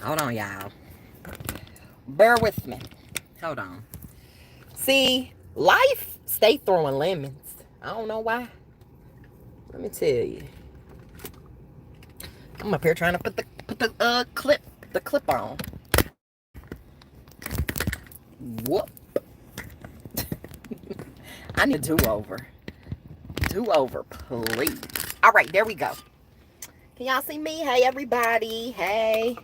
Hold on, y'all. Bear with me. Hold on. See, life stay throwing lemons. I don't know why. Let me tell you. I'm up here trying to put the clip on. Whoop. I need a do-over. Do-over, please. All right, there we go. Can y'all see me? Hey, everybody. Hey.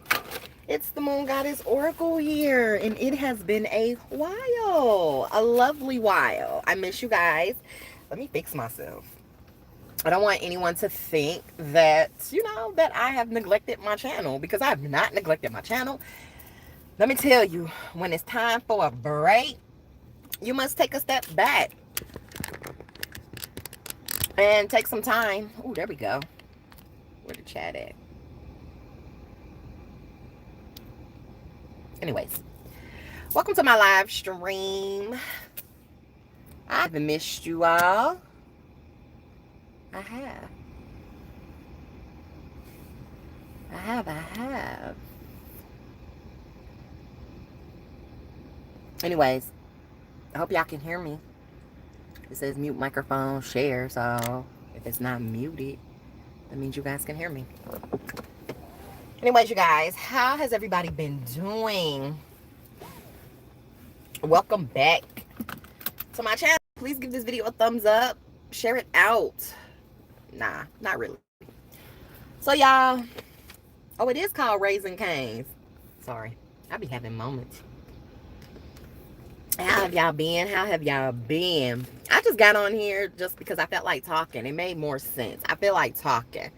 It's the Moon Goddess Oracle here, and it has been a while. A lovely while. I miss you guys. Let me fix myself. I don't want anyone to think that, that I have neglected my channel, because I have not neglected my channel. Let me tell you, when it's time for a break, you must take a step back and take some time. Oh, there we go. Where the chat at? Anyways, welcome to my live stream. I haven't missed you all. I have. I have. Anyways, I hope y'all can hear me. It says mute microphone, share, so if it's not muted, that means you guys can hear me. Anyways, you guys, how has everybody been doing? Welcome back to my channel. Please give this video a thumbs up. Share it out. Nah, not really. So, y'all, it is called Raising Cane's. Sorry, I be having moments. How have y'all been? How have y'all been? I just got on here just because I felt like talking. It made more sense. I feel like talking.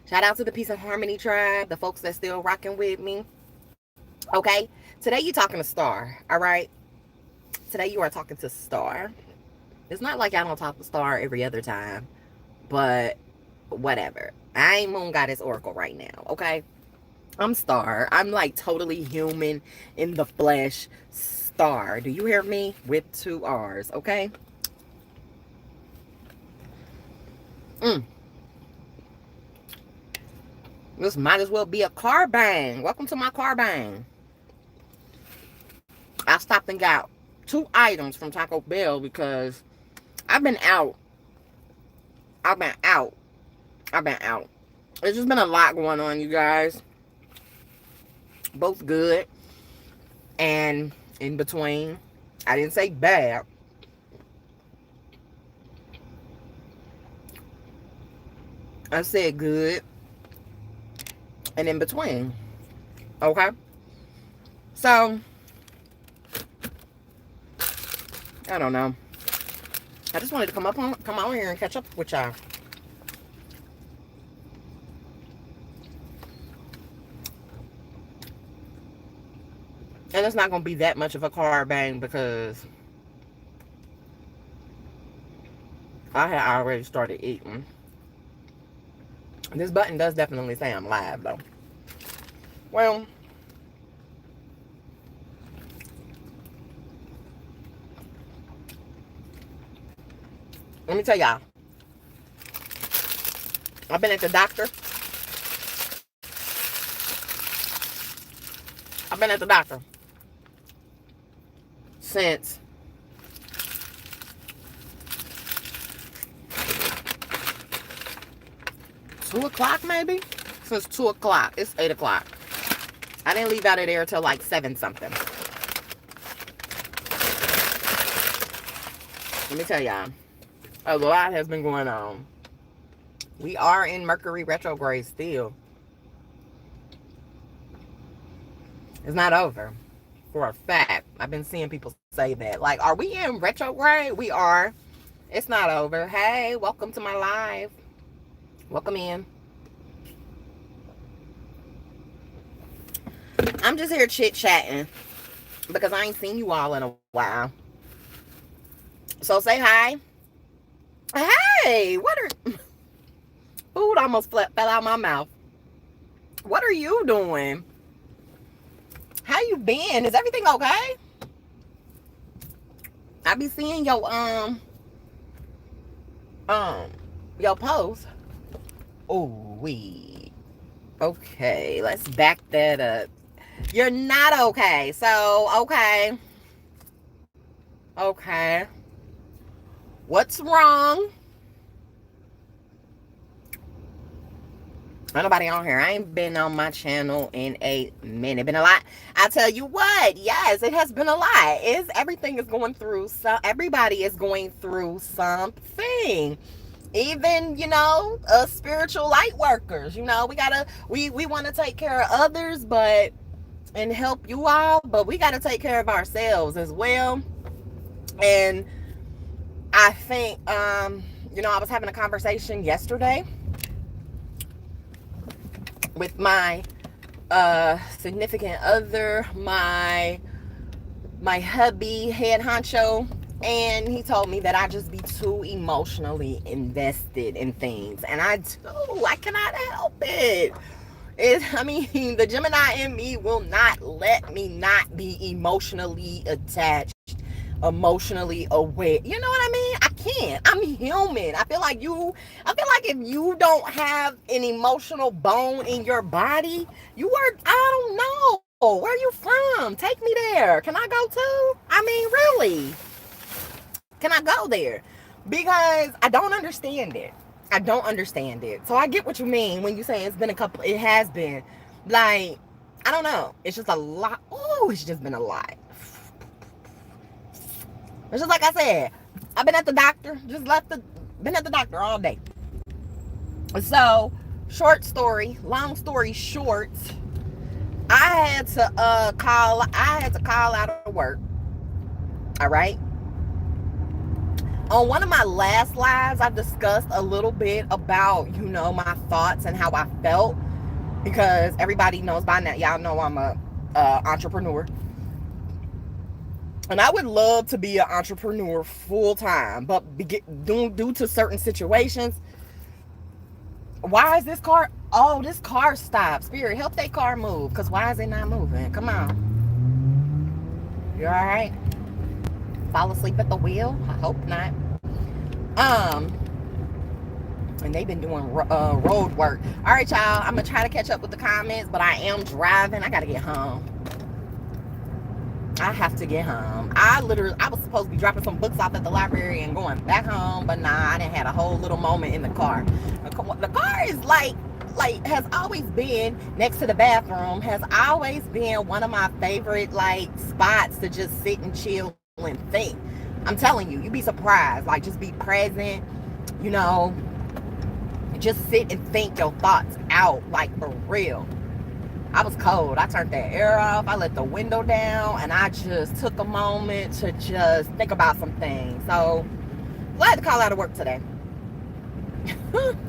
Shout out to the Peace and Harmony tribe, the folks that's still rocking with me. Okay, today you talking to Starr, all right? Today you are talking to Starr. It's not like I don't talk to Starr every other time, but whatever. I ain't Moon Goddess Oracle right now, okay? I'm Starr. I'm like totally human in the flesh. Starr. Do you hear me? With 2 R's, okay? This might as well be a car bang. Welcome to my car bang. I stopped and got 2 items from Taco Bell because I've been out. It's just been a lot going on, you guys. Both good and in between. I didn't say bad. I said good and in between. Okay? So, I don't know. I just wanted to come on here and catch up with y'all. And it's not going to be that much of a car bang because I had already started eating. This button does definitely say I'm live, though. Well, let me tell y'all. I've been at the doctor. Since two o'clock, maybe? Since 2 o'clock. It's 8 o'clock. I didn't leave out of there till like 7 something. Let me tell y'all. A lot has been going on. We are in Mercury retrograde still. It's not over. For a fact. I've been seeing people say that. Like, are we in retrograde? We are. It's not over. Hey, welcome to my live. Welcome in. I'm just here chit-chatting because I ain't seen you all in a while. So say hi. Hey, what are... Food almost fell out my mouth. What are you doing? How you been? Is everything okay? I be seeing your post. Oh, wee. Okay, let's back that up. You're not okay. So, okay. Okay. What's wrong? Nobody on here. I ain't been on my channel in a minute. Been a lot. I tell you what, yes, it has been a lot. Everything is going through everybody is going through something. Even, spiritual light workers. We want to take care of others, and help you all, but we gotta take care of ourselves as well. And I think I was having a conversation yesterday with my significant other, my hubby, head honcho, and he told me that I just be too emotionally invested in things, and I cannot help it. The Gemini in me will not let me not be emotionally attached, emotionally aware. You know what I mean? I can't. I'm human. I feel like if you don't have an emotional bone in your body, I don't know. Where are you from? Take me there. Can I go too? Really? Can I go there? Because I don't understand it. I don't understand it. So I get what you mean when you say it has been. Like, I don't know. It's just a lot. Oh, it's just been a lot. It's just like I said, I've been at the doctor, been at the doctor all day. So, long story short, I had to call out of work. All right. On one of my last lives, I discussed a little bit about, my thoughts and how I felt, because everybody knows by now, y'all know I'm a entrepreneur. And I would love to be an entrepreneur full time, but due to certain situations. Why is this car? Oh, this car stopped. Spirit, help that car move. Because why is it not moving? Come on. You all right? Fall asleep at the wheel? I hope not. And they've been doing road work. All right, y'all. I'm going to try to catch up with the comments, but I am driving. I got to get home. I have to get home. I was supposed to be dropping some books off at the library and going back home, but nah, I didn't have a whole little moment in the car. The car is has always been next to the bathroom, has always been one of my favorite spots to just sit and chill and think. I'm telling you, you'd be surprised. Just be present, just sit and think your thoughts out, for real. I was cold. I turned that air off. I let the window down, and I just took a moment to just think about some things. So, glad to call out of work today.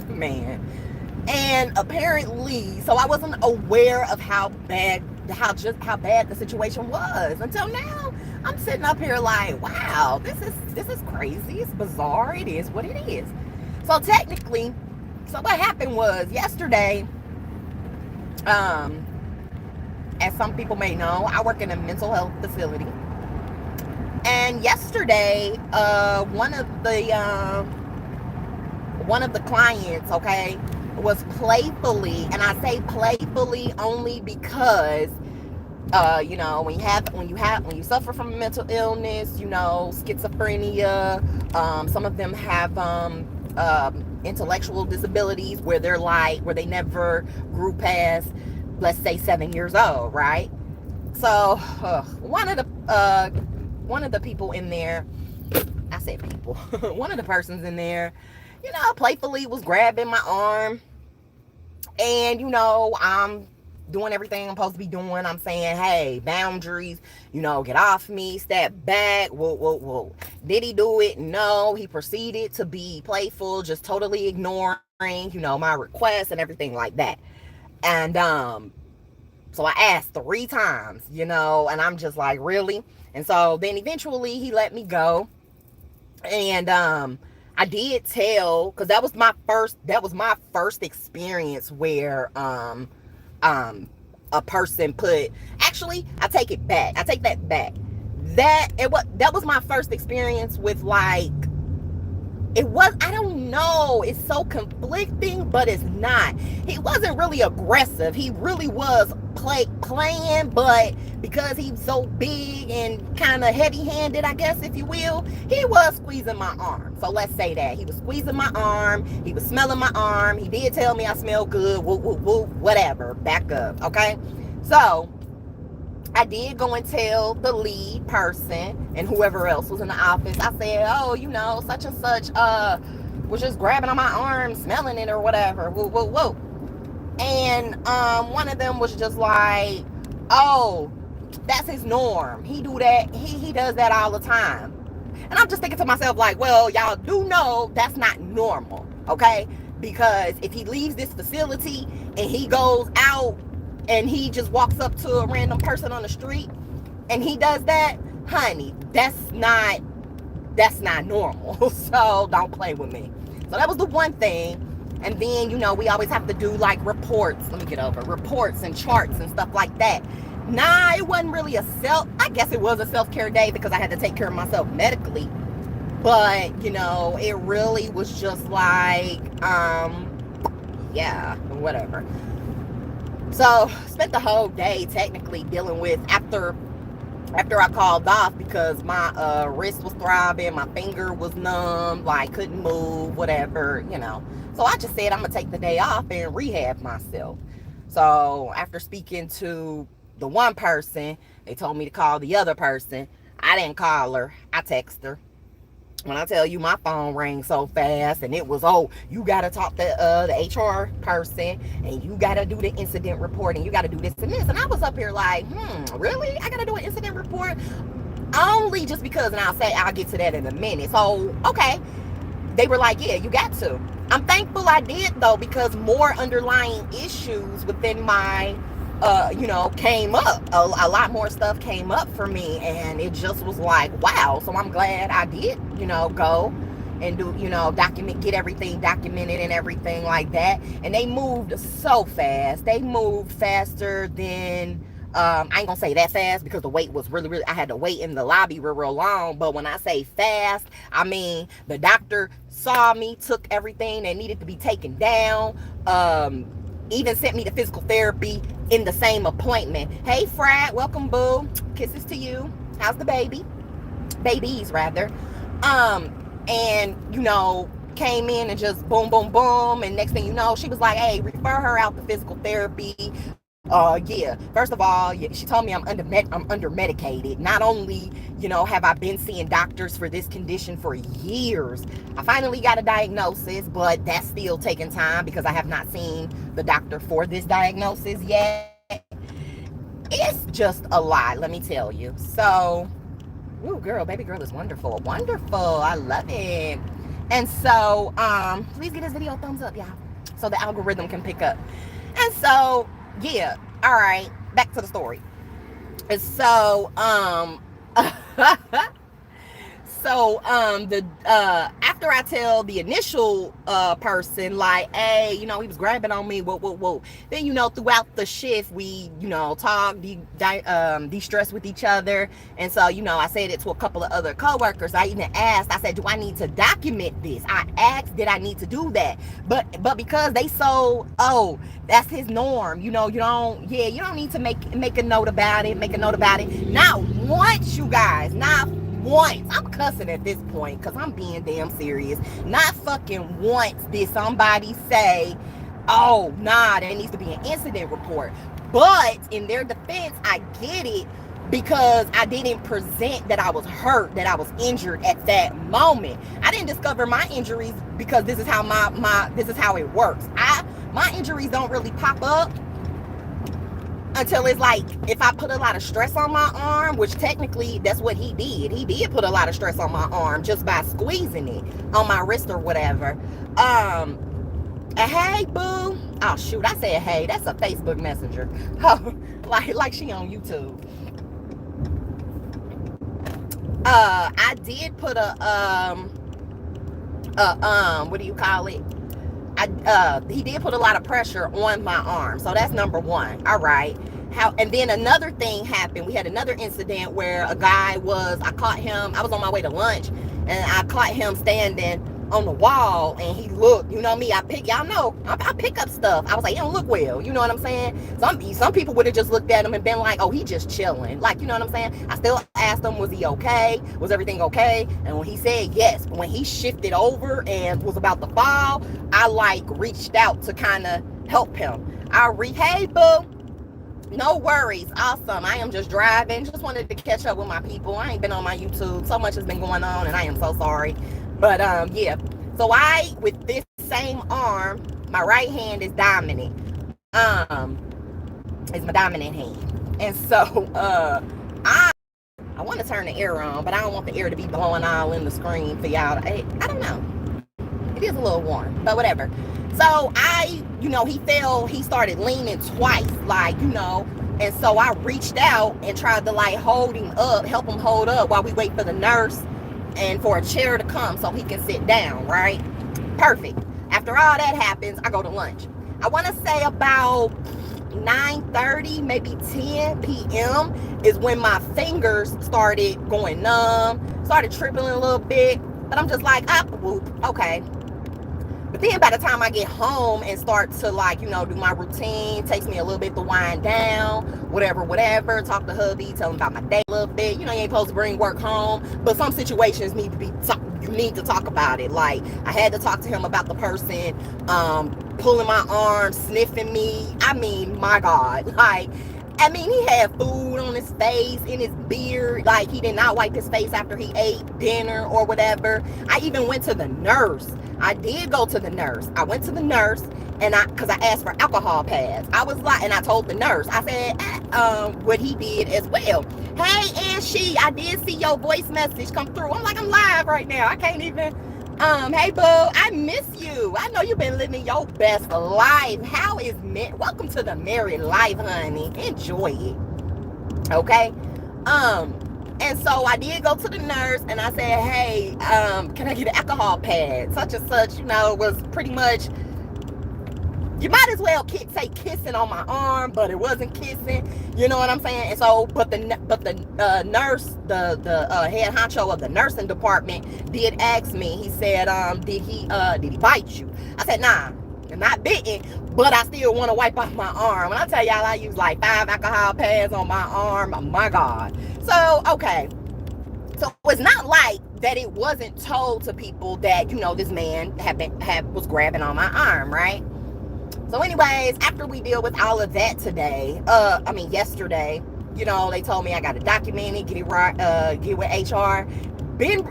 Man. And apparently, so I wasn't aware of how bad the situation was until now. I'm sitting up here wow, this is crazy. It's bizarre. It is what it is. So technically, what happened was yesterday, as some people may know, I work in a mental health facility. And yesterday, one of the clients, okay, was playfully, and I say playfully only because, when you suffer from a mental illness, schizophrenia, some of them have intellectual disabilities where they never grew past, let's say, 7 years old, right? So one of the people in there, I said people, one of the persons in there, playfully was grabbing my arm, and I'm doing everything I'm supposed to be doing. I'm saying, hey, boundaries, get off me, step back. Whoa. Did he do it? No. He proceeded to be playful, just totally ignoring, my requests and everything like that. And so I asked 3 times, and I'm just like, really? And so then eventually he let me go. And I did tell, because that was my first experience where a person actually, I take it back. I take that back. That was my first experience with it was, I don't know, it's so conflicting, but it's not. He wasn't really aggressive. He really was playing, but because he's so big and kind of heavy-handed, I guess, if you will, he was squeezing my arm. So let's say that. He was squeezing my arm. He was smelling my arm. He did tell me I smell good. Woo, woo, woo, whatever. Back up, okay? So I did go and tell the lead person and whoever else was in the office. I said, oh, you know, such and such was just grabbing on my arm, smelling it or whatever. Whoa, whoa, whoa. And one of them was just like, oh, that's his norm. He do that. He does that all the time. And I'm just thinking to myself, like, well, y'all do know that's not normal, okay? Because if he leaves this facility and he goes out and he just walks up to a random person on the street and he does that, honey, that's not normal. So don't play with me. So that was the one thing. And then, you know, we always have to do like reports. Let me get over reports and charts and stuff like that. Nah, it wasn't really I guess it was a self-care day because I had to take care of myself medically. But, you know, it really was just like, yeah, whatever. So spent the whole day technically dealing with after I called off because my wrist was throbbing, my finger was numb, like couldn't move, whatever, you know. So I just said I'm gonna take the day off and rehab myself. So after speaking to the one person, they told me to call the other person. I didn't call her, I texted her. When I tell you my phone rang so fast and it was, oh, you got to talk to the HR person and you got to do the incident report and you got to do this and this. And I was up here like, really? I got to do an incident report? Only just because, and I'll get to that in a minute. So, okay. They were like, yeah, you got to. I'm thankful I did though, because more underlying issues within my you know, came up. A lot more stuff came up for me, and it just was like, wow. So I'm glad I did, you know, go and do, you know, get everything documented and everything like that. And they moved so fast. They moved faster than, I ain't gonna say that fast because the wait was really, I had to wait in the lobby real long. But when I say fast, I mean, the doctor saw me, took everything that needed to be taken down, even sent me to physical therapy in the same appointment. Hey, Frat, welcome, boo. Kisses to you. How's the baby? Babies, rather. And, you know, came in and just boom, boom, boom. And next thing you know, she was like, hey, refer her out to physical therapy. Yeah. First of all, she told me I'm under medicated. Not only, you know, have I been seeing doctors for this condition for years, I finally got a diagnosis, but that's still taking time because I have not seen the doctor for this diagnosis yet. It's just a lot, let me tell you. So, ooh, girl, baby girl is wonderful. Wonderful. I love it. And so, please give this video a thumbs up, y'all, so the algorithm can pick up. And so, yeah, all right, back to the story. And so after I tell the initial person, like, hey, you know, he was grabbing on me, whoa, then, you know, throughout the shift we, you know, talk, de-stress with each other. And so, you know, I said it to a couple of other coworkers. I even asked, I said, do I need to document this? I asked, did I need to do that? But because they so, oh, that's his norm, you know, you don't need to make a note about it, not once, you guys, not once. I'm cussing at this point because I'm being damn serious. Not fucking once did somebody say, oh, nah, there needs to be an incident report. But in their defense, I get it, because I didn't present that I was hurt, that I was injured at that moment. I didn't discover my injuries because this is how this is how it works. My injuries don't really pop up until it's like, if I put a lot of stress on my arm, which technically that's what he did. He did put a lot of stress on my arm just by squeezing it on my wrist or whatever. Hey, boo. Oh, shoot, I said hey. That's a Facebook Messenger. like she on YouTube. I did put what do you call it? He did put a lot of pressure on my arm. So that's number one. All right. And then another thing happened. We had another incident where a guy I caught him. I was on my way to lunch and I caught him standing on the wall, and he looked, you know me, y'all know, I pick up stuff. I was like, he don't look well, you know what I'm saying? Some people would have just looked at him and been like, oh, he just chilling. Like, you know what I'm saying? I still asked him, was he okay? Was everything okay? And when he said yes, when he shifted over and was about to fall, I like reached out to kind of help him. Hey, boo. No worries. Awesome. I am just driving. Just wanted to catch up with my people. I ain't been on my YouTube. So much has been going on, and I am so sorry. But yeah. So with this same arm, my right hand is dominant. It's my dominant hand. And so I want to turn the air on, but I don't want the air to be blowing all in the screen for y'all. I don't know. It is a little warm, but whatever. So he started leaning twice, like, and so I reached out and tried to like hold him up, help him hold up while we wait for the nurse and for a chair to come so he can sit down, right? Perfect. After all that happens, I go to lunch. I want to say about 9:30, maybe 10 p.m. is when my fingers started going numb, started trembling a little bit, but I'm just like, whoop, okay. But then by the time I get home and start to like, do my routine, takes me a little bit to wind down, whatever, talk to hubby, tell him about my day a little bit. You ain't supposed to bring work home, but some situations need to talk about it. Like, I had to talk to him about the person pulling my arm, sniffing me. I mean, my God, he had food on his face, in his beard. Like, he did not wipe his face after he ate dinner or whatever. I even went to the nurse. I did go to the nurse. I went to the nurse, and because I asked for alcohol pads. I was like, and I told the nurse, I said, what he did as well. Hey, and I did see your voice message come through. I'm like, I'm live right now. I can't even. Hey, boo, I miss you. I know you've been living your best life. Welcome to the married life, honey. Enjoy it. Okay? And so I did go to the nurse, and I said, hey, can I get an alcohol pad? Such and such, it was pretty much, you might as well say kissing on my arm, but it wasn't kissing. You know what I'm saying? And so, but the nurse, the head honcho of the nursing department did ask me. He said, did he bite you? I said, nah, I'm not bitten, but I still want to wipe off my arm. When I tell y'all, I use like 5 alcohol pads on my arm. Oh my God. So, okay. So it's not like that it wasn't told to people that, this man was grabbing on my arm, right? So anyways, after we deal with all of that yesterday, they told me I got to document it, get it right, get with HR.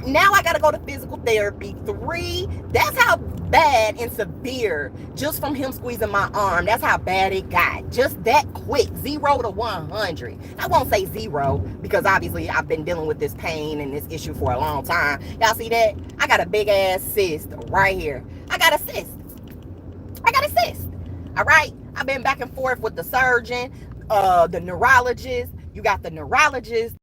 Now I got to go to physical therapy. 3, that's how bad and severe, just from him squeezing my arm, that's how bad it got. Just that quick, 0 to 100. I won't say 0, because obviously I've been dealing with this pain and this issue for a long time. Y'all see that? I got a big ass cyst right here. I got a cyst. All right? I've been back and forth with the surgeon, the neurologist. You got the neurologist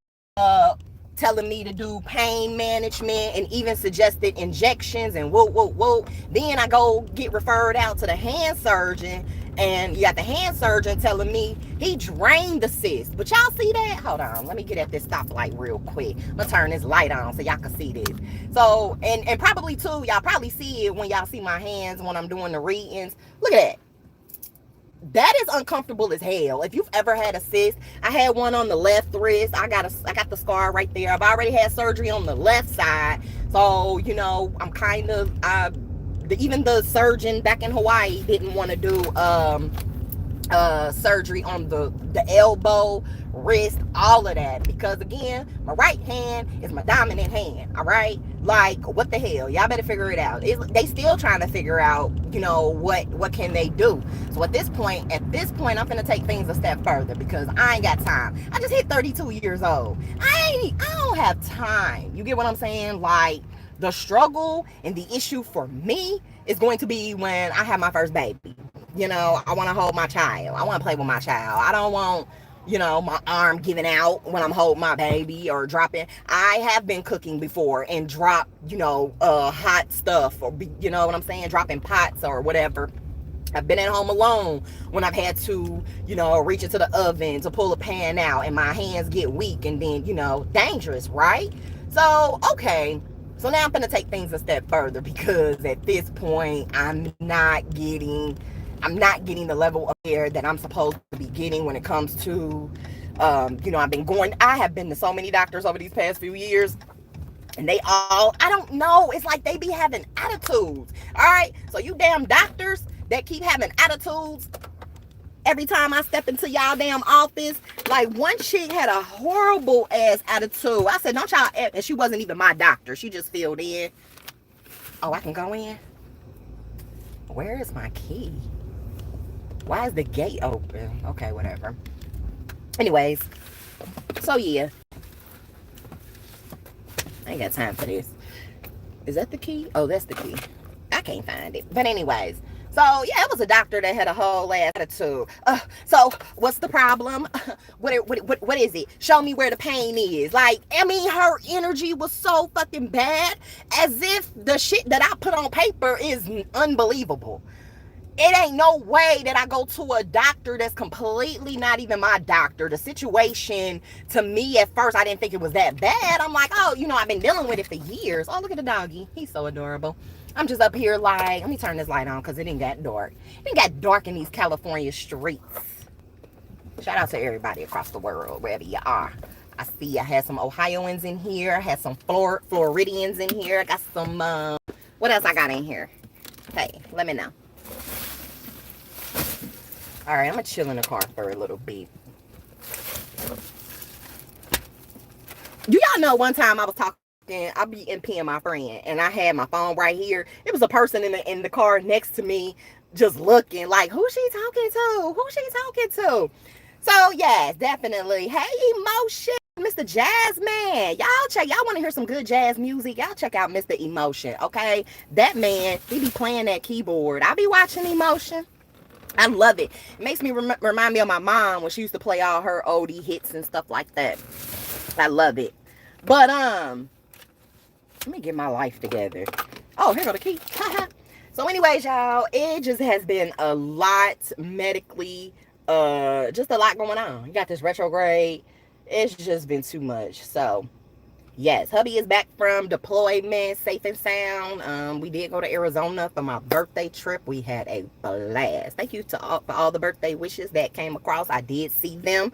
telling me to do pain management and even suggested injections and whoa. Then I go get referred out to the hand surgeon, and you got the hand surgeon telling me he drained the cyst. But y'all see that? Hold on, let me get at this stoplight real quick. I'm gonna turn this light on so y'all can see this. So, and probably too, y'all probably see it when y'all see my hands when I'm doing the readings. Look at that. That is uncomfortable as hell. If you've ever had a cyst, I had one on the left wrist. I got the scar right there. I've already had surgery on the left side. So, I'm kind of, even the surgeon back in Hawaii didn't want to do surgery on the elbow, wrist, all of that, because again, my right hand is my dominant hand. All right, like, what the hell, y'all better figure it out. They still trying to figure out, what can they do. So at this point I'm gonna take things a step further, because I ain't got time. I just hit 32 years old. I don't have time. You get what I'm saying? Like, the struggle and the issue for me is going to be when I have my first baby. I want to hold my child. I want to play with my child. I don't want, my arm giving out when I'm holding my baby or dropping. I have been cooking before and drop, hot stuff, or, what I'm saying? Dropping pots or whatever. I've been at home alone when I've had to, reach into the oven to pull a pan out and my hands get weak and then, dangerous, right? So, okay. So now I'm going to take things a step further, because at this point I'm not getting the level of care that I'm supposed to be getting when it comes to, I have been to so many doctors over these past few years, and they all, I don't know, it's like they be having attitudes. All right, so you damn doctors that keep having attitudes every time I step into y'all damn office. Like, one chick had a horrible ass attitude. I said, don't y'all, and she wasn't even my doctor, she just filled in. Oh, I can go in? Where is my key? Why is the gate open? Okay, whatever. Anyways, so yeah, I ain't got time for this. Is that the key? Oh, that's the key. I can't find it. But anyways, so yeah, it was a doctor that had a whole ass attitude. So what's the problem? What is it? Show me where the pain is. Like, I mean, her energy was so fucking bad, as if the shit that I put on paper is unbelievable. It ain't no way that I go to a doctor that's completely not even my doctor. The situation, to me, at first, I didn't think it was that bad. I'm like, oh, I've been dealing with it for years. Oh, look at the doggy. He's so adorable. I'm just up here like, let me turn this light on, because it didn't get dark. It didn't get dark in these California streets. Shout out to everybody across the world, wherever you are. I see I had some Ohioans in here. I had some Floridians in here. I got some, what else I got in here? Hey, let me know. All right, I'm going to chill in the car for a little bit. Do y'all know one time I was talking, I'll be MPing my friend, and I had my phone right here. It was a person in the car next to me, just looking like, who's she talking to? Who's she talking to? So, yes, definitely. Hey, Emotion, Mr. Jazzman. Y'all want to hear some good jazz music? Y'all check out Mr. Emotion, okay? That man, he be playing that keyboard. I be watching Emotion. I love it. It makes me remind me of my mom when she used to play all her oldie hits and stuff like that. I love it. But let me get my life together. Oh, here go the key. So anyways, y'all, it just has been a lot medically, just a lot going on. You got this retrograde. It's just been too much. So yes, hubby is back from deployment, safe and sound. We did go to Arizona for my birthday trip. We had a blast. Thank you for all the birthday wishes that came across. I did see them.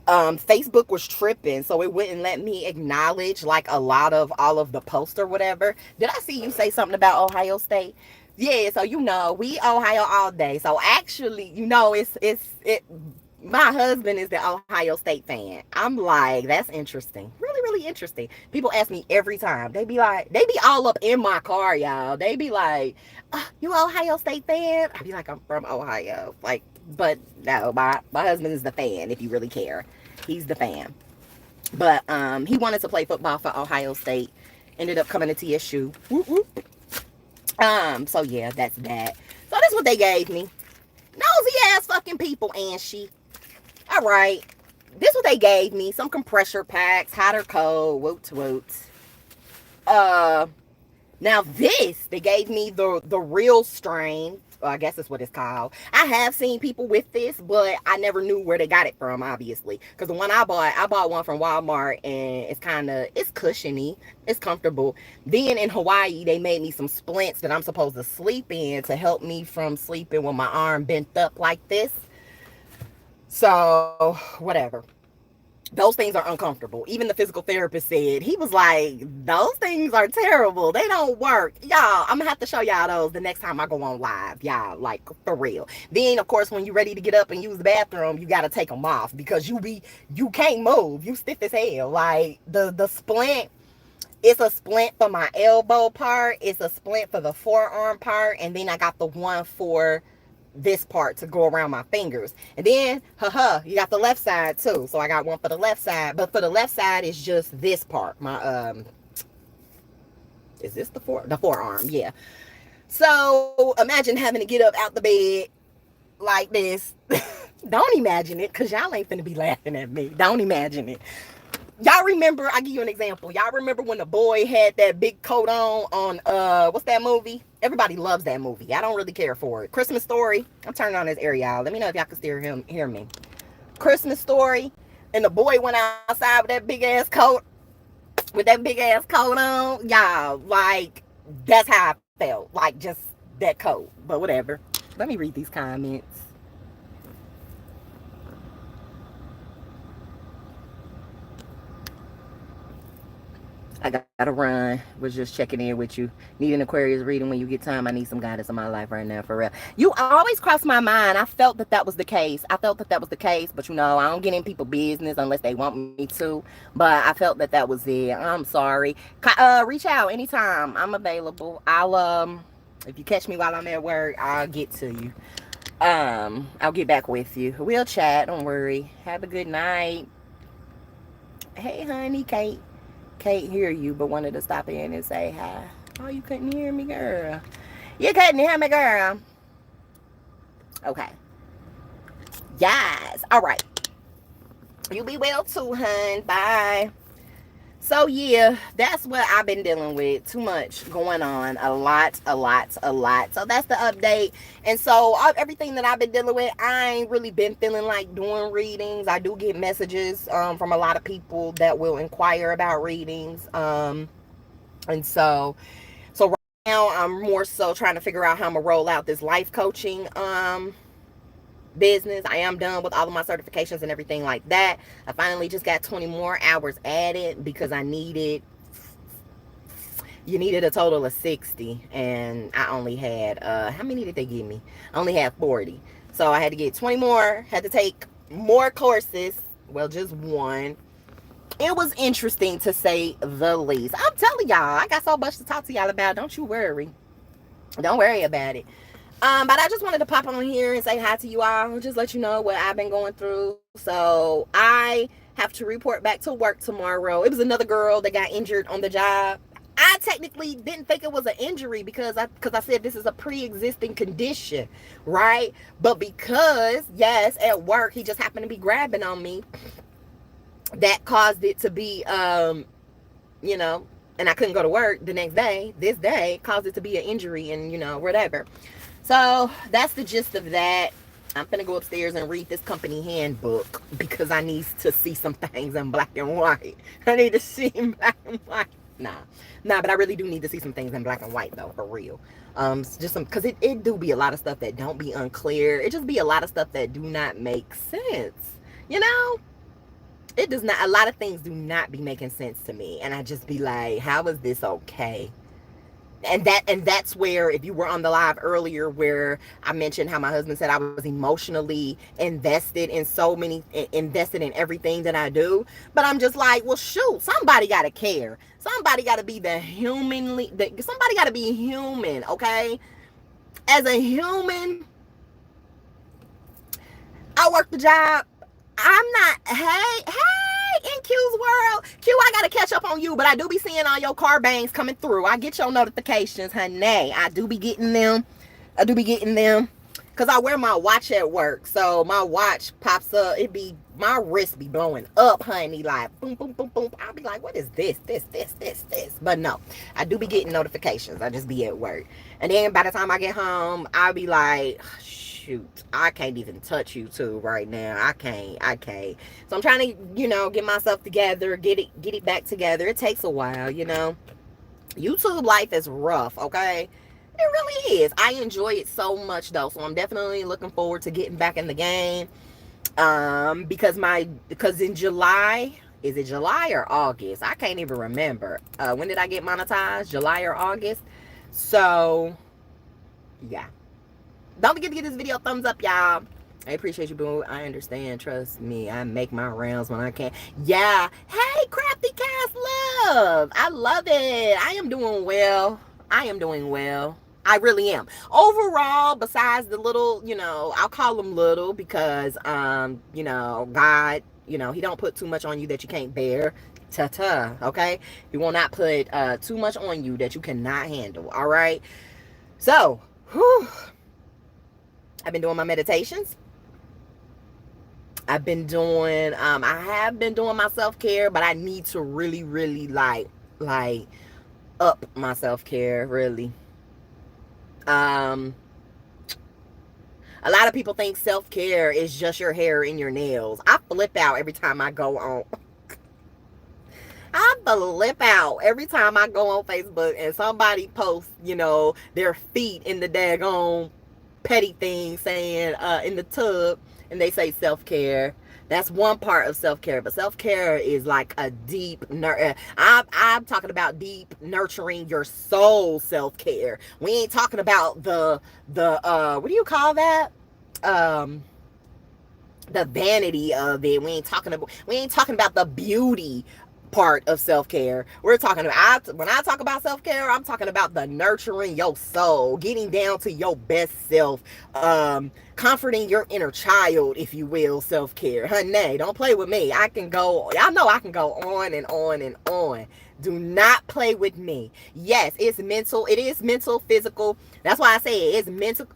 Facebook was tripping, so it wouldn't let me acknowledge like a lot of all of the posts or whatever. Did I see you say something about Ohio State? Yeah, so we Ohio all day. So actually, it. My husband is the Ohio State fan. I'm like, that's interesting. Really, really interesting. People ask me every time. They be all up in my car, y'all. They be like, you Ohio State fan? I be like, I'm from Ohio. Like, but no, my husband is the fan, if you really care. He's the fan. But he wanted to play football for Ohio State. Ended up coming to TSU. Whoop, whoop. So yeah, that's that. So that's what they gave me. Nosy ass fucking people, and she. All right, this is what they gave me. Some compressor packs, hot or cold, woot woot. Now this, they gave me the real strain. Well, I guess that's what it's called. I have seen people with this, but I never knew where they got it from, obviously. Because the one I bought one from Walmart, and it's cushiony. It's comfortable. Then in Hawaii, they made me some splints that I'm supposed to sleep in to help me from sleeping with my arm bent up like this. So, whatever. Those things are uncomfortable. Even the physical therapist said, he was like, those things are terrible. They don't work. Y'all, I'm going to have to show y'all those the next time I go on live. Y'all, like, for real. Then, of course, when you're ready to get up and use the bathroom, you got to take them off because you can't move. You stiff as hell. Like, the splint, it's a splint for my elbow part. It's a splint for the forearm part. And then I got the one for this part to go around my fingers. And then you got the left side too. So I got one for the left side, but for the left side it's just this part. My is this the forearm? Yeah. So imagine having to get up out the bed like this. Don't imagine it, because y'all ain't finna be laughing at me. Don't imagine it. Y'all remember, I'll give you an example. Y'all remember when the boy had that big coat on what's that movie? Everybody loves that movie. I don't really care for it. Christmas Story. I'm turning on this air, y'all. Let me know if y'all can still hear me. Christmas Story. And the boy went outside with that big ass coat. with that big ass coat on, y'all. Like, that's how I felt. Like, just that coat. But whatever. Let me read these comments. I gotta run. Was just checking in with you. Need an Aquarius reading when you get time. I need some guidance in my life right now, for real. You always cross my mind. I felt that that was the case. I felt that that was the case, but you know, I don't get in people's business unless they want me to. But I felt that that was it. I'm sorry. Reach out anytime. I'm available. If you catch me while I'm at work, I'll get to you. I'll get back with you. We'll chat. Don't worry. Have a good night. Hey, honey, Kate. Can't hear you, but wanted to stop in and say hi. Oh, you couldn't hear me, girl. You couldn't hear me, girl. Okay. Yes. All right. You be well too, hun. Bye. So yeah, that's what I've been dealing with. Too much going on. A lot. So that's the update. And so everything that I've been dealing with, I ain't really been feeling like doing readings. I do get messages from a lot of people that will inquire about readings. And so right now I'm more so trying to figure out how I'm gonna roll out this life coaching business. I am done with all of my certifications and everything like that. I finally just got 20 more hours added because you needed a total of 60 and I only had how many did they give me? I only had 40. So I had to get 20 more, had to take more courses. Well, just one. It was interesting to say the least. I'm telling y'all, I got so much to talk to y'all about. Don't you worry. Don't worry about it. But I just wanted to pop on here and say hi to you all. Just let you know what I've been going through. So I have to report back to work tomorrow. It was another girl that got injured on the job. I technically didn't think it was an injury because I said this is a pre-existing condition, right? But because, yes, at work, he just happened to be grabbing on me. That caused it to be, you know, and I couldn't go to work the next day. This day caused it to be an injury and, you know, whatever. So that's the gist of that. I'm gonna go upstairs and read this company handbook because I need to see some things in black and white. I need to see in black and white. Nah, but I really do need to see some things in black and white though, for real. Just some, cause it do be a lot of stuff that don't be unclear. It just be a lot of stuff that do not make sense. You know, it does not. A lot of things do not be making sense to me, and I just be like, how is this okay? And that's where, if you were on the live earlier where I mentioned how my husband said I was emotionally invested in everything that I do, but I'm just like, well, shoot, somebody got to care. Somebody got to be somebody got to be human, okay? As a human, I work the job. I'm not, in Q's world. Q, I gotta catch up on you, but I do be seeing all your car bangs coming through. I get your notifications, honey. I do be getting them. Because I wear my watch at work. So my watch pops up. My wrist be blowing up, honey. Like, boom, boom, boom, boom. I'll be like, what is this? This. But no, I do be getting notifications. I just be at work. And then by the time I get home, I'll be like, shoot, I can't even touch YouTube right now. I can't. So I'm trying to, get myself together, get it back together. It takes a while, YouTube life is rough, okay? It really is. I enjoy it so much though. So I'm definitely looking forward to getting back in the game. Because in July, is it July or August? I can't even remember. When did I get monetized? July or August? So yeah. Don't forget to give this video a thumbs up, y'all. I appreciate you, boo. I understand. Trust me. I make my rounds when I can. Yeah. Hey, Crafty Cast Love. I love it. I am doing well. I really am. Overall, besides the little, I'll call them little because, God, he don't put too much on you that you can't bear. Okay? He will not put too much on you that you cannot handle. All right? So, whew. I've been doing my meditations. I have been doing my self-care, but I need to really, really like up my self-care, really. A lot of people think self-care is just your hair and your nails. I flip out every time I go on. I flip out every time I go on Facebook and somebody posts, their feet in the daggone petty thing saying in the tub, and they say self-care. That's one part of self-care, but self-care is like a deep I'm talking about deep nurturing your soul self-care. We ain't talking about the what do you call that, um the vanity of it. We ain't talking about the beauty part of self-care. We're talking about, when I talk about self-care, I'm talking about the nurturing your soul, getting down to your best self, comforting your inner child, if you will. Self-care, honey, don't play with me. Y'all know I can go on and on and on. Do not play with me. Yes, it's mental. It is mental, physical. That's why I say it's mental,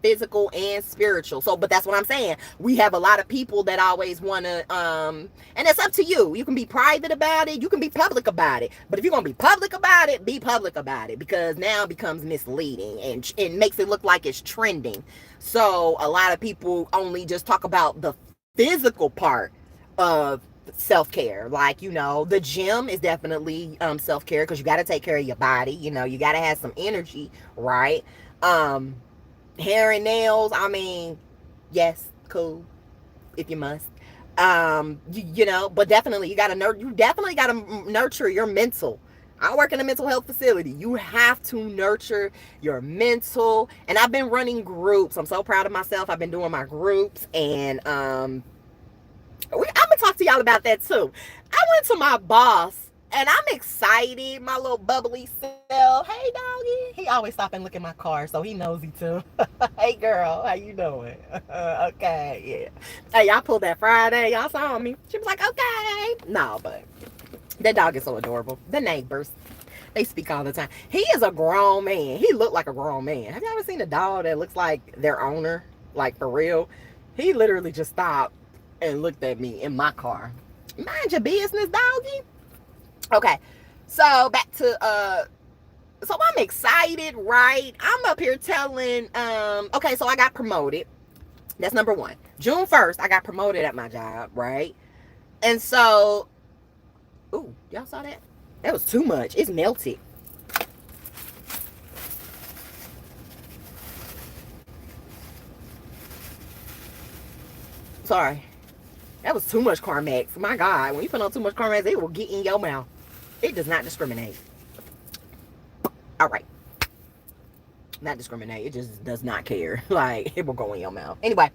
physical, and spiritual. So, but that's what I'm saying. We have a lot of people that always want to, and it's up to you. You can be private about it. You can be public about it. But if you're going to be public about it, be public about it, because now it becomes misleading and it makes it look like it's trending. So a lot of people only just talk about the physical part of self-care. Like, the gym is definitely self-care, because you got to take care of your body. You got to have some energy, right? Hair and nails, yes, cool, if you must. But definitely you definitely got to nurture your mental. I work in a mental health facility. You have to nurture your mental. And I've been running groups. I'm so proud of myself. I've been doing my groups, and I'm gonna talk to y'all about that too. I went to my boss, and I'm excited. My little bubbly self. Hey, doggy. He always stop and look at my car, so he knows he too. Hey, girl, how you doing? Okay, yeah. Hey, y'all pulled that Friday. Y'all saw me. She was like, okay. No, but that dog is so adorable. The neighbors, they speak all the time. He is a grown man. He looked like a grown man. Have you ever seen a dog that looks like their owner? Like, for real? He literally just stopped and looked at me in my car. Mind your business, doggy. Okay, so back to so I'm excited, right? I'm up here telling okay, so I got promoted. That's number one. June 1st, I got promoted at my job, right? And so, ooh, y'all saw that? That was too much. It's melted. Sorry. That was too much Carmex. My God, when you put on too much Carmex, it will get in your mouth. It does not discriminate. All right. Not discriminate. It just does not care. Like, it will go in your mouth. Anyway.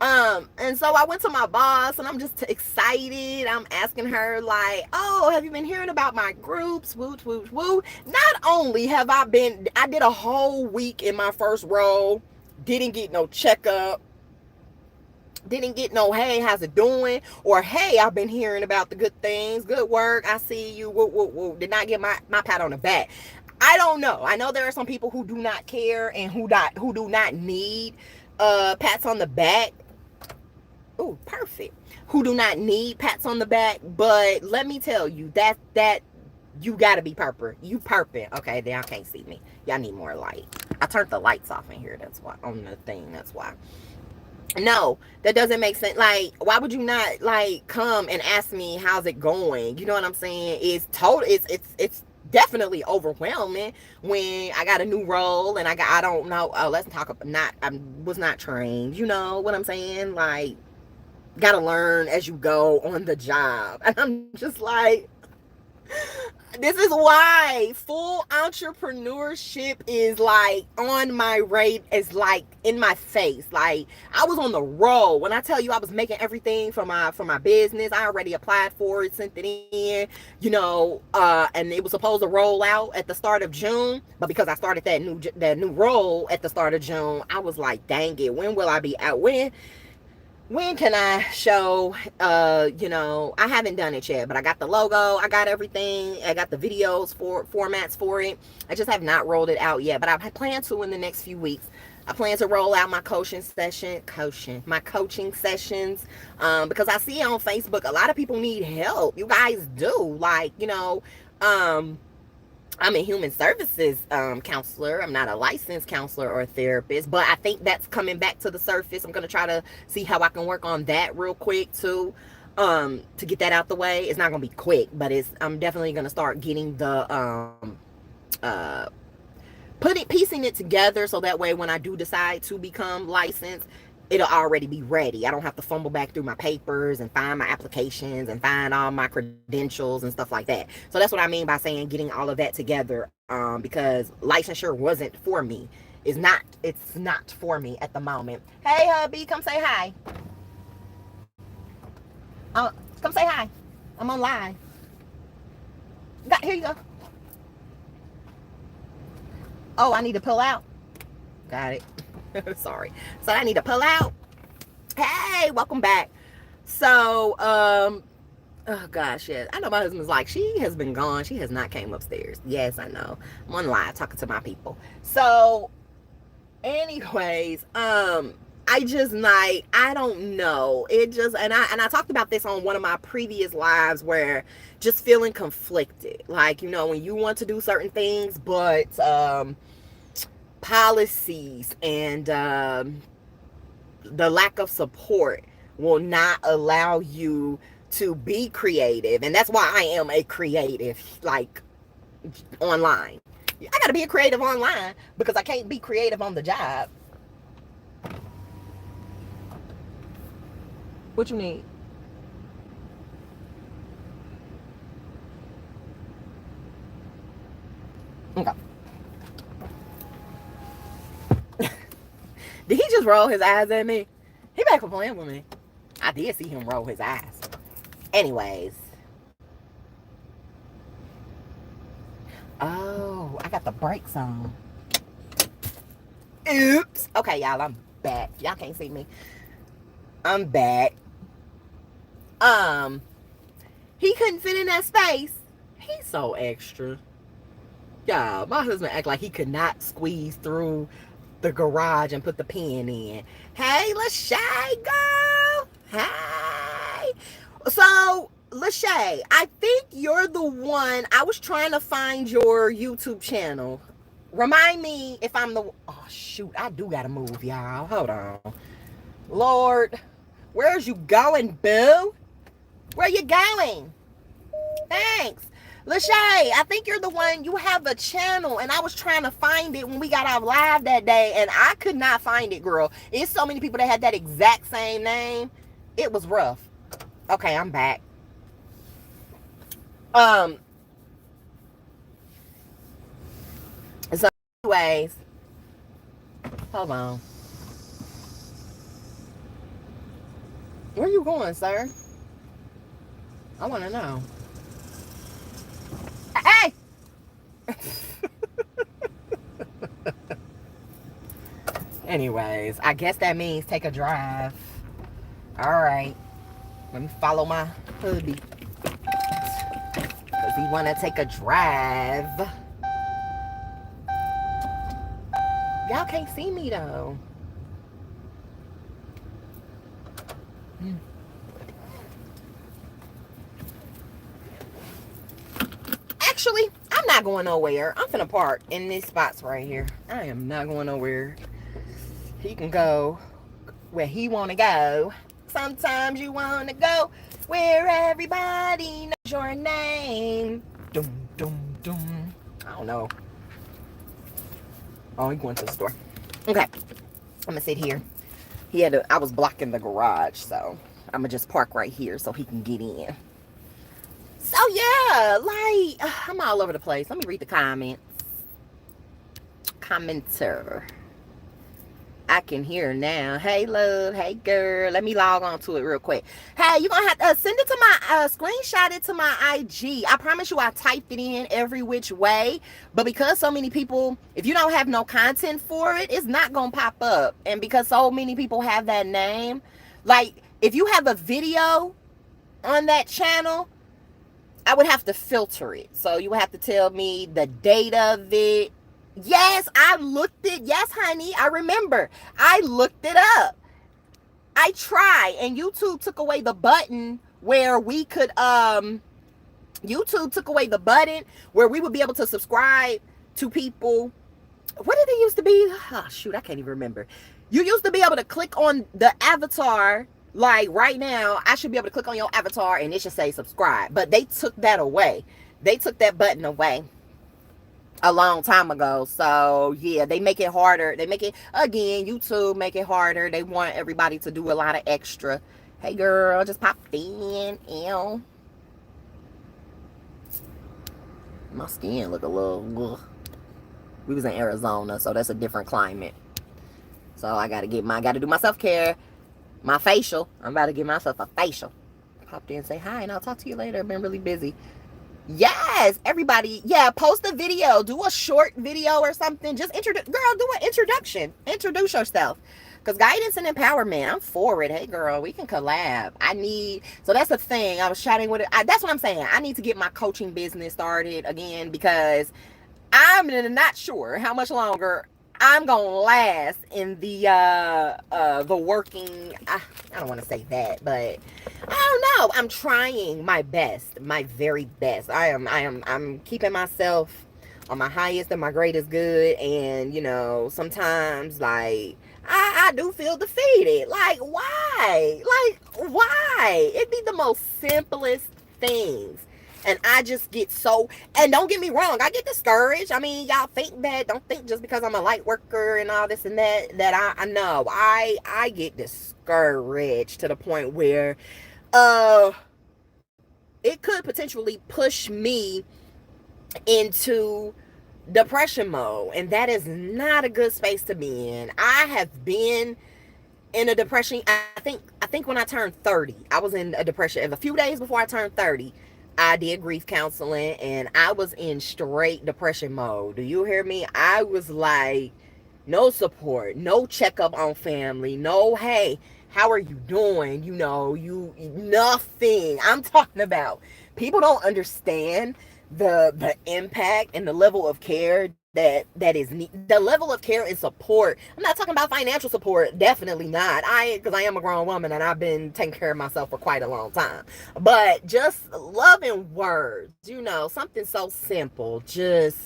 And so I went to my boss, and I'm just excited. I'm asking her, like, oh, have you been hearing about my groups? Woot, woot, woot. Not only have I did a whole week in my first role, didn't get no checkup, didn't get no, hey, how's it doing? Or, hey, I've been hearing about the good things, good work, I see you, woo, woo, woo. Did not get my pat on the back. I don't know. I know there are some people who do not care and who do not need pats on the back. Ooh, perfect. Who do not need pats on the back, but let me tell you, that you gotta be purper. You purping. Okay, then y'all can't see me. Y'all need more light. I turned the lights off in here, that's why. On the thing, that's why. No, that doesn't make sense. Like, why would you not, like, come and ask me how's it going? You know what I'm saying? It's definitely overwhelming when I got a new role and I don't know. Oh, let's talk about I was not trained. You know what I'm saying? Like, gotta learn as you go on the job. And I'm just like, this is why full entrepreneurship is like on my rate, is like in my face. Like, I was on the roll. When I tell you I was making everything for my business, I already applied for it, sent it in, and it was supposed to roll out at the start of June. But because I started that new role at the start of June, I was like, dang it, when will I be out? When can I show, I haven't done it yet, but I got the logo, I got everything, I got the videos formats for it. I just have not rolled it out yet, but I plan to in the next few weeks. I plan to roll out my coaching sessions, because I see on Facebook, a lot of people need help. You guys do, like, I'm a human services counselor. I'm not a licensed counselor or a therapist, but I think that's coming back to the surface. I'm going to try to see how I can work on that real quick too. to get that out the way. It's not gonna be quick, but I'm definitely gonna start getting the uh piecing it together, so that way when I do decide to become licensed, it'll already be ready. I don't have to fumble back through my papers and find my applications and find all my credentials and stuff like that. So that's what I mean by saying getting all of that together, because licensure wasn't for me. It's not for me at the moment. Hey hubby, come say hi. Come say hi. I'm on live. Here you go. Oh, I need to pull out. Got it. Sorry. So I need to pull out. Hey, welcome back. So, oh gosh, yes. I know my husband's like, she has been gone. She has not came upstairs. Yes, I know. I'm on live talking to my people. So, anyways, I don't know. It just, and I talked about this on one of my previous lives, where just feeling conflicted. Like, when you want to do certain things, but policies and the lack of support will not allow you to be creative. And that's why I am a creative, like, online. I gotta be a creative online because I can't be creative on the job. What you need? Okay. Did he just roll his eyes at me? He back for playing with me. I did see him roll his eyes. Anyways. Oh, I got the brakes on. Oops. Okay, y'all, I'm back. Y'all can't see me. I'm back. He couldn't fit in that space. He's so extra. Y'all, my husband act like he could not squeeze through the garage and put the pen in. Hey, Lachey, girl. Hey. So, Lachey, I think you're the one. I was trying to find your YouTube channel. Remind me if I'm the... Oh, shoot. I do got to move, y'all. Hold on. Lord, where's you going, boo? Where you going? Thanks. Lachey, I think you're the one. You have a channel, and I was trying to find it when we got out live that day, and I could not find it, girl. It's so many people that had that exact same name. It was rough. Okay, I'm back. So anyways, hold on. Where you going, sir? I want to know. Hey! Anyways, I guess that means take a drive. All right. Let me follow my hubby. Because he want to take a drive. Y'all can't see me, though. Actually, I'm not going nowhere. I'm finna park in these spots right here. I am not going nowhere. He can go where he want to go. Sometimes you want to go where everybody knows your name. Dum, dum, dum. I don't know. Oh, he went to the store. Okay. I'm going to sit here. I was blocking the garage, so I'm going to just park right here so he can get in. So, yeah, like, I'm all over the place. Let me read the comments. Commenter. I can hear now. Hey, love. Hey, girl. Let me log on to it real quick. Hey, you're going to have to send it to my, screenshot it to my IG. I promise you I typed it in every which way. But because so many people, if you don't have no content for it, it's not going to pop up. And because so many people have that name, like, if you have a video on that channel, I would have to filter it. So you would have to tell me the date of it. Yes, I looked it. Yes, honey, I remember. I looked it up. I tried, and YouTube took away the button where we could, YouTube took away the button where we would be able to subscribe to people. What did it used to be? Oh, shoot, I can't even remember. You used to be able to click on the avatar Like right now, I should be able to click on your avatar and it should say subscribe. But they took that away. They took that button away a long time ago. So yeah, they make it harder. They make it, again, YouTube make it harder. They want everybody to do a lot of extra. Hey girl, just popped in. Ew. My skin look a little ugh. We was in Arizona, so that's a different climate. So I gotta do my self-care, my facial. I'm about to give myself a facial. Popped in and say hi, and I'll talk to you later. I've been really busy. Yes, everybody. Yeah, post a video. Do a short video or something. Just do an introduction. Introduce yourself. Because guidance and empowerment, I'm for it. Hey, girl, we can collab. So that's the thing. I was chatting with it. That's what I'm saying. I need to get my coaching business started again because I'm not sure how much longer I'm gonna last in the working. I don't want to say that, but I don't know. I'm trying my best, my very best. I'm keeping myself on my highest and my greatest good, and sometimes like I do feel defeated. Like why? Like why? It'd be the most simplest things. And I just get so, and don't get me wrong, I get discouraged. I mean, y'all don't think just because I'm a light worker and all this and that I know. I get discouraged to the point where it could potentially push me into depression mode. And that is not a good space to be in. I have been in a depression. I think when I turned 30, I was in a depression. A few days before I turned 30, I did grief counseling and I was in straight depression mode. Do you hear me? I was like, no support, no checkup on family, no, hey, how are you doing? Nothing. I'm talking about people don't understand the impact and the level of care that is the level of care and support. I'm not talking about financial support, definitely not. Because I am a grown woman and I've been taking care of myself for quite a long time. But just loving words, something so simple, just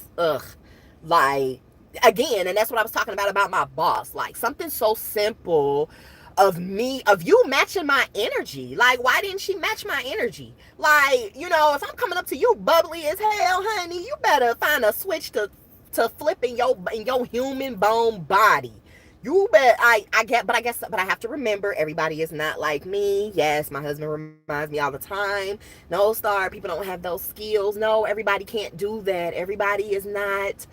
like again, and that's what I was talking about my boss. Like something so simple of you matching my energy. Like, why didn't she match my energy? Like, if I'm coming up to you bubbly as hell, honey, you better find a switch to flip in your human bone body. You bet. I have to remember everybody is not like me. Yes, my husband reminds me all the time. No, Starr, people don't have those skills. No, everybody can't do that. Everybody is not.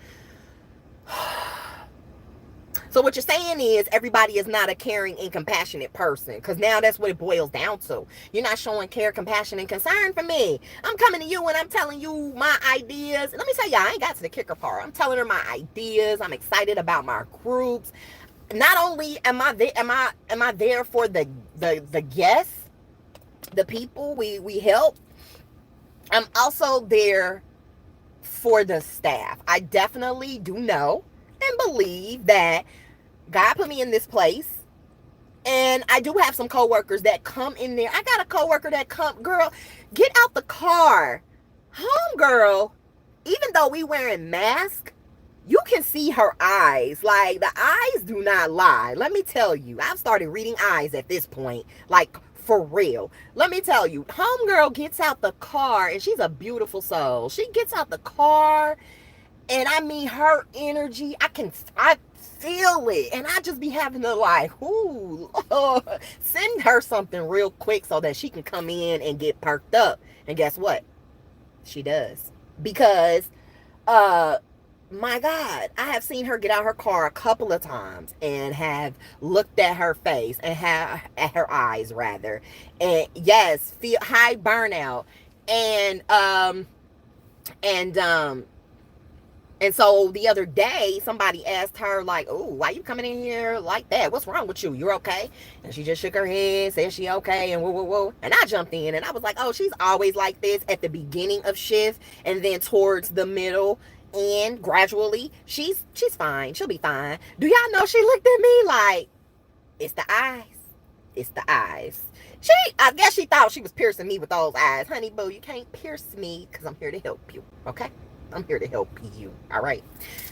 So what you're saying is everybody is not a caring and compassionate person, because now that's what it boils down to. You're not showing care, compassion, and concern for me. I'm coming to you and I'm telling you my ideas. And let me tell you, I ain't got to the kicker part. I'm telling her my ideas. I'm excited about my groups. Not only am I there for the guests, the people we help, I'm also there for the staff. I definitely do know and believe that God put me in this place, and I do have some coworkers that come in there. I got a coworker that girl, get out the car, home girl. Even though we wearing masks, you can see her eyes. Like, the eyes do not lie. Let me tell you, I've started reading eyes at this point. Like, for real. Let me tell you, homegirl gets out the car, and she's a beautiful soul. She gets out the car, and I mean, her energy, I feel it. And I just be having to like, send her something real quick so that she can come in and get perked up. And guess what? She does. Because, my God, I have seen her get out her car a couple of times and have looked at her face and at her eyes rather. And yes, feel high burnout. And so the other day, somebody asked her, like, oh, why you coming in here like that? What's wrong with you? You're okay? And she just shook her head, said she okay, and whoa. And I jumped in, and I was like, oh, she's always like this at the beginning of shift, and then towards the middle, and gradually, she's fine. She'll be fine. Do y'all know she looked at me like, it's the eyes. It's the eyes. I guess she thought she was piercing me with those eyes. Honey, boo, you can't pierce me because I'm here to help you, okay? I'm here to help you. All right.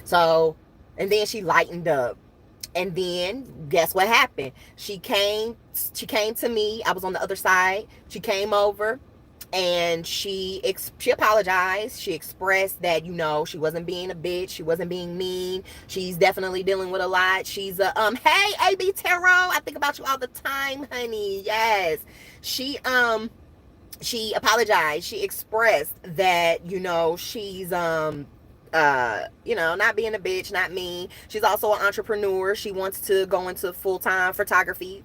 So, and then she lightened up. And then guess what happened? She came to me. I was on the other side. She came over and she apologized. She expressed that, you know, she wasn't being a bitch, she wasn't being mean. She's definitely dealing with a lot. She's a hey AB Tarot, I think about you all the time, honey. Yes. She apologized. She expressed that, you know, she's you know, not being a bitch, not mean. She's also an entrepreneur. She wants to go into full-time photography.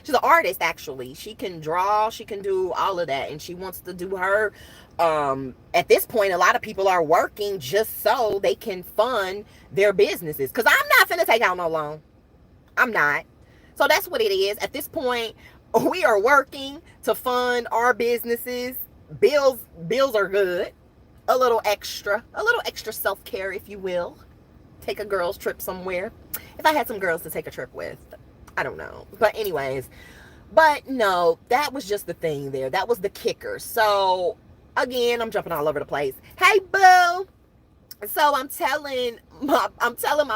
She's an artist, actually. She can draw, she can do all of that, and she wants to do her. At this point, a lot of people are working just so they can fund their businesses. Because I'm not finna take out no loan. I'm not. So that's what it is. At this point, we are working to fund our businesses. Bills are good. A little extra self-care, if you will. Take a girl's trip somewhere. If I had some girls to take a trip with, I don't know. But anyways, but no, that was just the thing there. That was the kicker. So again, I'm jumping all over the place. Hey, boo. So I'm telling my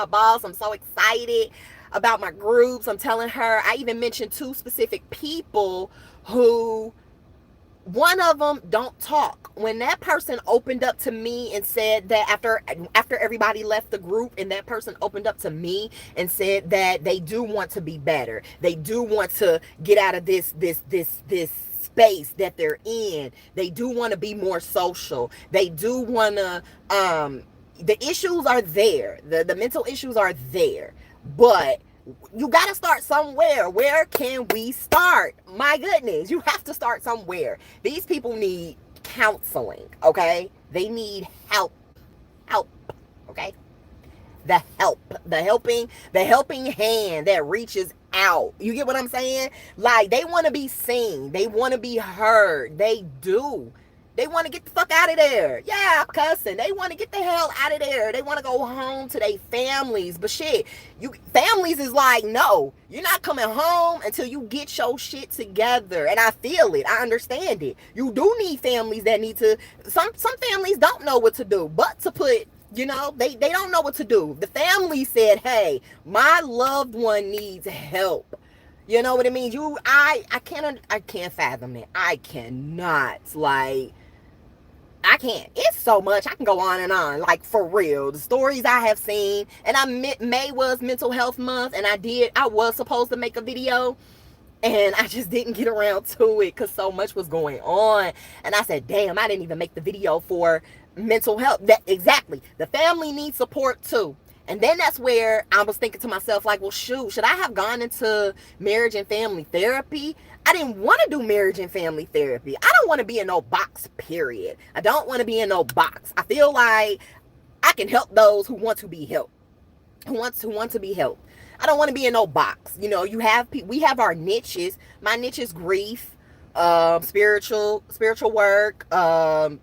boss, I'm so excited about my groups. I'm telling her, I even mentioned 2 specific people who, one of them don't talk. When that person opened up to me and said that after everybody left the group, and that person opened up to me and said that they do want to be better, they do want to get out of this space that they're in, they do want to be more social, they do want to the issues are there, the mental issues are there, but you got to start somewhere. Where can we start? My goodness, you have to start somewhere. These people need counseling, okay? They need help, okay? The helping hand that reaches out. You get what I'm saying? Like, they want to be seen. They want to be heard. They do. They want to get the fuck out of there. Yeah, I'm cussing. They want to get the hell out of there. They want to go home to their families. But shit, families is like, no, you're not coming home until you get your shit together. And I feel it. I understand it. You do need families that need to, some families don't know what to do, but to put, you know, they don't know what to do. The family said, hey, my loved one needs help. You know what I mean? I can't fathom it. I cannot. Like, I can't. It's so much. I can go on and on. Like, for real. The stories I have seen. And May was Mental Health Month. And I was supposed to make a video. And I just didn't get around to it because so much was going on. And I said, damn, I didn't even make the video for mental health. Exactly. The family needs support too. And then that's where I was thinking to myself, like, well, shoot, should I have gone into marriage and family therapy? I didn't want to do marriage and family therapy. I don't want to be in no box, period. I don't want to be in no box. I feel like I can help those who want to be helped. Who want to be helped. I don't want to be in no box. You know, we have our niches. My niche is grief, spiritual work. I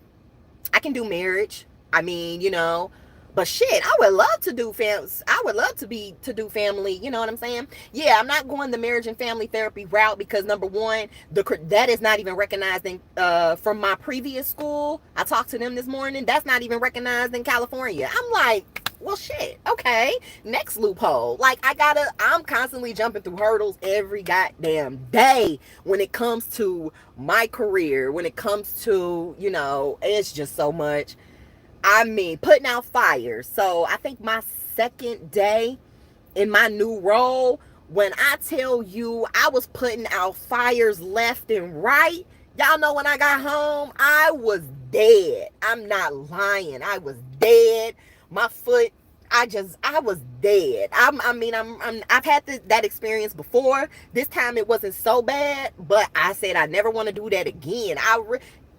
can do marriage. I mean, you know, but shit, I would love to do do family. You know what I'm saying? Yeah, I'm not going the marriage and family therapy route because, number one, that is not even recognized from my previous school. I talked to them this morning. That's not even recognized in California. I'm like, well, shit. Okay, next loophole. Like, I'm constantly jumping through hurdles every goddamn day when it comes to my career. When it comes to, you know, it's just so much. I mean, putting out fires. So I think my second day in my new role, when I tell you I was putting out fires left and right, y'all know when I got home, I was dead. I'm not lying. I was dead. My foot, I was dead. I've had that experience before. This time it wasn't so bad, but I said I never want to do that again.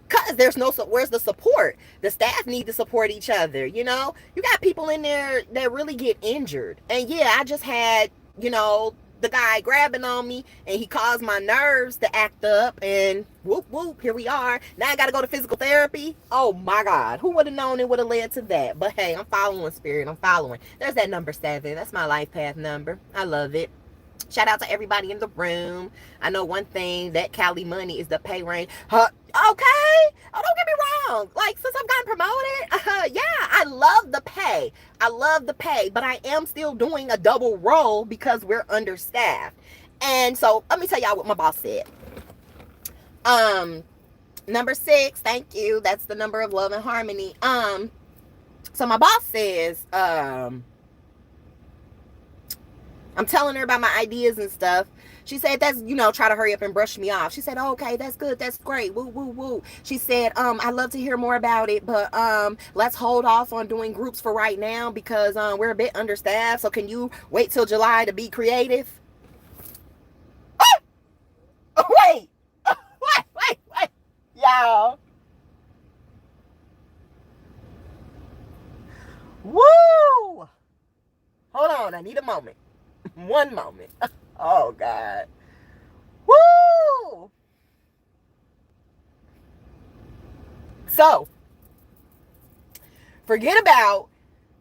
Because where's the support? The staff need to support each other, you know? You got people in there that really get injured. And yeah, I just had, you know, the guy grabbing on me and he caused my nerves to act up and whoop, whoop, here we are. Now I got to go to physical therapy. Oh my God. Who would have known it would have led to that? But hey, I'm following spirit. I'm following. There's that number 7. That's my life path number. I love it. Shout out to everybody in the room. I know one thing, that Cali money is the pay range. Okay. Oh, don't get me wrong. Like, since I've gotten promoted, yeah, I love the pay. I love the pay, but I am still doing a double role because we're understaffed. And so let me tell y'all what my boss said. Number 6, thank you. That's the number of love and harmony. So my boss says, I'm telling her about my ideas and stuff. She said, that's, try to hurry up and brush me off. She said, oh, okay, that's good. That's great. Woo, woo, woo. She said, I'd love to hear more about it, but let's hold off on doing groups for right now because we're a bit understaffed. So can you wait till July to be creative? Wait. Wait. Y'all. Woo! Hold on. I need a moment. One moment. Oh, God. Woo! So, forget about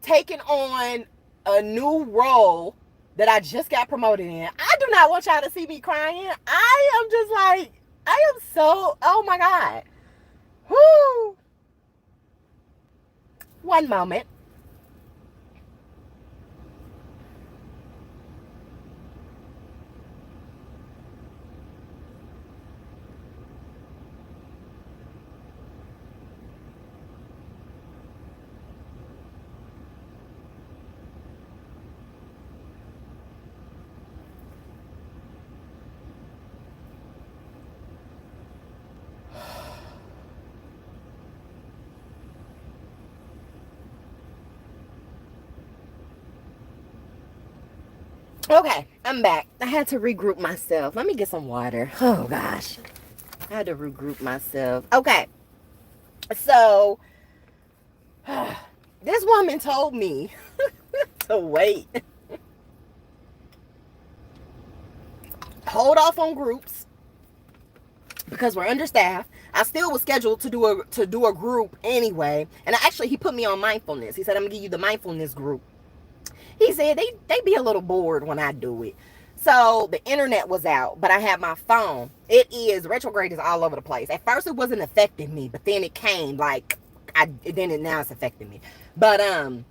taking on a new role that I just got promoted in. I do not want y'all to see me crying. I am just like, I am so, oh my God. Woo! One moment. Okay, I'm back. I had to regroup myself. Let me get some water. Oh, gosh. I had to regroup myself. Okay. So, this woman told me to wait. Hold off on groups because we're understaffed. I still was scheduled to do a group anyway. And actually, he put me on mindfulness. He said, I'm going to give you the mindfulness group. He said they be a little bored when I do it. So the internet was out, but I had my phone. Retrograde is all over the place. At first it wasn't affecting me, but then it came like now it's affecting me. But I'm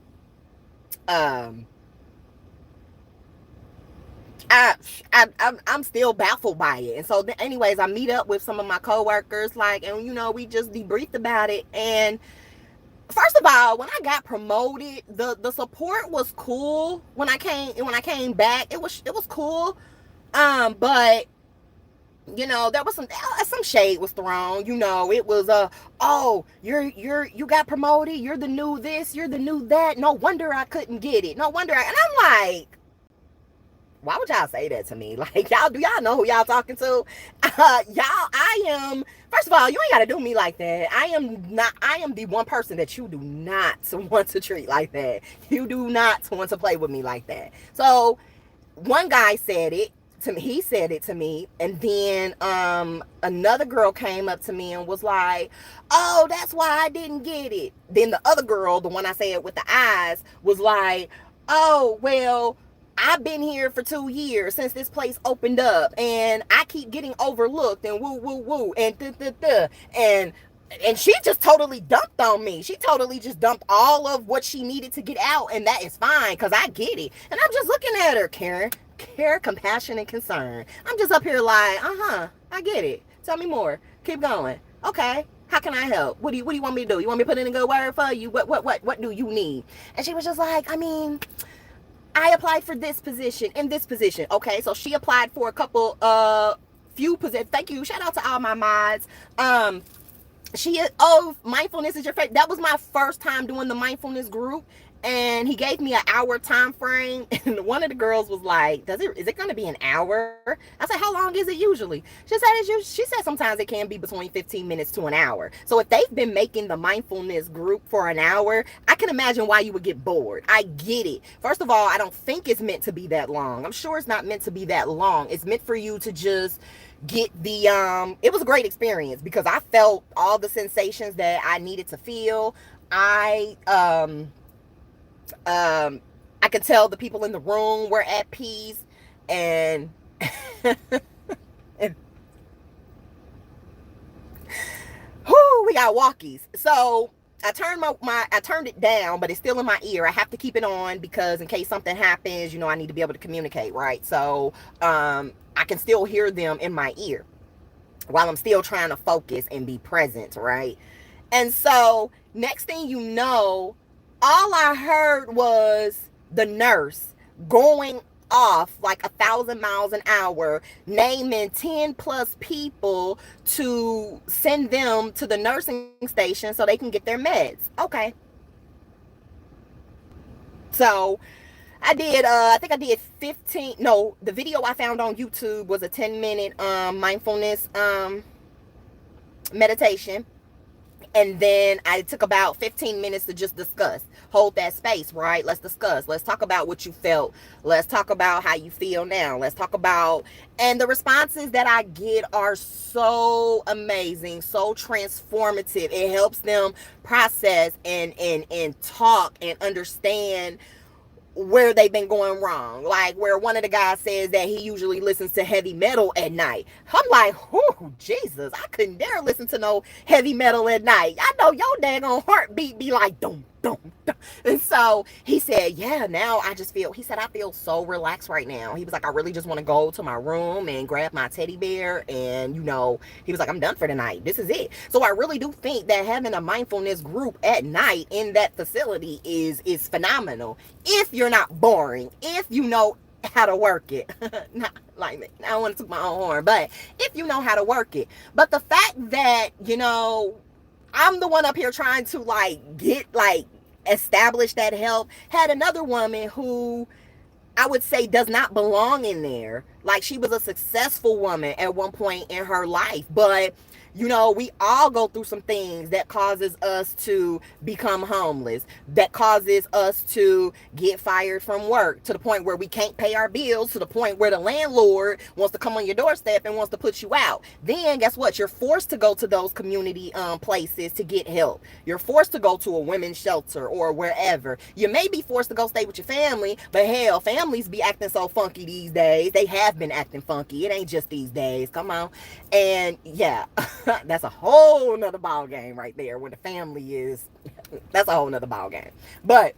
still baffled by it. And so anyways, I meet up with some of my coworkers, and we just debriefed about it. And first of all, when I got promoted, the support was cool. When I came back, it was cool. But there was some shade was thrown. It was oh, you got promoted, you're the new this, you're the new that. No wonder I couldn't get it. And I'm like, why would y'all say that to me? Like, do y'all know who y'all talking to? First of all, you ain't got to do me like that. I am the one person that you do not want to treat like that. You do not want to play with me like that. So, one guy said it to me. He said it to me. And then another girl came up to me and was like, oh, that's why I didn't get it. Then the other girl, the one I said with the eyes, was like, oh, well, I've been here for 2 years since this place opened up, and I keep getting overlooked and woo woo woo and and she just totally dumped on me. She totally just dumped all of what she needed to get out, and that is fine because I get it. And I'm just looking at her, care, compassion, and concern. I'm just up here like, I get it. Tell me more. Keep going. Okay. How can I help? What do you want me to do? You want me to put in a good word for you? What do you need? And she was just like, I applied for this position and this position. Okay, so she applied for a couple, few positions. Thank you. Shout out to all my mods. Mindfulness is your favorite. That was my first time doing the mindfulness group. And he gave me an hour time frame. And one of the girls was like, is it going to be an hour? I said, how long is it usually? She said sometimes it can be between 15 minutes to an hour. So if they've been making the mindfulness group for an hour, I can imagine why you would get bored. I get it. First of all, I don't think it's meant to be that long. I'm sure it's not meant to be that long. It's meant for you to just get the, it was a great experience because I felt all the sensations that I needed to feel. I could tell the people in the room were at peace, and we got walkies. So I turned I turned it down, but it's still in my ear. I have to keep it on because in case something happens, I need to be able to communicate, right? So I can still hear them in my ear while I'm still trying to focus and be present, right? And so next thing you know, all I heard was the nurse going off like 1,000 miles an hour, naming 10 plus people to send them to the nursing station so they can get their meds. Okay. So I think I did 15. No, the video I found on YouTube was a 10-minute mindfulness meditation. And then I took about 15 minutes to just discuss. Hold that space, right? Let's discuss. Let's talk about what you felt. Let's talk about how you feel now. Let's talk about, and the responses that I get are so amazing, so transformative. It helps them process and talk and understand where they've been going wrong. Like where one of the guys says that he usually listens to heavy metal at night. I'm like, oh, Jesus, I couldn't dare listen to no heavy metal at night. I know your daggone heartbeat be like, dum, dum, dum. And so he said, yeah, now I just feel, he said, I feel so relaxed right now. He was like, I really just want to go to my room and grab my teddy bear. And, he was like, I'm done for the night. This is it. So I really do think that having a mindfulness group at night in that facility is phenomenal. If you're not boring, if you know how to work it. Not like me. I don't want to toot my own horn, but if you know how to work it. But the fact that, I'm the one up here trying to establish that help, had another woman who I would say does not belong in there. Like she was a successful woman at one point in her life, but we all go through some things that causes us to become homeless, that causes us to get fired from work, to the point where we can't pay our bills, to the point where the landlord wants to come on your doorstep and wants to put you out. Then guess what? You're forced to go to those community places to get help. You're forced to go to a women's shelter or wherever. You may be forced to go stay with your family, but hell, families be acting so funky these days. They have been acting funky. It ain't just these days. Come on. And yeah. That's a whole nother ball game right there when the family is, that's a whole nother ball game. But,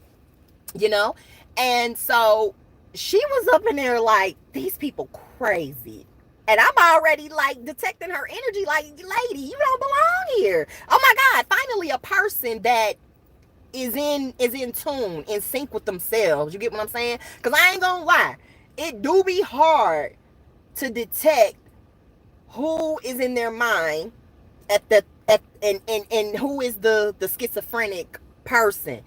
and so she was up in there like, these people crazy. And I'm already like detecting her energy like, lady, you don't belong here. Oh my God, finally a person that is in tune, in sync with themselves. You get what I'm saying? Because I ain't gonna lie, it do be hard to detect who is in their mind and who is the schizophrenic person.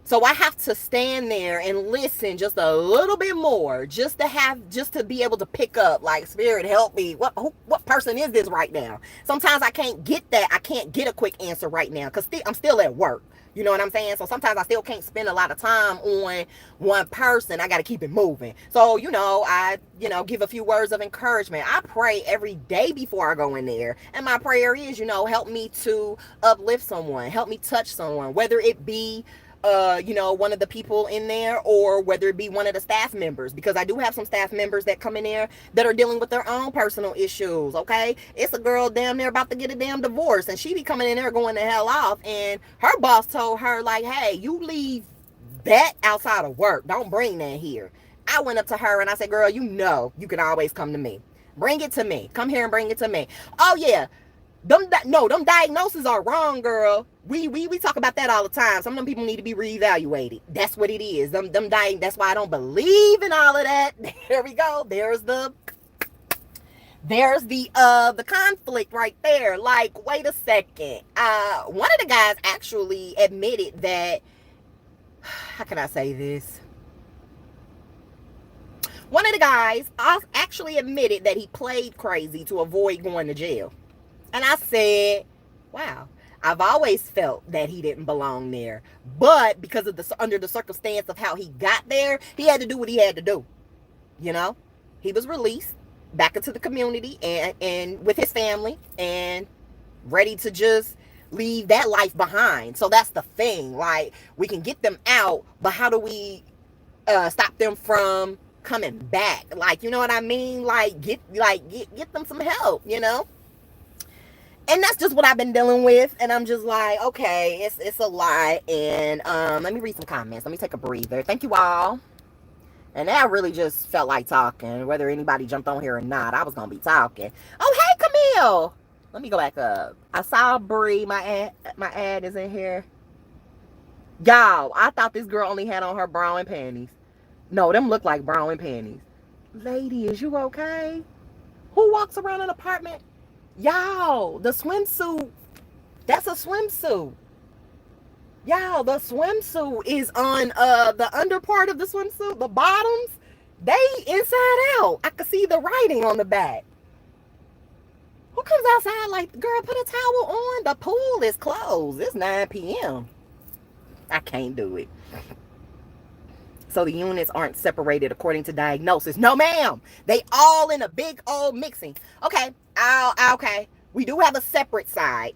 So I have to stand there and listen just a little bit more, just to be able to pick up, like, Spirit, help me. What person is this right now? Sometimes I can't get that. I can't get a quick answer right now because I'm still at work. You know what I'm saying? So sometimes I still can't spend a lot of time on one person. I got to keep it moving. So, I, give a few words of encouragement. I pray every day before I go in there. And my prayer is, help me to uplift someone, help me touch someone, whether it be one of the people in there or whether it be one of the staff members, because I do have some staff members that come in there that are dealing with their own personal issues. Okay, it's a girl damn near about to get a damn divorce, and she be coming in there going the hell off, and her boss told her like, hey, you leave that outside of work, don't bring that here. I went up to her and I said, girl, you can always come to me, bring it to me, come here and bring it to me. Oh yeah, them diagnoses are wrong, girl. We talk about that all the time. Some of them people need to be reevaluated. That's what it is. That's why I don't believe in all of that. There we go. There's the conflict right there. Like, wait a second. One of the guys actually admitted that, how can I say this? One of the guys actually admitted that he played crazy to avoid going to jail. And I said, wow, I've always felt that he didn't belong there. But because of under the circumstance of how he got there, he had to do what he had to do. He was released back into the community and with his family and ready to just leave that life behind. So that's the thing. Like, we can get them out, but how do we stop them from coming back? Like, you know what I mean? Like, get them some help, And that's just what I've been dealing with. And I'm just like, okay, it's a lot. And let me read some comments. Let me take a breather. Thank you all. And that really just felt like talking. Whether anybody jumped on here or not, I was gonna be talking. Oh, hey, Camille. Let me go back up. I saw Bree. My ad is in here. Y'all, I thought this girl only had on her bra and panties. No, them look like bra and panties. Lady, is you okay? Who walks around an apartment? Y'all, the swimsuit. That's a swimsuit. Y'all, the swimsuit is on the under part of the swimsuit. The bottoms, they inside out. I can see the writing on the back. Who comes outside like, girl, put a towel on? The pool is closed. It's 9 p.m. I can't do it. So the units aren't separated according to diagnosis. No, ma'am. They all in a big old mixing. Okay. Okay. We do have a separate side.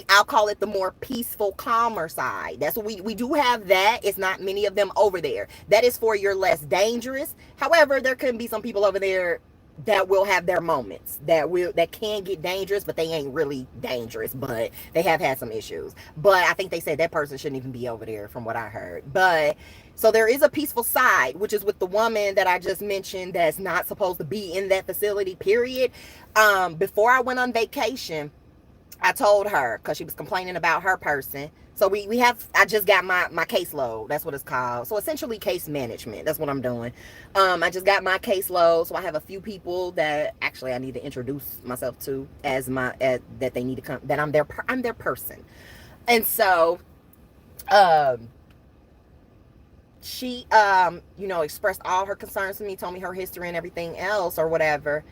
I'll call it the more peaceful, calmer side. That's what we do have that. It's not many of them over there. That is for your less dangerous. However, there can be some people over there that will have their moments that can get dangerous, but they ain't really dangerous, but they have had some issues. But I think they said that person shouldn't even be over there from what I heard. But so there is a peaceful side, which is with the woman that I just mentioned that's not supposed to be in that facility, period. Before I went on vacation, I told her, because she was complaining about her person. So I just got my caseload. That's what it's called. So essentially case management. That's what I'm doing. I just got my caseload. So I have a few people that actually I need to introduce myself to that they need to come, that I'm their person. And so, she, expressed all her concerns to me, told me her history and everything else or whatever.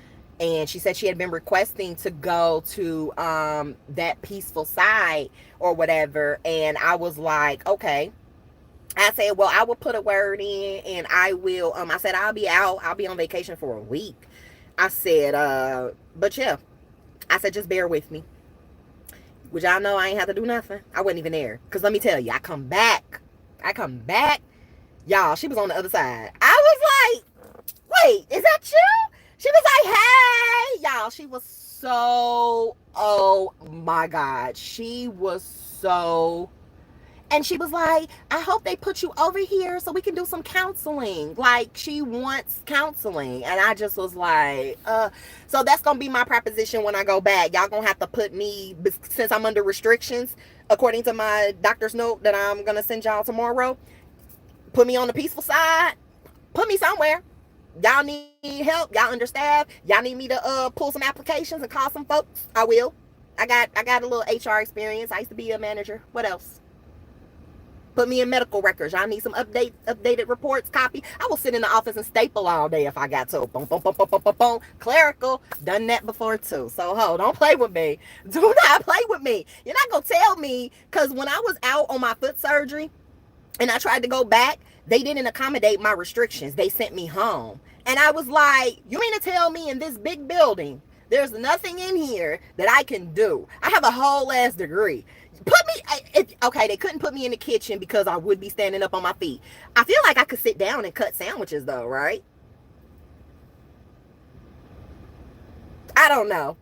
And she said she had been requesting to go to that peaceful side or whatever. And I was like, okay. I said, well, I will put a word in and I will. I said, I'll be on vacation for a week. I said, but yeah. I said, just bear with me. Which y'all know I ain't have to do nothing. I wasn't even there. Because let me tell you, I come back. Y'all, she was on the other side. I was like, wait, is that you? She was like, hey, y'all. She was so, oh my God. She was so, and she was like, I hope they put you over here so we can do some counseling. Like, she wants counseling. And I just was like, so that's going to be my proposition when I go back. Y'all going to have to put me, since I'm under restrictions, according to my doctor's note that I'm going to send y'all tomorrow, put me on the peaceful side, put me somewhere. Y'all need help, y'all understaffed, y'all need me to pull some applications and call some folks, I will. I got a little HR experience. I used to be a manager. What else? Put me in medical records. Y'all need some updated reports, copy. I will sit in the office and staple all day if I got to. Boom, boom, boom, boom, boom, boom, boom. Clerical, done that before too. So don't play with me. Do not play with me. You're not gonna tell me, because when I was out on my foot surgery and I tried to go back, they didn't accommodate my restrictions. They sent me home. And I was like, you mean to tell me in this big building, there's nothing in here that I can do? I have a whole ass degree. Okay, they couldn't put me in the kitchen because I would be standing up on my feet. I feel like I could sit down and cut sandwiches though, right? I don't know.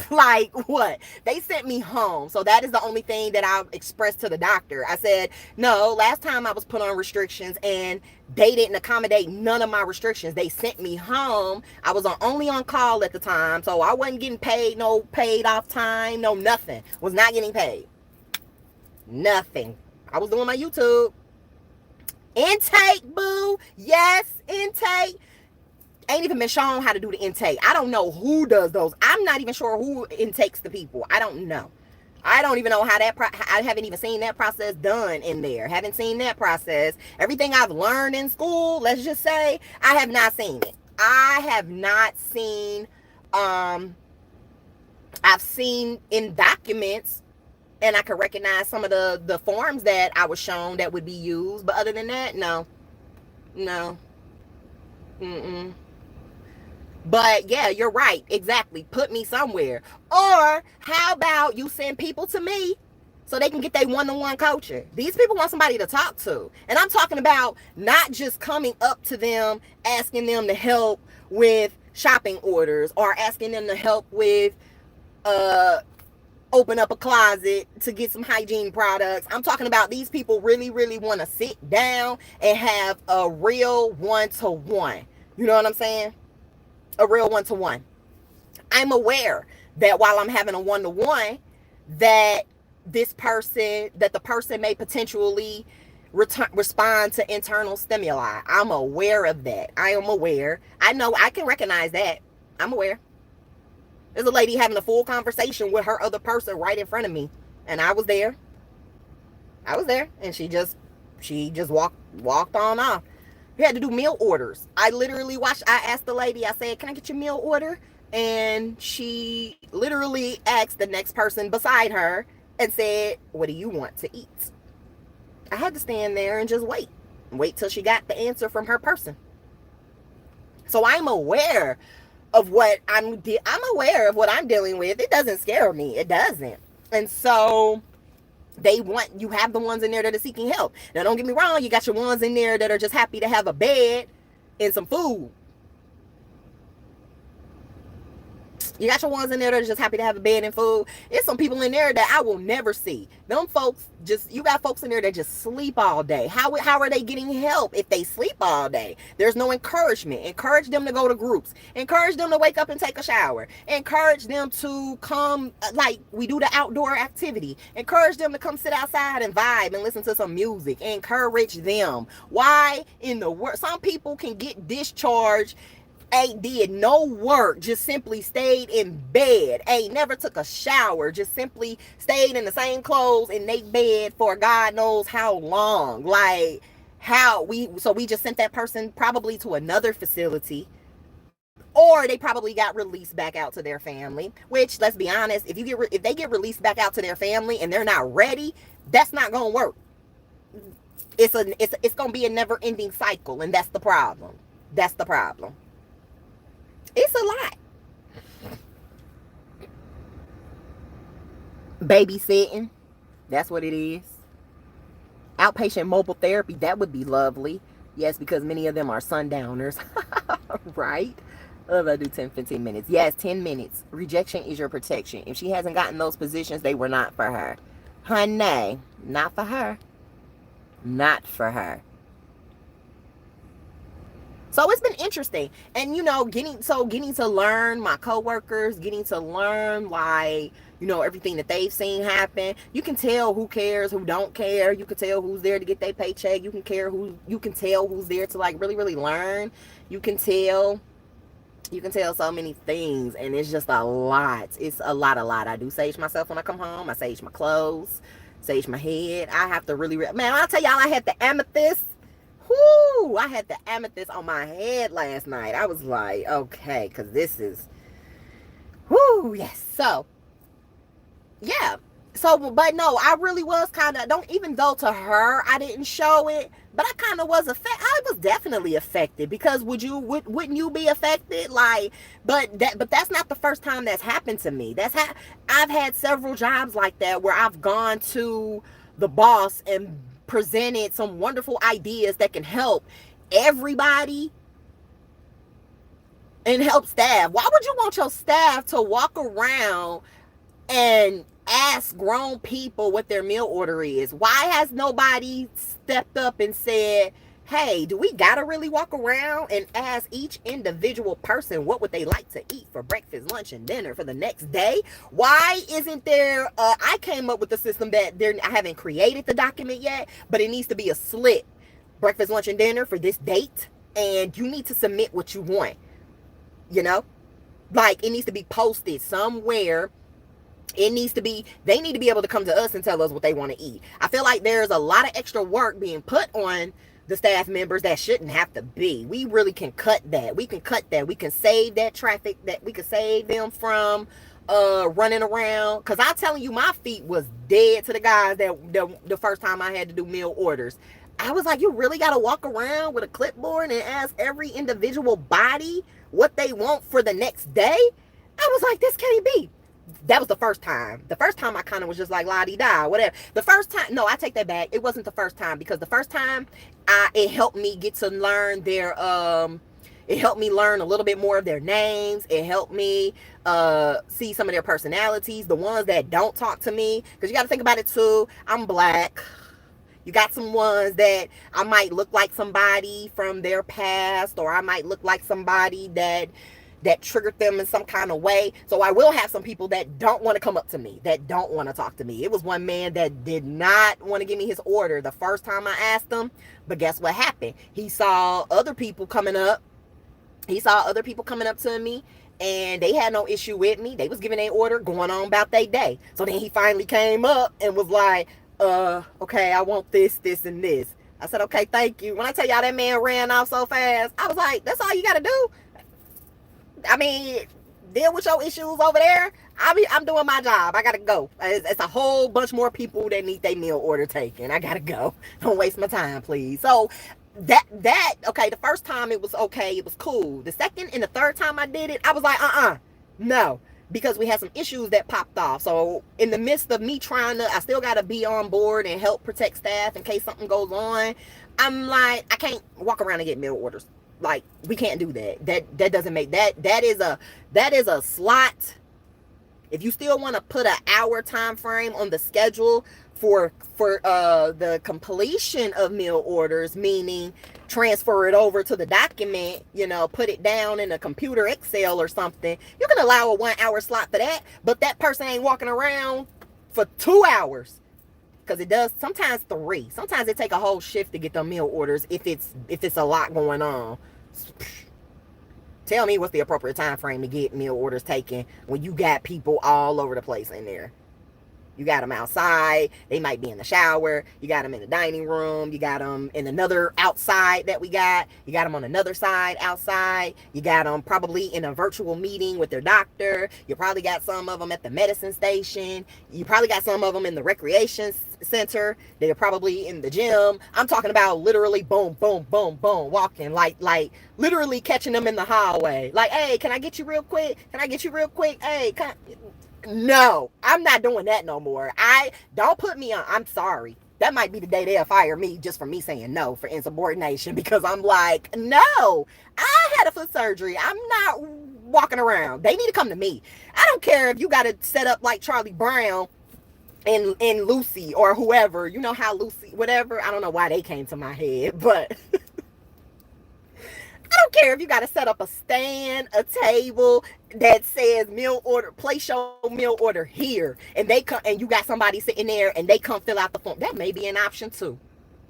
Like, what? They sent me home. So that is the only thing that I expressed to the doctor. I said, no, last time I was put on restrictions and they didn't accommodate none of my restrictions. They sent me home. I was only on call at the time. So I wasn't getting paid, no paid off time, no nothing. Was not getting paid. Nothing. I was doing my YouTube. Intake, boo. Yes, intake. Ain't even been shown how to do the intake. I don't know who does those. I'm not even sure who intakes the people. I don't know. I don't even know how I haven't even seen that process done in there. Haven't seen that process. Everything I've learned in school, let's just say, I have not seen it. I have not seen, I've seen in documents, and I can recognize some of the forms that I was shown that would be used. But other than that, no. But yeah, you're right. Exactly. Put me somewhere. Or how about you send people to me so they can get their one-on-one coaching? These people want somebody to talk to. And I'm talking about not just coming up to them, asking them to help with shopping orders or asking them to help with uh open up a closet to get some hygiene products. I'm talking about these people really, really want to sit down and have a real one-to-one. You know what I'm saying? A real one-to-one. I'm aware that while I'm having a one-to-one, that the person may potentially respond to internal stimuli. I'm aware of that. I am aware. I know I can recognize that. I'm aware. There's a lady having a full conversation with her other person right in front of me, and I was there. And she just walked on off. We had to do meal orders. I asked the lady, I said, "Can I get your meal order?" And she literally asked the next person beside her and said, "What do you want to eat?" I had to stand there and just wait till she got the answer from her person. So I'm aware of what I'm aware of what I'm dealing with. It doesn't scare me. It doesn't. And so you have the ones in there that are seeking help. Now, don't get me wrong. You got your ones in there that are just happy to have a bed and some food. You got your ones in there that are just happy to have a bed and food. There's some people in there that I will never see. Them folks you got folks in there that just sleep all day. How are they getting help if they sleep all day? There's no encouragement. Encourage them to go to groups. Encourage them to wake up and take a shower. Encourage them to come, like we do the outdoor activity. Encourage them to come sit outside and vibe and listen to some music. Encourage them. Why in the world? Some people can get discharged, ain't did no work, just simply stayed in bed, ain't never took a shower, just simply stayed in the same clothes in their bed for God knows how long. Like, we just sent that person probably to another facility, or they probably got released back out to their family, which, let's be honest, if they get released back out to their family and they're not ready, that's not gonna work. It's gonna be a never-ending cycle, and that's the problem. It's a lot. Babysitting, that's what it is. Outpatient mobile therapy, that would be lovely. Yes, because many of them are sundowners. Right? I do 10, 15 minutes. Yes, 10 minutes. Rejection is your protection. If she hasn't gotten those positions, they were not for her. Honey, not for her. Not for her. So it's been interesting. And, getting to learn my coworkers, getting to learn, like, everything that they've seen happen. You can tell who cares, who don't care. You can tell who's there to get their paycheck. You can tell who's there to, like, really, really learn. You can tell so many things, and it's just a lot. It's a lot. I do sage myself when I come home. I sage my clothes, sage my head. I have to really, man, I'll tell y'all, I had the amethyst. Whoo! I had the amethyst on my head last night. I was like, okay, because this is, whoo, yes. So, yeah. So, but no, I really was kind of, even though to her I didn't show it, but I kind of was affected. I was definitely affected, because wouldn't you be affected? Like, but that's not the first time that's happened to me. I've had several jobs like that where I've gone to the boss and presented some wonderful ideas that can help everybody and help staff. Why would you want your staff to walk around and ask grown people what their meal order is? Why has nobody stepped up and said, hey, do we gotta really walk around and ask each individual person what would they like to eat for breakfast, lunch, and dinner for the next day? Why isn't there, I came up with the system that I haven't created the document yet, but it needs to be a slip. Breakfast, lunch, and dinner for this date, and you need to submit what you want. Like, it needs to be posted somewhere. They need to be able to come to us and tell us what they want to eat. I feel like there's a lot of extra work being put on the staff members that shouldn't have to be. We really can cut that. We can save that traffic, that we can save them from running around. Because I'm telling you, my feet was dead to the guys that the first time I had to do meal orders. I was like, you really got to walk around with a clipboard and ask every individual body what they want for the next day? I was like, this can't be. That was the first time. The first time I kind of was just like, la-di-da, whatever. The first time, no, I take that back. It wasn't the first time, because the first time it helped me get to learn their It helped me learn a little bit more of their names. It helped me see some of their personalities, the ones that don't talk to me. Because you got to think about it too. I'm black. You got some ones that I might look like somebody from their past, or I might look like somebody that triggered them in some kind of way. So I will have some people that don't want to come up to me, that don't want to talk to me. It was one man that did not want to give me his order the first time I asked him. But guess what happened? He saw other people coming up. He saw other people coming up to me, and they had no issue with me. They was giving their order, going on about their day. So then he finally came up and was like, okay, I want this, this, and this. I said, okay, thank you. When I tell y'all that man ran off so fast, I was like, that's all you got to do? I mean, deal with your issues over there. I'm doing my job. I gotta go. It's a whole bunch more people that need their meal order taken. I gotta go. Don't waste my time, please. So that okay, the first time it was okay, it was cool. The second and the third time I did it, I was like, no, because we had some issues that popped off. So in the midst of me I still gotta be on board and help protect staff in case something goes on. I'm like, I can't walk around and get meal orders. Like, we can't do that. That doesn't make that is a slot. If you still want to put an hour time frame on the schedule for the completion of meal orders, meaning transfer it over to the document, put it down in a computer Excel or something, you can allow a 1 hour slot for that. But that person ain't walking around for 2 hours. Because it does sometimes 3. Sometimes it take a whole shift to get the meal orders if it's a lot going on. Tell me what's the appropriate time frame to get meal orders taken when you got people all over the place in there. You got them outside. They might be in the shower. You got them in the dining room. You got them in another outside that we got. You got them on another side outside. You got them probably in a virtual meeting with their doctor. You probably got some of them at the medicine station. You probably got some of them in the recreation center. They're probably in the gym. I'm talking about literally boom, boom, boom, boom, walking like literally catching them in the hallway. Like, hey, can I get you real quick? Can I get you real quick? Hey, no, I'm not doing that no more. Don't put me on. I'm sorry. That might be the day they'll fire me just for me saying no for insubordination, because I'm like, no, I had a foot surgery. I'm not walking around. They need to come to me. I don't care if you got to set up like Charlie Brown and Lucy or whoever. You know how Lucy, whatever. I don't know why they came to my head, but I don't care if you got to set up a stand, a table that says meal order, place your meal order here, and they come, and you got somebody sitting there, and they come fill out the form. That may be an option too,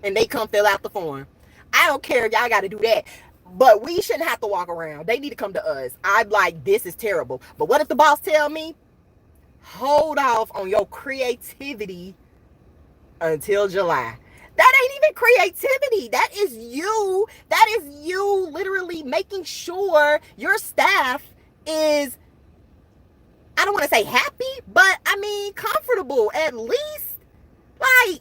and they come fill out the form. I don't care if y'all got to do that, but we shouldn't have to walk around. They need to come to us. I'm like, this is terrible. But what if the boss tell me, hold off on your creativity until July? That ain't even creativity. That is you. That is you literally making sure your staff is, I don't want to say happy, but I mean comfortable at least. Like,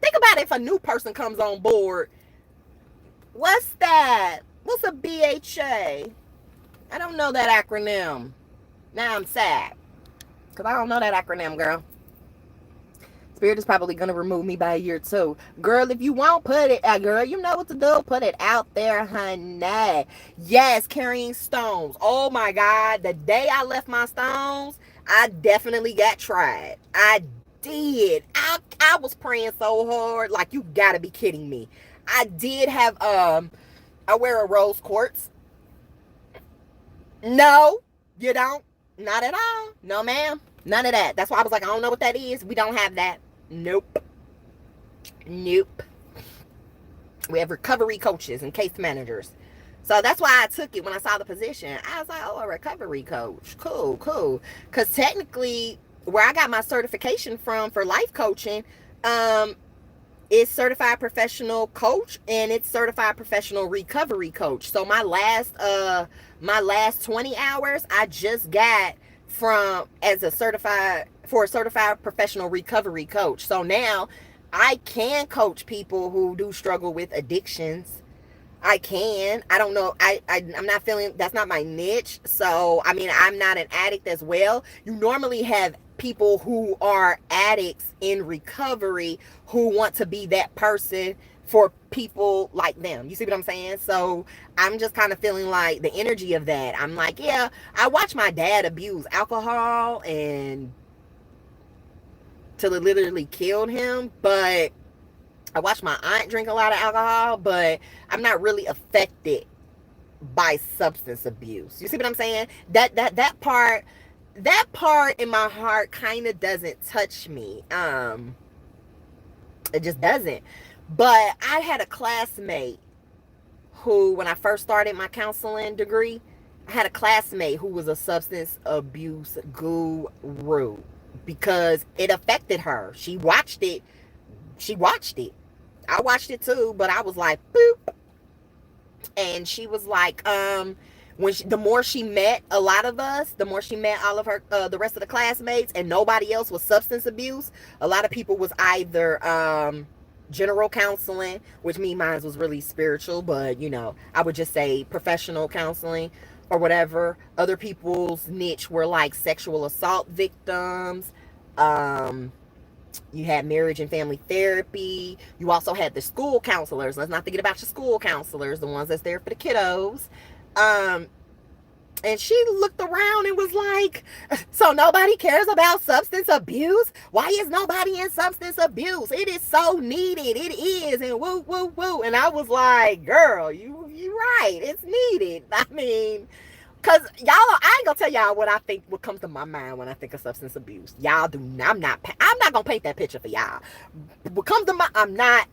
think about it. If a new person comes on board, what's that? What's a BHA? I don't know that acronym. Now I'm sad because I don't know that acronym, girl. Spirit is probably going to remove me by a year too. Girl, if you won't put it, girl, you know what to do. Put it out there, honey. Yes, carrying stones. Oh my God. The day I left my stones, I definitely got tried. I did. I was praying so hard. Like, you got to be kidding me. I did have, I wear a rose quartz. No, you don't. Not at all. No, ma'am. None of that. That's why I was like, I don't know what that is. We don't have that. Nope. We have recovery coaches and case managers. So that's why I took it when I saw the position. I was like, oh, a recovery coach. Cool. Because technically, where I got my certification from for life coaching, it's certified professional coach and it's certified professional recovery coach. So my last 20 hours, I just got from as a certified professional recovery coach. So now I can coach people who do struggle with addictions. I don't know. I'm not feeling, that's not my niche. So, I mean, I'm not an addict as well. You normally have people who are addicts in recovery who want to be that person for people like them. You see what I'm saying? So I'm just kind of feeling like the energy of that. I'm like, yeah, I watched my dad abuse alcohol and till it literally killed him, but I watched my aunt drink a lot of alcohol, but I'm not really affected by substance abuse. You see what I'm saying? That part in my heart kind of doesn't touch me. It just doesn't. But I had a classmate who, when I first started my counseling degree, I had a classmate who was a substance abuse guru because it affected her. She watched it. She watched it. I watched it too, but I was like, boop. And she was like, the more she met a lot of us, the more she met all of her, the rest of the classmates, and nobody else was substance abuse. A lot of people was either general counseling, which mine was really spiritual, but I would just say professional counseling or whatever. Other people's niche were like sexual assault victims. You had marriage and family therapy. You also had the school counselors. Let's not forget about your school counselors, the ones that's there for the kiddos. And she looked around and was like, so nobody cares about substance abuse? Why is nobody in substance abuse? It is so needed. It is. And woo, woo, woo. And I was like, girl, you right. It's needed. I mean, because y'all, I ain't gonna tell y'all what comes to my mind when I think of substance abuse. Y'all do not, I'm not gonna paint that picture for y'all. What comes to I'm not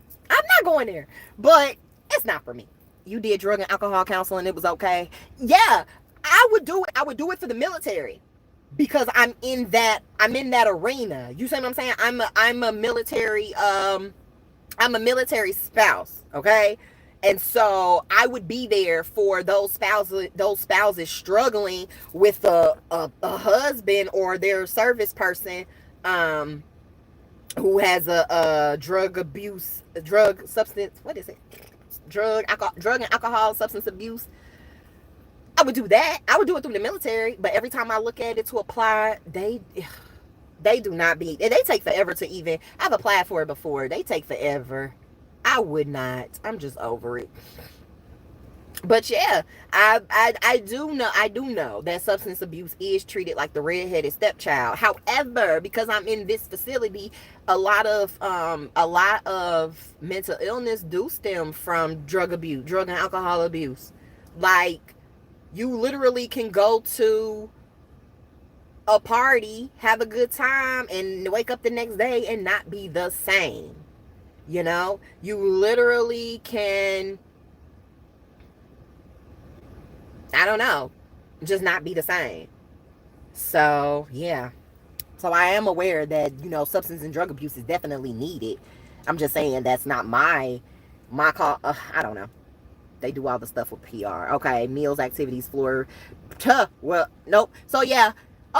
going there. But it's not for me. You did drug and alcohol counseling, it was okay. Yeah, I would do it for the military. Because I'm in that arena. You see what I'm saying? I'm a military spouse, okay? And so I would be there for those spouses struggling with a husband or their service person who has a drug and alcohol substance abuse. I would do that. I would do it through the military, but every time I look at it to apply, they do not be. They take forever to even. I've applied for it before. They take forever. I would not. I'm just over it. But yeah, I do know that substance abuse is treated like the redheaded stepchild. However, because I'm in this facility, a lot of mental illness do stem from drug and alcohol abuse. Like, you literally can go to a party, have a good time, and wake up the next day and not be the same. You literally can, I don't know, just not be the same. So, yeah. So I am aware that, substance and drug abuse is definitely needed. I'm just saying that's not my call. I don't know. They do all the stuff with PR. Okay, meals, activities, floor. Well, nope. So, yeah.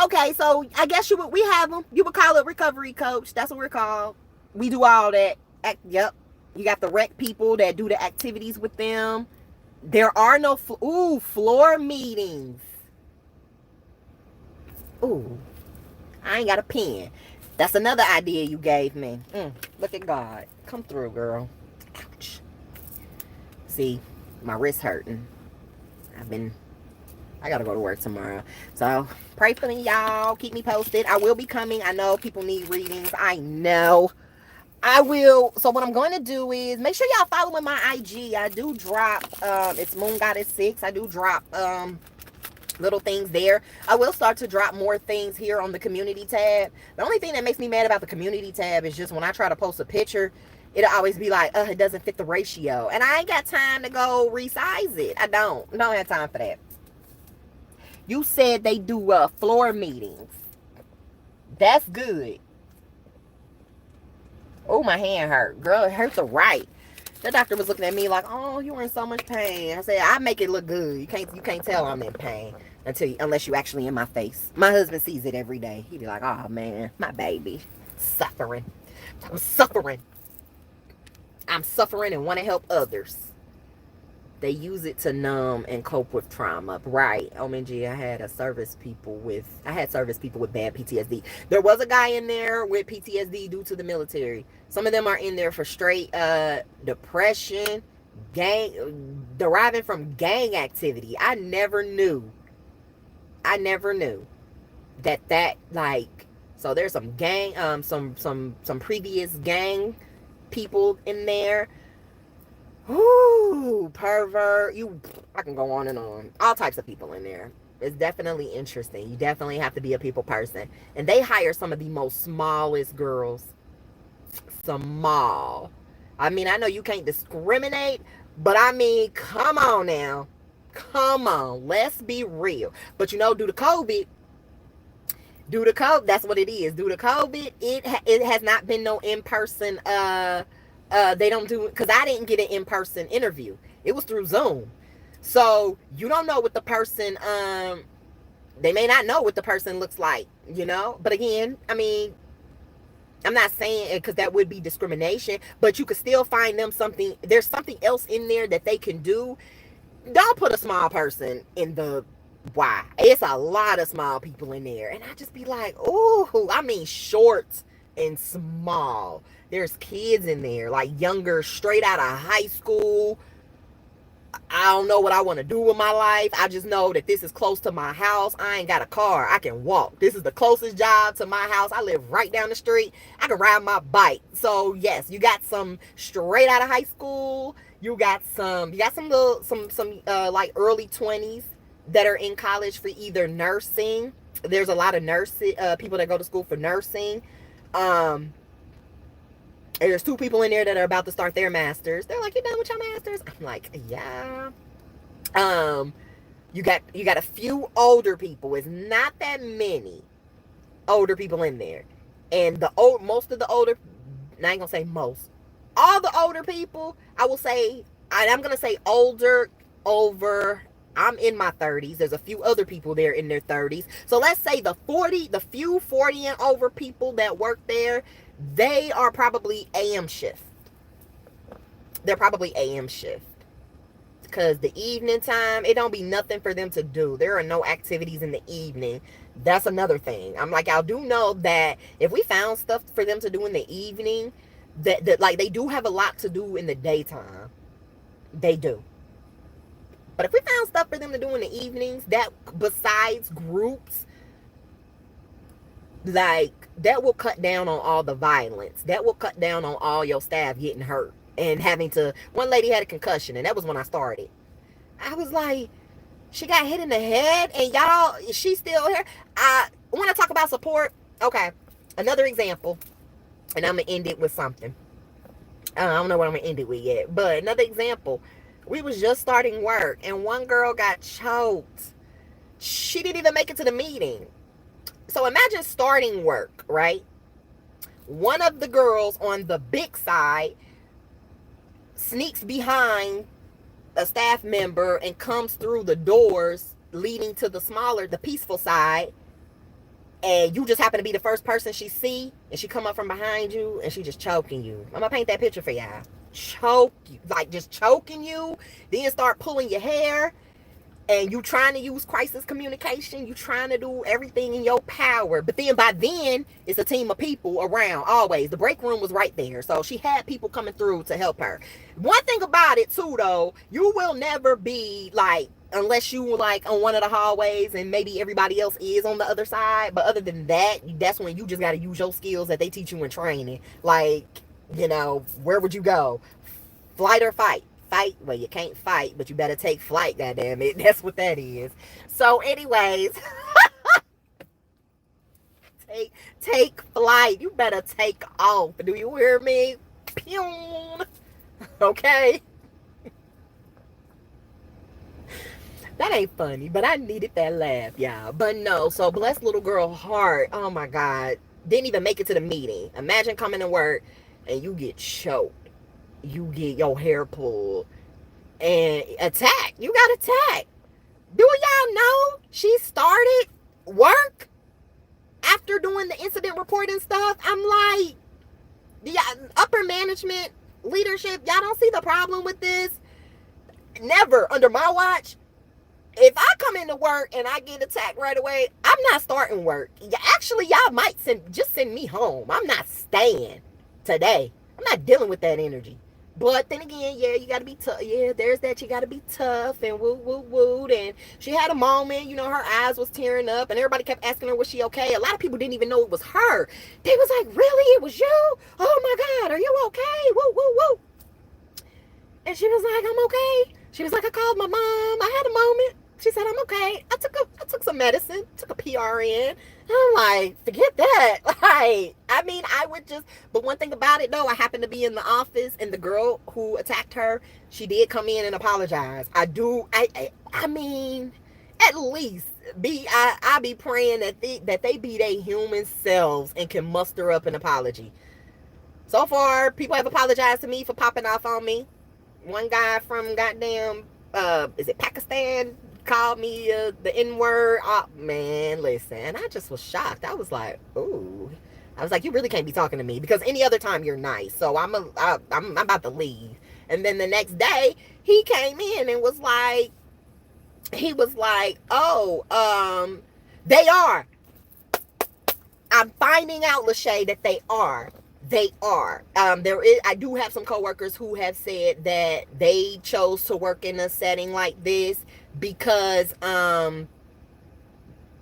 Okay, so I guess we have them. You would call it recovery coach. That's what we're called. We do all that. Yep. You got the rec people that do the activities with them. There are no floor meetings. Ooh, I ain't got a pen. That's another idea you gave me. Look at God. Come through, girl. Ouch. See, my wrist hurting. I gotta go to work tomorrow. So pray for me, y'all. Keep me posted. I will be coming. I know people need readings. I know. I will. So what I'm going to do is make sure y'all following my IG. I do drop, it's Moon Goddess 6. I do drop little things there. I will start to drop more things here on the community tab. The only thing that makes me mad about the community tab is just when I try to post a picture, it'll always be like, it doesn't fit the ratio. And I ain't got time to go resize it. I don't have time for that. You said they do floor meetings. That's good. Oh, my hand hurt. Girl, it hurts right. The doctor was looking at me like, oh, you were in so much pain. I said, I make it look good. You can't tell I'm in pain unless you actually in my face. My husband sees it every day. He be like, oh, man, my baby. Suffering. I'm suffering and want to help others. They use it to numb and cope with trauma. Right. OMG, I had service people with bad PTSD. There was a guy in there with PTSD due to the military. Some of them are in there for straight depression, deriving from gang activity. I never knew that like, so there's some gang some previous gang people in there. Ooh, pervert. I can go on and on. All types of people in there. It's definitely interesting. You definitely have to be a people person. And they hire some of the most smallest girls. Small. I mean, I know you can't discriminate, but I mean, come on now. Come on. Let's be real. But due to COVID, that's what it is. Due to COVID, it has not been no in-person they don't do, because I didn't get an in-person interview. It was through Zoom. So you don't know what the person they may not know what the person looks like, but again, I mean, I'm not saying it because that would be discrimination, but you could still find them something. There's something else in there that they can do. Don't put a small person in the why. It's a lot of small people in there. And I just be like, ooh, I mean short and small. There's kids in there, like younger, straight out of high school. I don't know what I want to do with my life. I just know that this is close to my house. I ain't got a car. I can walk. This is the closest job to my house. I live right down the street. I can ride my bike. So yes, you got some straight out of high school. You got some little, like early 20s that are in college for either nursing. There's a lot of people that go to school for nursing. There's 2 people in there that are about to start their masters. They're like, you done with your masters? I'm like, yeah. You got a few older people. It's not that many older people in there. And most of the older, I ain't gonna say most, all the older people, I will say, I'm gonna say older, over, I'm in my 30s. There's a few other people there in their 30s. So let's say the few 40 and over people that work there, they are probably AM shift. They're probably AM shift. Because the evening time, it don't be nothing for them to do. There are no activities in the evening. That's another thing. I'm like, I do know that if we found stuff for them to do in the evening, that like they do have a lot to do in the daytime. They do. But if we found stuff for them to do in the evenings, that besides groups, like that will cut down on all the violence. That will cut down on all your staff getting hurt and having to. One lady had a concussion, and that was when I started. I was like, she got hit in the head, and y'all, she's still here. I want to talk about support. Okay, another example, and I'm gonna end it with something. I don't know what I'm gonna end it with yet, but another example. We was just starting work, and one girl got choked. She didn't even make it to the meeting. So imagine starting work, right? One of the girls on the big side sneaks behind a staff member and comes through the doors leading to the peaceful side. And you just happen to be the first person she see, and she come up from behind you, and she just choking you. I'm gonna paint that picture for y'all. Choke you, like just choking you, then start pulling your hair. And you trying to use crisis communication. You trying to do everything in your power. But then by then, it's a team of people around always. The break room was right there. So she had people coming through to help her. One thing about it too, though, you will never be like, unless you like on one of the hallways and maybe everybody else is on the other side. But other than that, that's when you just got to use your skills that they teach you in training. Like, where would you go? Flight or fight? Fight, well, you can't fight, but you better take flight, goddammit. That's what that is. So anyways, take flight. You better take off. Do you hear me? Pew. Okay. That ain't funny, but I needed that laugh, y'all. But no, so bless little girl heart. Oh my God. Didn't even make it to the meeting. Imagine coming to work and you get choked. You get your hair pulled and attacked. You got attacked. Do y'all know she started work after doing the incident report and stuff? I'm like, the upper management leadership, y'all don't see the problem with this? Never under my watch. If I come into work and I get attacked right away, I'm not starting work. Actually, y'all might send me home. I'm not staying today. I'm not dealing with that energy. But then again, yeah, you gotta be tough. Yeah, there's that. You gotta be tough and woo woo woo. And she had a moment, her eyes was tearing up, and everybody kept asking her, was she okay? A lot of people didn't even know it was her. They was like, really? It was you? Oh my God, are you okay? Woo woo woo. And she was like, I'm okay. She was like, I called my mom. I had a moment. She said, I'm okay. I took some medicine, took a PRN. And I'm like, forget that. Like, I mean, I would just, but one thing about it though, I happened to be in the office, and the girl who attacked her, she did come in and apologize. I mean, at least I be praying that they be their human selves and can muster up an apology. So far, people have apologized to me for popping off on me. One guy from goddamn, is it Pakistan, called me the N-word. Oh, man, listen. I just was shocked. I was like, ooh. I was like, you really can't be talking to me, because any other time you're nice. So I'm about to leave. And then the next day, he came in and was like, oh, they are. I'm finding out, Lachey, that they are. They are. I do have some coworkers who have said that they chose to work in a setting like this because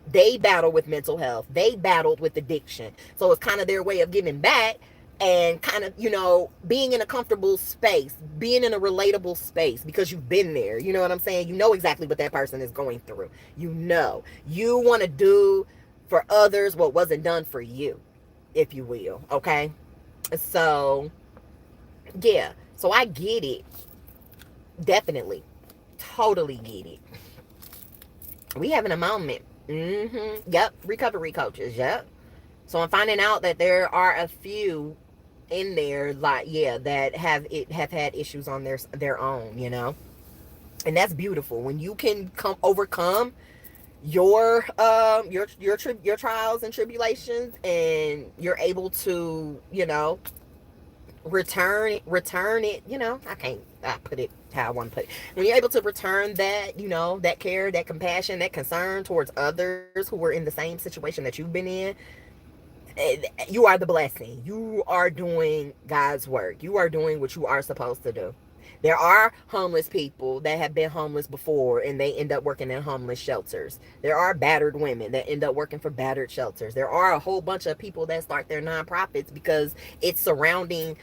they battle with mental health. They battled with addiction. So it's kind of their way of giving back, and kind of, being in a comfortable space, being in a relatable space, because you've been there. You know what I'm saying? You know exactly what that person is going through. You want to do for others what wasn't done for you, if you will. Okay? So, yeah. So I get it. Definitely. Totally get it. We having a moment. Yep. Recovery coaches. Yep. So I'm finding out that there are a few in there, like, yeah, that have had issues on their own, and that's beautiful when you can overcome your trials and tribulations, and you're able to return it. I put it how I want to put it. When you're able to return that, that care, that compassion, that concern towards others who were in the same situation that you've been in, you are the blessing. You are doing God's work. You are doing what you are supposed to do. There are homeless people that have been homeless before, and they end up working in homeless shelters. There are battered women that end up working for battered shelters. There are a whole bunch of people that start their nonprofits because it's surrounding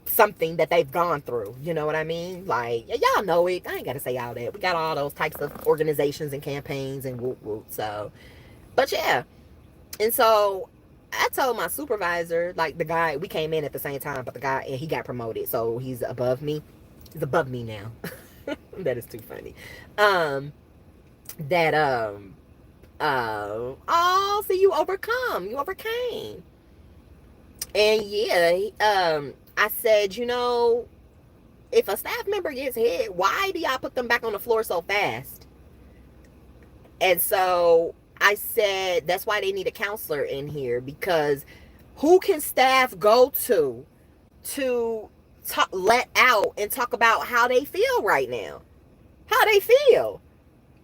something that they've gone through. You know what I mean? Like, y'all know it. I ain't got to say all that. We got all those types of organizations and campaigns and whoop whoop. So, but yeah. And so I told my supervisor, like the guy, we came in at the same time, but the guy, he got promoted. So he's above me. He's above me now. That is too funny. Oh, so you overcame. And yeah, I said, if a staff member gets hit, why do y'all put them back on the floor so fast? And so I said, that's why they need a counselor in here, because who can staff go to let out and talk about how they feel right now? How they feel?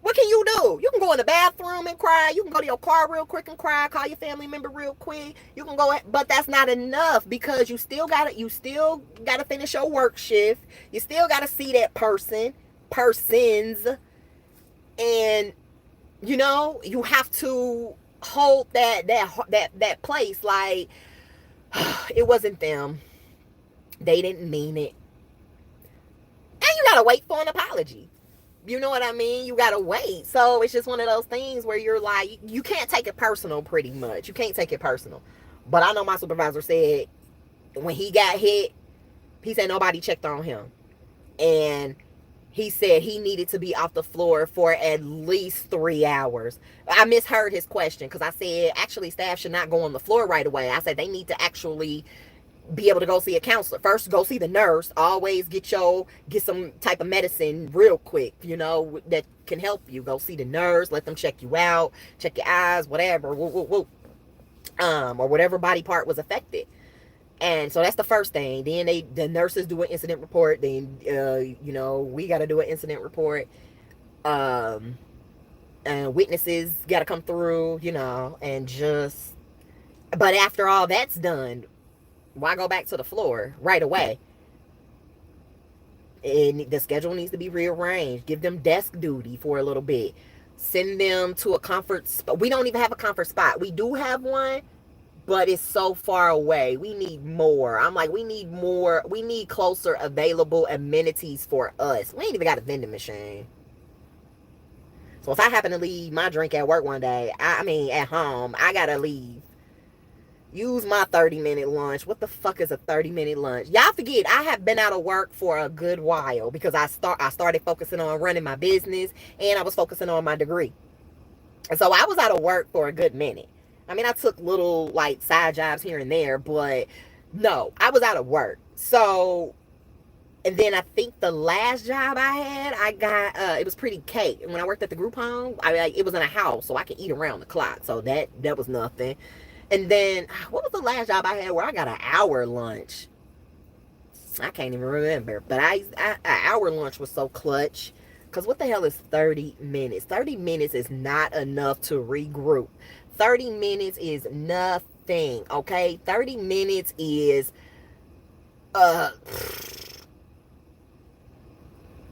What can you do? You can go in the bathroom and cry. You can go to your car real quick and cry. Call your family member real quick. You can go, but that's not enough, because you still gotta finish your work shift. You still gotta see that persons, and you have to hold that place like it wasn't them. They didn't mean it. And you gotta wait for an apology. You know what I mean? You gotta wait. So it's just one of those things where you're like, you can't take it personal, pretty much. You can't take it personal. But I know my supervisor said when he got hit, he said nobody checked on him. And he said he needed to be off the floor for at least 3 hours. I misheard his question, because I said, actually, staff should not go on the floor right away. I said they need to actually be able to go see a counselor. First, go see the nurse. Always get some type of medicine real quick, that can help you. Go see the nurse. Let them check you out. Check your eyes, whatever. Or whatever body part was affected. And so that's the first thing. Then the nurses do an incident report. Then we got to do an incident report. Um, and witnesses got to come through. And just. But after all that's done, why go back to the floor right away? And the schedule needs to be rearranged. Give them desk duty for a little bit. Send them to a comfort spot. We don't even have a comfort spot. We do have one, but it's so far away. We need more. I'm like, we need more. We need closer available amenities for us. We ain't even got a vending machine. So if I happen to leave my drink at work one day, I mean at home, I gotta leave. Use my 30-minute lunch. What the fuck is a 30-minute lunch? Y'all forget, I have been out of work for a good while because I started focusing on running my business, and I was focusing on my degree. And so I was out of work for a good minute. I mean, I took little like side jobs here and there, but no, I was out of work. So, and then I think the last job I had, I got it was pretty cake. And when I worked at the group home, it was in a house, so I could eat around the clock. So that was nothing. And then, what was the last job I had where I got an hour lunch? I can't even remember. But an hour lunch was so clutch. Because what the hell is 30 minutes? 30 minutes is not enough to regroup. 30 minutes is nothing, okay? 30 minutes is,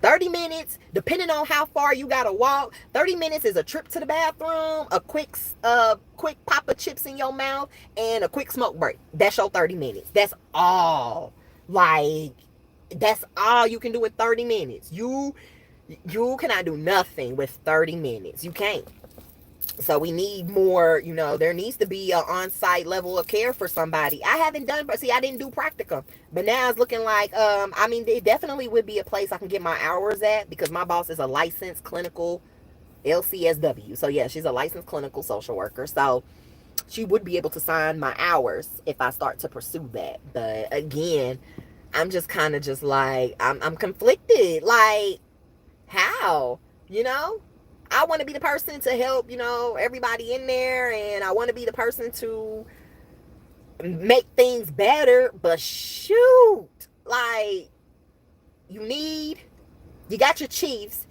30 minutes, depending on how far you gotta walk, 30 minutes is a trip to the bathroom, a quick pop of chips in your mouth, and a quick smoke break. That's your 30 minutes. That's all. Like, that's all you can do in 30 minutes. You cannot do nothing with 30 minutes. You can't. So we need more, there needs to be an on-site level of care for somebody. I haven't done, but see, I didn't do practicum. But now it's looking like, it definitely would be a place I can get my hours at because my boss is a licensed clinical LCSW. So yeah, she's a licensed clinical social worker. So she would be able to sign my hours if I start to pursue that. But again, I'm just kind of just like, I'm conflicted. Like, how? I want to be the person to help, everybody in there, and I want to be the person to make things better, but shoot, like, you got your chiefs,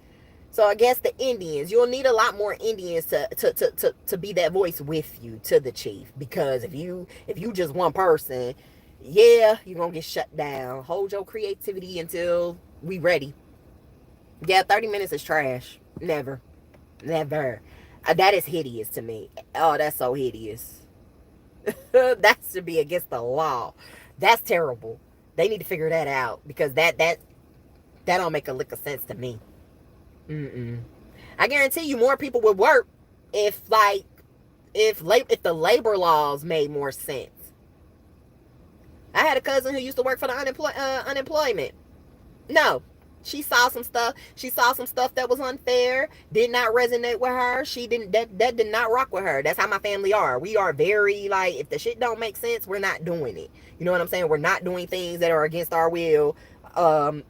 so I guess the Indians, you'll need a lot more Indians to be that voice with you to the chief, because if you just one person, yeah, you're going to get shut down. Hold your creativity until we ready. Yeah, 30 minutes is trash. Never. That is hideous to me. Oh, that's so hideous. That should be against the law. That's terrible. They need to figure that out because that don't make a lick of sense to me. I guarantee you more people would work if the labor laws made more sense. I had a cousin who used to work for the unemployment. No, she saw some stuff. She saw some stuff that was unfair, did not resonate with her. That did not rock with her. That's how my family are. We are very like, if the shit don't make sense, we're not doing it. You know what I'm saying? We're not doing things that are against our will. But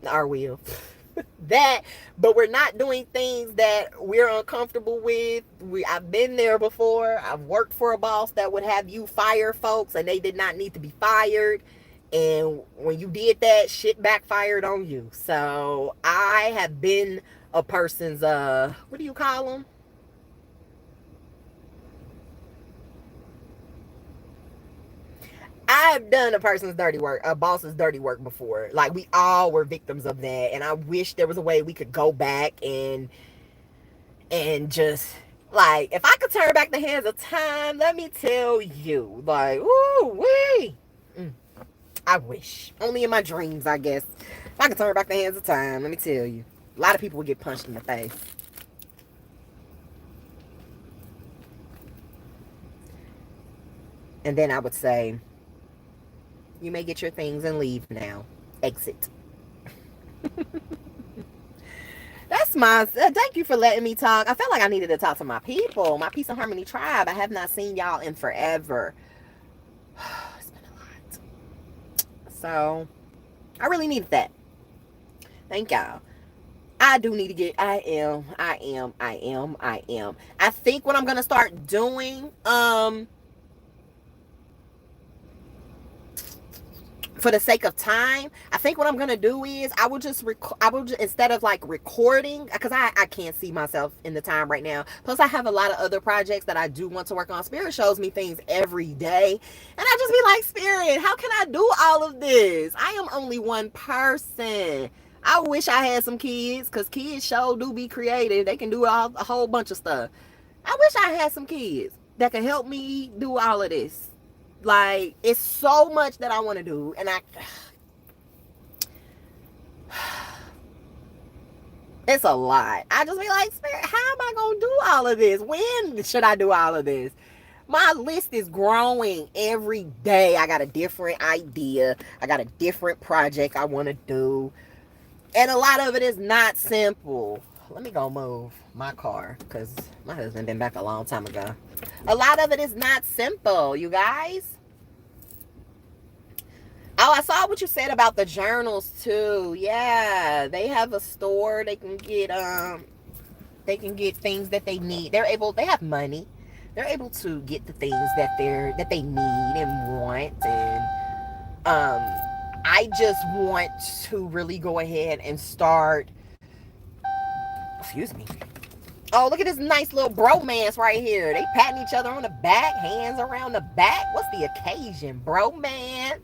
we're not doing things that we're uncomfortable with. I've been there before. I've worked for a boss that would have you fire folks and they did not need to be fired. And when you did that, shit backfired on you. So I have been a person's, what do you call them? I've done a boss's dirty work before. Like, we all were victims of that. And I wish there was a way we could go back and just, like, if I could turn back the hands of time, let me tell you, like, ooh, wee. I wish. Only in my dreams, I guess. If I could turn back the hands of time, let me tell you. A lot of people would get punched in the face. And then I would say, you may get your things and leave now. Exit. That's my, thank you for letting me talk. I felt like I needed to talk to my people, my Peace and Harmony tribe. I have not seen y'all in forever. It's been a lot. So, I really needed that. Thank y'all. I do need to get, I am. I think what I'm going to start doing, for the sake of time, I think what I'm gonna do is I will just, instead of like recording, because I can't see myself in the time right now. Plus, I have a lot of other projects that I do want to work on. Spirit shows me things every day, and I just be like, Spirit, how can I do all of this? I am only one person. I wish I had some kids, because kids sure do be creative. They can do a whole bunch of stuff. I wish I had some kids that can help me do all of this. Like, it's so much that I want to do, and it's a lot. I just be like, Spirit, how am I gonna do all of this? When should I do all of this? My list is growing every day. I got a different idea. I got a different project I want to do, and a lot of it is not simple. Let me go move my car, because my husband been back a long time ago. A lot of it is not simple, you guys. Oh, I saw what you said about the journals too. Yeah, they have a store. They can get things that they need. They have money. They're able to get the things that they need and want. And I just want to really go ahead and start. Excuse me. Oh, look at this nice little bromance right here. They patting each other on the back, hands around the back. What's the occasion? Bromance.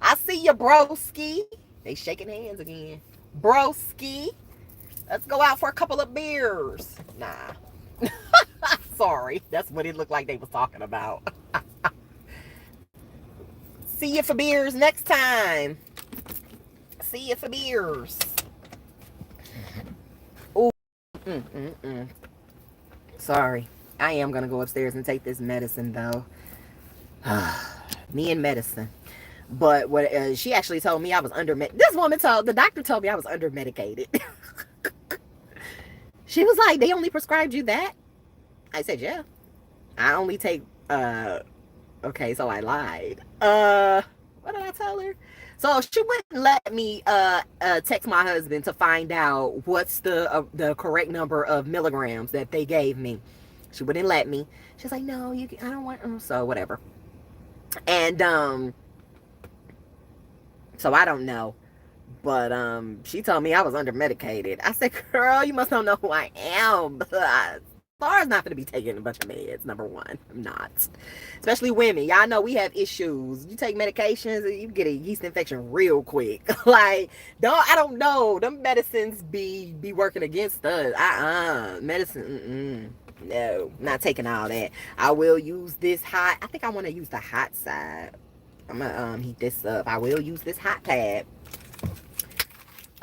I see you, broski. They shaking hands again. Broski. Let's go out for a couple of beers. Nah. Sorry. That's what it looked like they was talking about. See you for beers next time. See you for beers. Ooh. Sorry. I am going to go upstairs and take this medicine, though. Me and medicine. But what she actually told me I was the doctor told me I was under medicated. She was like, they only prescribed you that? I said, yeah. I only take, okay, so I lied. What did I tell her? So she wouldn't let me text my husband to find out what's the correct number of milligrams that they gave me. She wouldn't let me. She's like, no, I don't want, so whatever. And, so I don't know. But she told me I was under medicated. I said, girl, you must don't know who I am. Star's not going to be taking a bunch of meds, number one. I'm not. Especially women. Y'all know we have issues. You take medications, you get a yeast infection real quick. Like, I don't know. Them medicines be working against us. Medicine, no, not taking all that. I will use this hot. I think I want to use the hot side. I'm gonna heat this up. I will use this hot pad.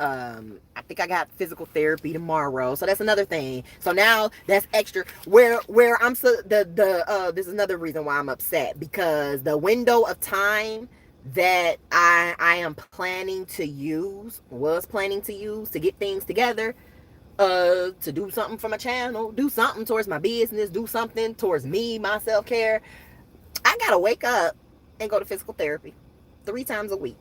I think I got physical therapy tomorrow, so that's another thing. So now that's extra. Where I'm so this is another reason why I'm upset, because the window of time that I am planning to use to get things together, to do something for my channel, do something towards my business, do something towards me, my self-care. I gotta wake up and go to physical therapy 3 times a week.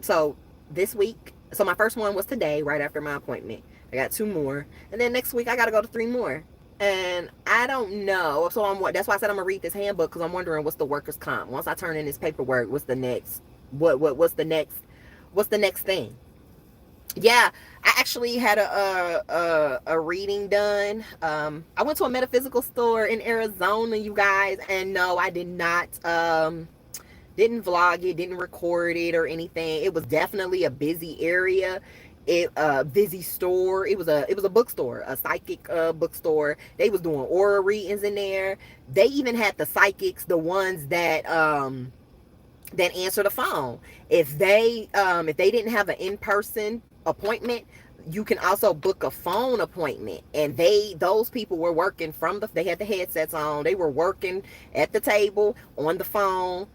So this week, so my first one was today, right after my appointment. I got 2 more, and then next week I got to go to 3 more. And I don't know. So that's why I said I'm gonna read this handbook, because I'm wondering what's the workers' comp. Once I turn in this paperwork, what's the next? What's the next thing? Yeah, I actually had a reading done. I went to a metaphysical store in Arizona, you guys, and no, I did not. Didn't vlog it, didn't record it or anything. It was definitely a busy area. Busy store. It was a bookstore, a psychic bookstore. They was doing aura readings in there. They even had the psychics, the ones that answer the phone. If they didn't have an in-person appointment, you can also book a phone appointment. And those people were working they had the headsets on. They were working at the table on the phone,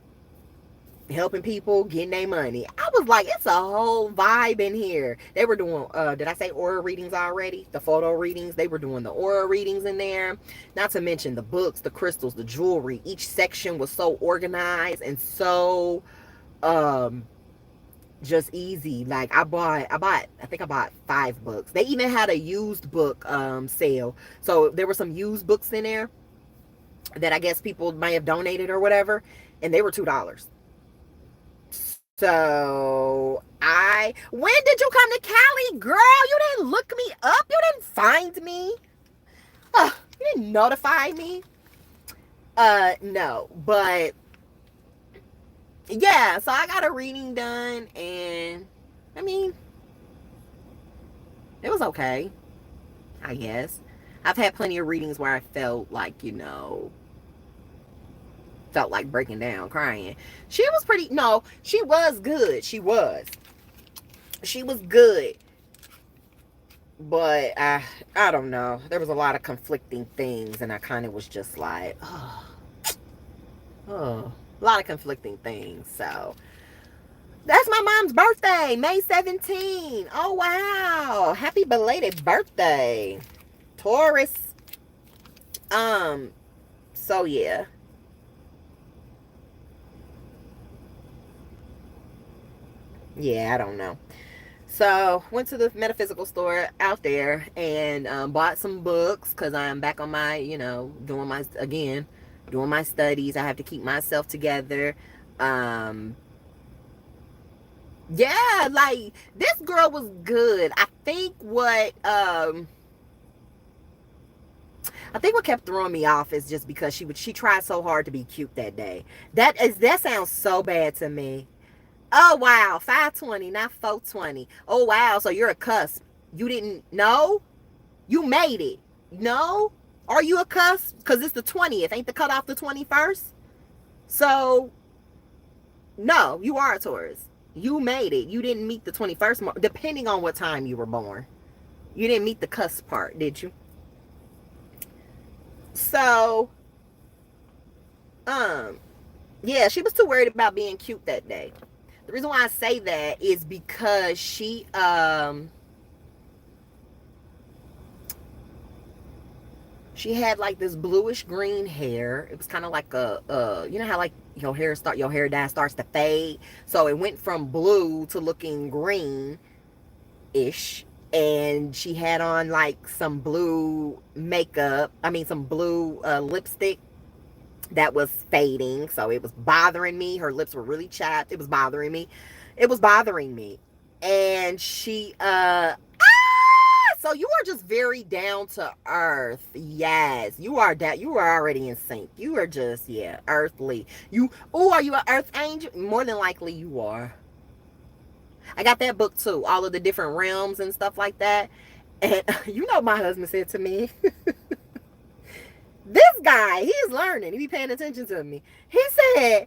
helping people, getting their money. I was like, it's a whole vibe in here. They were doing, did I say aura readings already? The photo readings. They were doing the aura readings in there. Not to mention the books, the crystals, the jewelry. Each section was so organized and so, just easy. Like I think I bought 5 books. They even had a used book, sale. So there were some used books in there that I guess people might have donated or whatever. And they were $2. So when did you come to Cali, girl? You didn't look me up. You didn't find me. You didn't notify me. No, but yeah, so I got a reading done, and I mean, it was okay, I guess. I've had plenty of readings where I felt like, felt like breaking down, crying. She was pretty, no, she was good. She was good. But I don't know. There was a lot of conflicting things, and I kind of was just like, oh, a lot of conflicting things. So that's my mom's birthday, May 17. Oh, wow. Happy belated birthday, Taurus. So yeah. Yeah, I don't know. So went to the metaphysical store out there and bought some books because I'm back on my, doing my studies. I have to keep myself together. Um, yeah, like this girl was good. I think what kept throwing me off is just because she tried so hard to be cute that day. That sounds so bad to me. Oh wow, 520, not 420. Oh wow, so you're a cusp. You didn't know? You made it. No? Are you a cusp? Because it's the 20th. Ain't the cutoff the 21st? So, no, you are a Taurus. You made it. You didn't meet the 21st mark, depending on what time you were born. You didn't meet the cusp part, did you? So, um, yeah, she was too worried about being cute that day. The reason why I say that is because she had like this bluish green hair. It was kind of like you know how like your hair dye starts to fade. So it went from blue to looking green ish. And she had on like some blue makeup. I mean, some blue lipstick that was fading. So it was bothering me. Her lips were really chapped. It was bothering me. It was bothering me. And so you are just very down to earth. Yes, you are that. You are already in sync. You are just, yeah, earthly. Are you an earth angel? More than likely you are. I got that book too, all of the different realms and stuff like that. And my husband said to me, this guy, he's learning. He be paying attention to me. He said,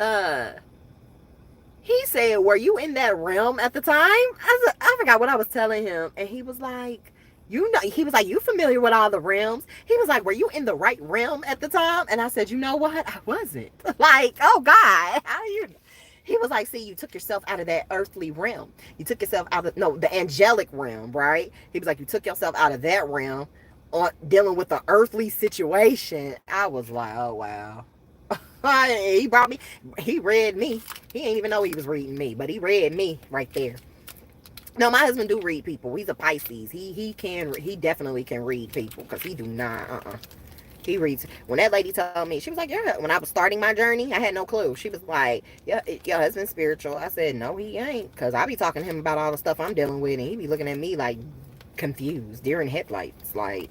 uh, he said, were you in that realm at the time? I forgot what I was telling him. And he was like, he was like, you familiar with all the realms? He was like, were you in the right realm at the time? And I said, you know what? I wasn't. Like, oh God, how you? He was like, see, you took yourself out of that earthly realm. You took yourself out of, no, the angelic realm, right? He was like, you took yourself out of that realm on dealing with the earthly situation. I was like, oh wow. He brought me, he read me. He ain't even know he was reading me, but he read me right there. No, my husband do read people. He's a Pisces. He definitely can read people because he do not. He reads. When that lady told me, she was like, yeah. When I was starting my journey, I had no clue. She was like, yeah, your husband's spiritual. I said, no, he ain't, because I be talking to him about all the stuff I'm dealing with, and he be looking at me like confused, deer in headlights, like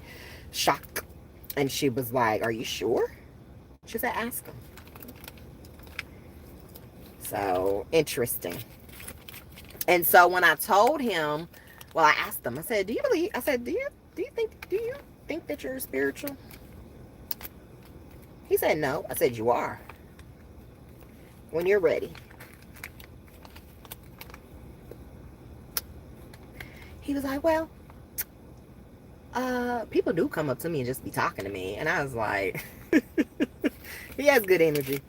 shocked. And she was like, are you sure? She said, ask him. So interesting. And so when I told him, well, I asked him, I said, do you believe? I said, do you think that you're spiritual? He said, no. I said, you are. When you're ready. He was like, well, people do come up to me and just be talking to me. And I was like, he has good energy.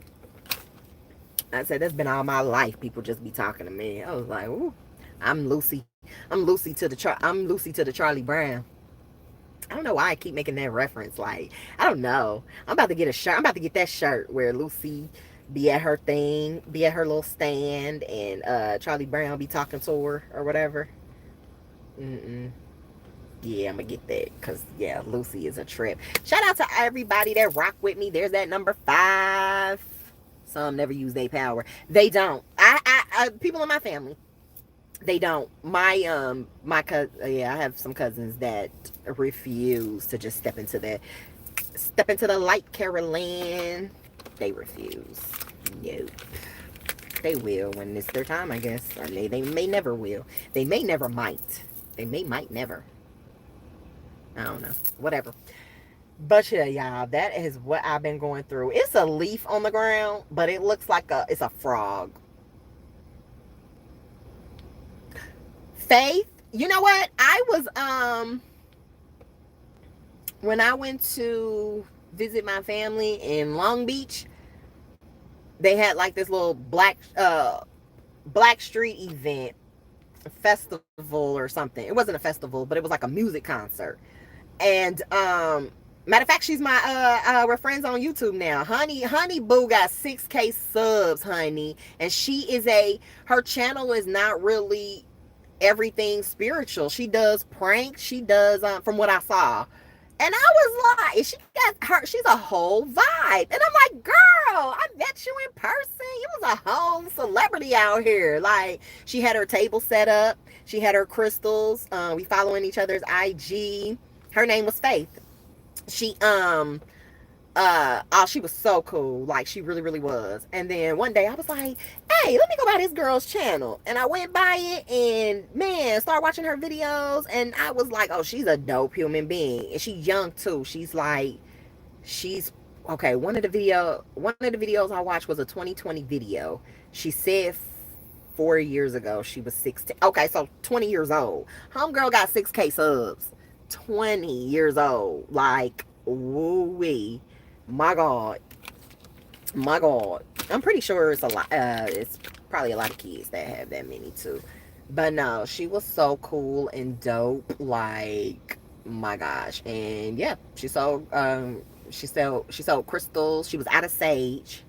I said, that's been all my life. People just be talking to me. I was like, ooh, I'm Lucy. I'm Lucy to the Charlie Brown. I don't know why I keep making that reference. Like, I don't know. I'm about to get a shirt. I'm about to get that shirt where Lucy be at her thing, be at her little stand, and Charlie Brown be talking to her or whatever. Yeah, I'm gonna get that because yeah, Lucy is a trip. Shout out to everybody that rock with me. There's that number 5. Some never use their power. They don't. People in my family, they don't. My cousin, yeah, I have some cousins that refuse to just step into the light, Carolyn. They refuse. Nope. They will when it's their time, I guess. Or they may never will. They may never might. They might never. I don't know. Whatever. But yeah, y'all, that is what I've been going through. It's a leaf on the ground, but it looks like it's a frog. Faith, you know what? I was when I went to visit my family in Long Beach, they had like this little Black Street event, festival or something. It wasn't a festival, but it was like a music concert. And matter of fact, she's we're friends on YouTube now. Honey Boo got 6K subs, honey. And her channel is not really everything spiritual. She does pranks. She does, from what I saw. And I was like, she's a whole vibe. And I'm like, girl, I met you in person. You was a whole celebrity out here. Like, she had her table set up. She had her crystals. We following each other's IG. Her name was Faith. She she was so cool. Like, she really, really was. And then one day I was like, hey, let me go by this girl's channel. And I went by it and, man, started watching her videos. And I was like, oh, she's a dope human being. And she's young too. Okay, one of the videos I watched was a 2020 video. She said 4 years ago she was 16. Okay, so 20 years old. Homegirl got 6K subs. 20 years old. Like, woo-wee. My God. I'm pretty sure it's a lot. It's probably a lot of kids that have that many too. But no, she was so cool and dope. Like, my gosh. And yeah, she sold crystals. She was out of sage,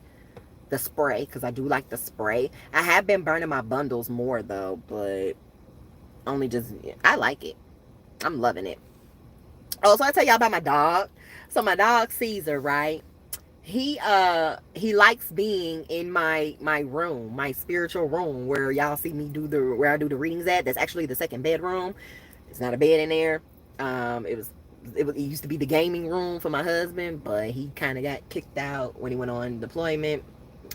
the spray, because I do like the spray. I have been burning my bundles more though, but I like it. I'm loving it. Oh, so I tell y'all about my dog. So my dog Caesar, right? He likes being in my room, my spiritual room, where y'all see me where I do the readings at. That's actually the second bedroom. It's not a bed in there. It used to be the gaming room for my husband, but he kind of got kicked out when he went on deployment,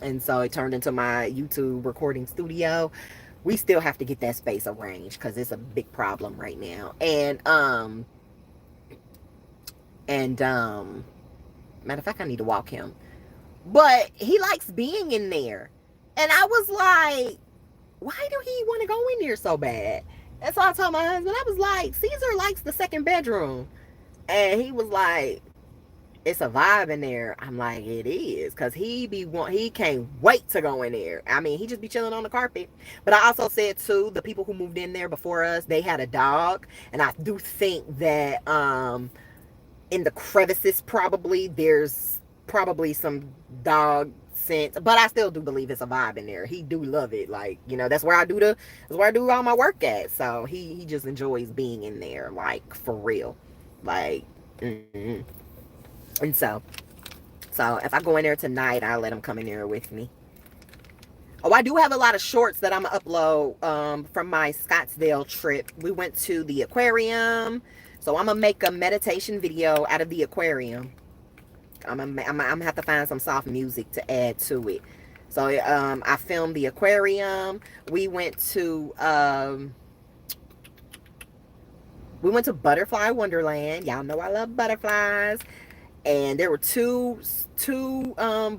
and so it turned into my YouTube recording studio. We still have to get that space arranged because it's a big problem right now. Matter of fact, I need to walk him. But he likes being in there. And I was like, why do he want to go in there so bad? And so I told my husband, I was like, Caesar likes the second bedroom. And he was like, it's a vibe in there. I'm like, it is. Because he can't wait to go in there. I mean, he just be chilling on the carpet. But I also said, too, the people who moved in there before us, they had a dog. And I do think that in the crevices there's probably some dog scent, but I still do believe it's a vibe in there. He do love it. Like, that's where I do all my work at. So he just enjoys being in there, like, for real. Like, and so if I go in there tonight, I'll let him come in there with me. Oh, I do have a lot of shorts that I'm gonna upload from my Scottsdale trip. We went to the aquarium. So I'm gonna make a meditation video out of the aquarium. I'm gonna have to find some soft music to add to it. So I filmed the aquarium. We went to Butterfly Wonderland. Y'all know I love butterflies. And there were two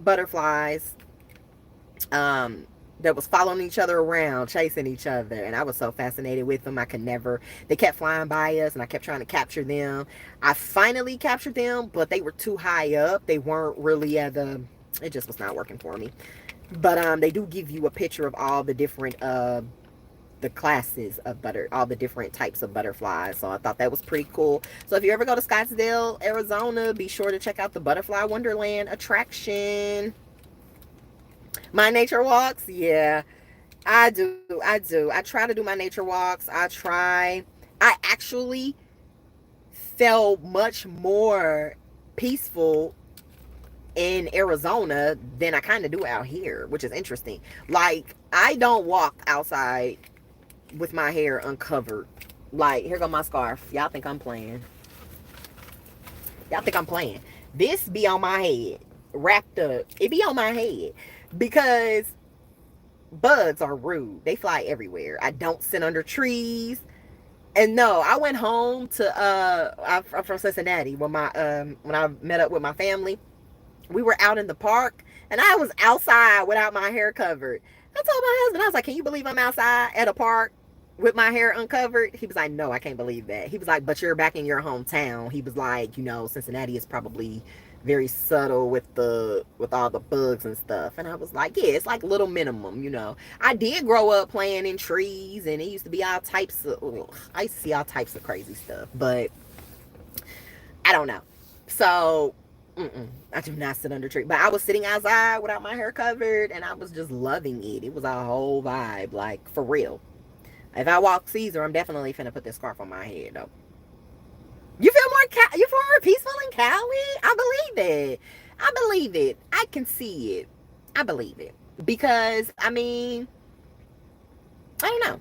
butterflies that was following each other around, chasing each other. And I was so fascinated with them. They kept flying by us and I kept trying to capture them. I finally captured them, but they were too high up. They weren't really it just was not working for me. But they do give you a picture of all the different the classes of all the different types of butterflies. So I thought that was pretty cool. So if you ever go to Scottsdale, Arizona, be sure to check out the Butterfly Wonderland attraction. My nature walks, yeah, I do. I try to do my nature walks. I actually felt much more peaceful in Arizona than I kind of do out here, which is interesting. Like, I don't walk outside with my hair uncovered. Like, here go my scarf. Y'all think I'm playing. Y'all think I'm playing. This be on my head, wrapped up. It be on my head because bugs are rude. They fly everywhere. I don't sit under trees. And no, I went home to I'm from Cincinnati when I met up with my family. We were out in the park and I was outside without my hair covered. I told my husband, I was like, can you believe I'm outside at a park with my hair uncovered? He was like, no, I can't believe that. He was like, but you're back in your hometown. He was like, Cincinnati is probably very subtle with all the bugs and stuff. And I was like, yeah, it's like little minimum. I did grow up playing in trees, and it used to be all types of, I used to see all types of crazy stuff, but I don't know. So I do not sit under a tree. But I was sitting outside without my hair covered, and I was just loving it. It was a whole vibe, like, for real. If I walk Caesar, I'm definitely finna put this scarf on my head, though. You feel more peaceful in Cali? I believe it. I believe it. I can see it. I believe it. Because, I don't know.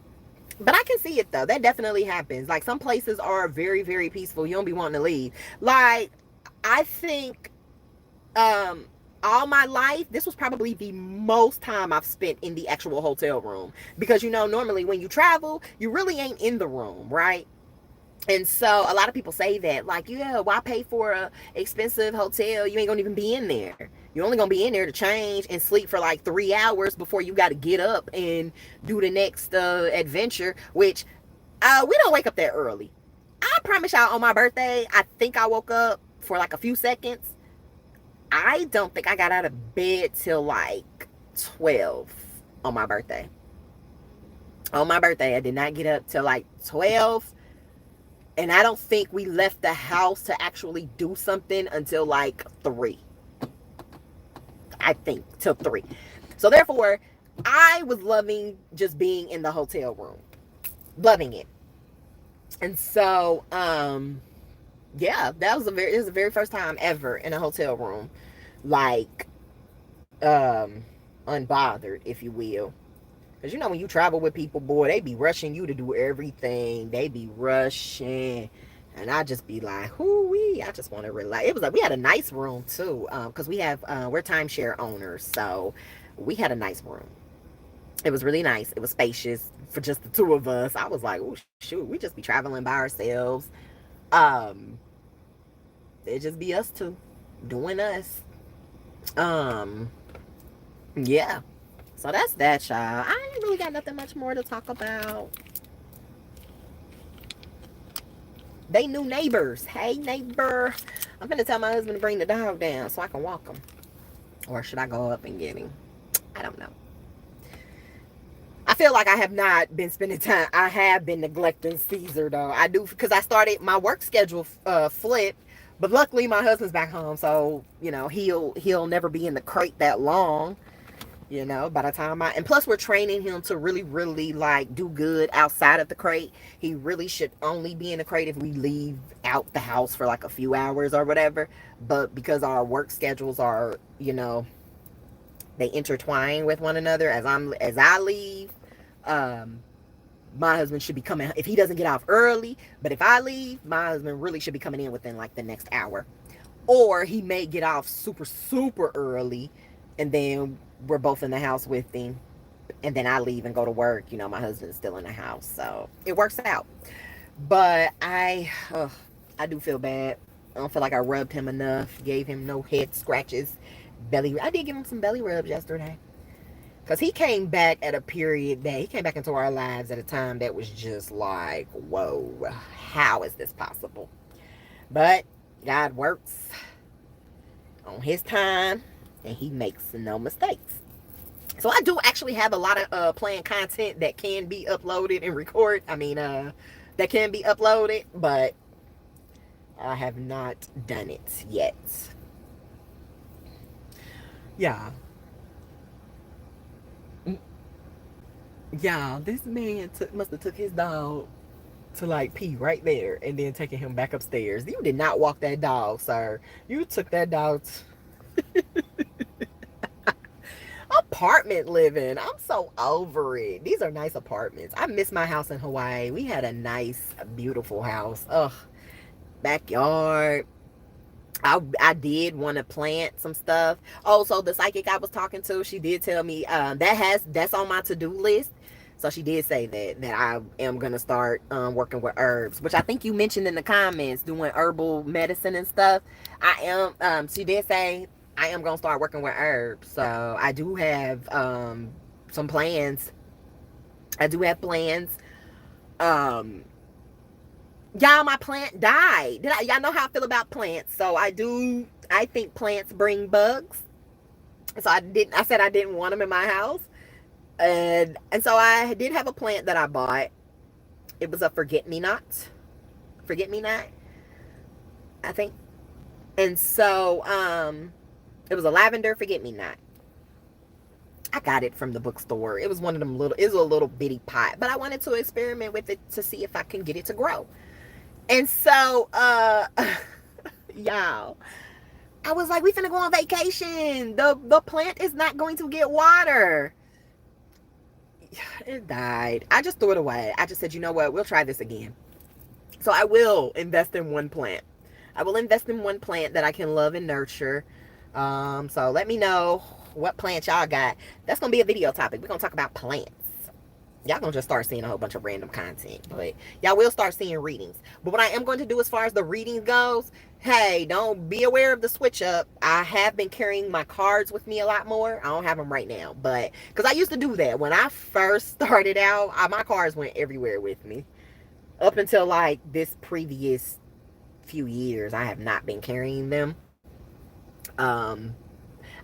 But I can see it, though. That definitely happens. Like, some places are very, very peaceful. You don't be wanting to leave. Like, I think all my life, this was probably the most time I've spent in the actual hotel room. Because, normally when you travel, you really ain't in the room, right? And so a lot of people say that, like, yeah, why pay for a expensive hotel? You ain't gonna even be in there. You're only gonna be in there to change and sleep for like 3 hours before you got to get up and do the next adventure, which we don't wake up that early. I promise y'all, on my birthday, I think I woke up for like a few seconds. I don't think I got out of bed till like 12 on my birthday. On my birthday, I did not get up till like 12. And I don't think we left the house to actually do something until like 3. I think till 3. So therefore, I was loving just being in the hotel room. Loving it. And so, yeah, it was the very first time ever in a hotel room. Like, unbothered, if you will. Because, when you travel with people, boy, they be rushing you to do everything. They be rushing. And I just be like, hoo-wee, I just want to relax. It was like, we had a nice room, too. Because we're timeshare owners. So, we had a nice room. It was really nice. It was spacious for just the two of us. I was like, oh, shoot, we just be traveling by ourselves. It just be us two doing us. Yeah. So that's that, y'all. I ain't really got nothing much more to talk about. They new neighbors. Hey, neighbor. I'm gonna tell my husband to bring the dog down so I can walk him. Or should I go up and get him? I don't know. I feel like I have not been spending time. I have been neglecting Caesar, though. I do, because I started my work schedule flipped. But luckily, my husband's back home. So, he'll never be in the crate that long. By the time and plus we're training him to really, really like do good outside of the crate. He really should only be in the crate if we leave out the house for like a few hours or whatever. But because our work schedules are, they intertwine with one another. As I leave, my husband should be coming if he doesn't get off early. But if I leave, my husband really should be coming in within like the next hour. Or he may get off super, super early, and then we're both in the house with him, and then I leave and go to work. My husband's still in the house, so it works out. But I do feel bad. I don't feel like I rubbed him enough, gave him no head scratches, I did give him some belly rubs yesterday, because he came back at a period that he came back into our lives at a time that was just like, whoa, how is this possible? But God works on his time, and he makes no mistakes. So I do actually have a lot of planned content that can be uploaded and record. That can be uploaded, but I have not done it yet. Yeah. Yeah, this man must have took his dog to like pee right there and then taking him back upstairs. You did not walk that dog, sir. You took that dog apartment living. I'm so over it. These are nice apartments. I miss my house in Hawaii. We had a nice, beautiful house. Ugh, backyard. I did want to plant some stuff. Oh, so the psychic I was talking to, she did tell me that's on my to-do list. So she did say that I am gonna start working with herbs, which I think you mentioned in the comments, doing herbal medicine and stuff. I am. She did say I am gonna start working with herbs. So I do have some plans. I do have plans. Um, Y'all, my plant died. Y'all know how I feel about plants. So I think plants bring bugs. So I said I didn't want them in my house. And so I did have a plant that I bought. It was a forget-me-not. Forget-me-not, I think. And so it was a lavender forget-me-not. I got it from the bookstore. It was one of them it was a little bitty pot. But I wanted to experiment with it to see if I can get it to grow. And so, y'all, I was like, we finna go on vacation. The plant is not going to get water. It died. I just threw it away. I just said, you know what? We'll try this again. So I will invest in one plant. I will invest in one plant that I can love and nurture. So let me know what plants y'all got. That's going to be a video topic. We're going to talk about plants. Y'all gonna just start seeing a whole bunch of random content, but y'all will start seeing readings. But what I am going to do as far as the reading goes, hey, don't be aware of the switch up. I have been carrying my cards with me a lot more. I don't have them right now, but because I used to do that when I first started out, my cards went everywhere with me. Up until like this previous few years, I have not been carrying them. I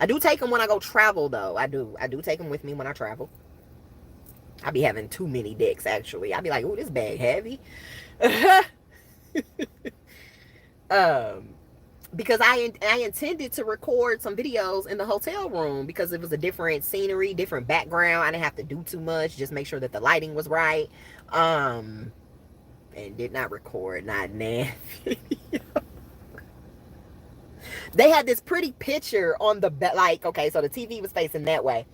do take them when I go travel, though. I do take them with me when I travel. I be having too many decks, actually. I be like, oh, this bag heavy. Because I intended to record some videos in the hotel room because it was a different scenery, different background. I didn't have to do too much, just make sure that the lighting was right. And did not record, not now. They had this pretty picture on the like, okay, so the TV was facing that way,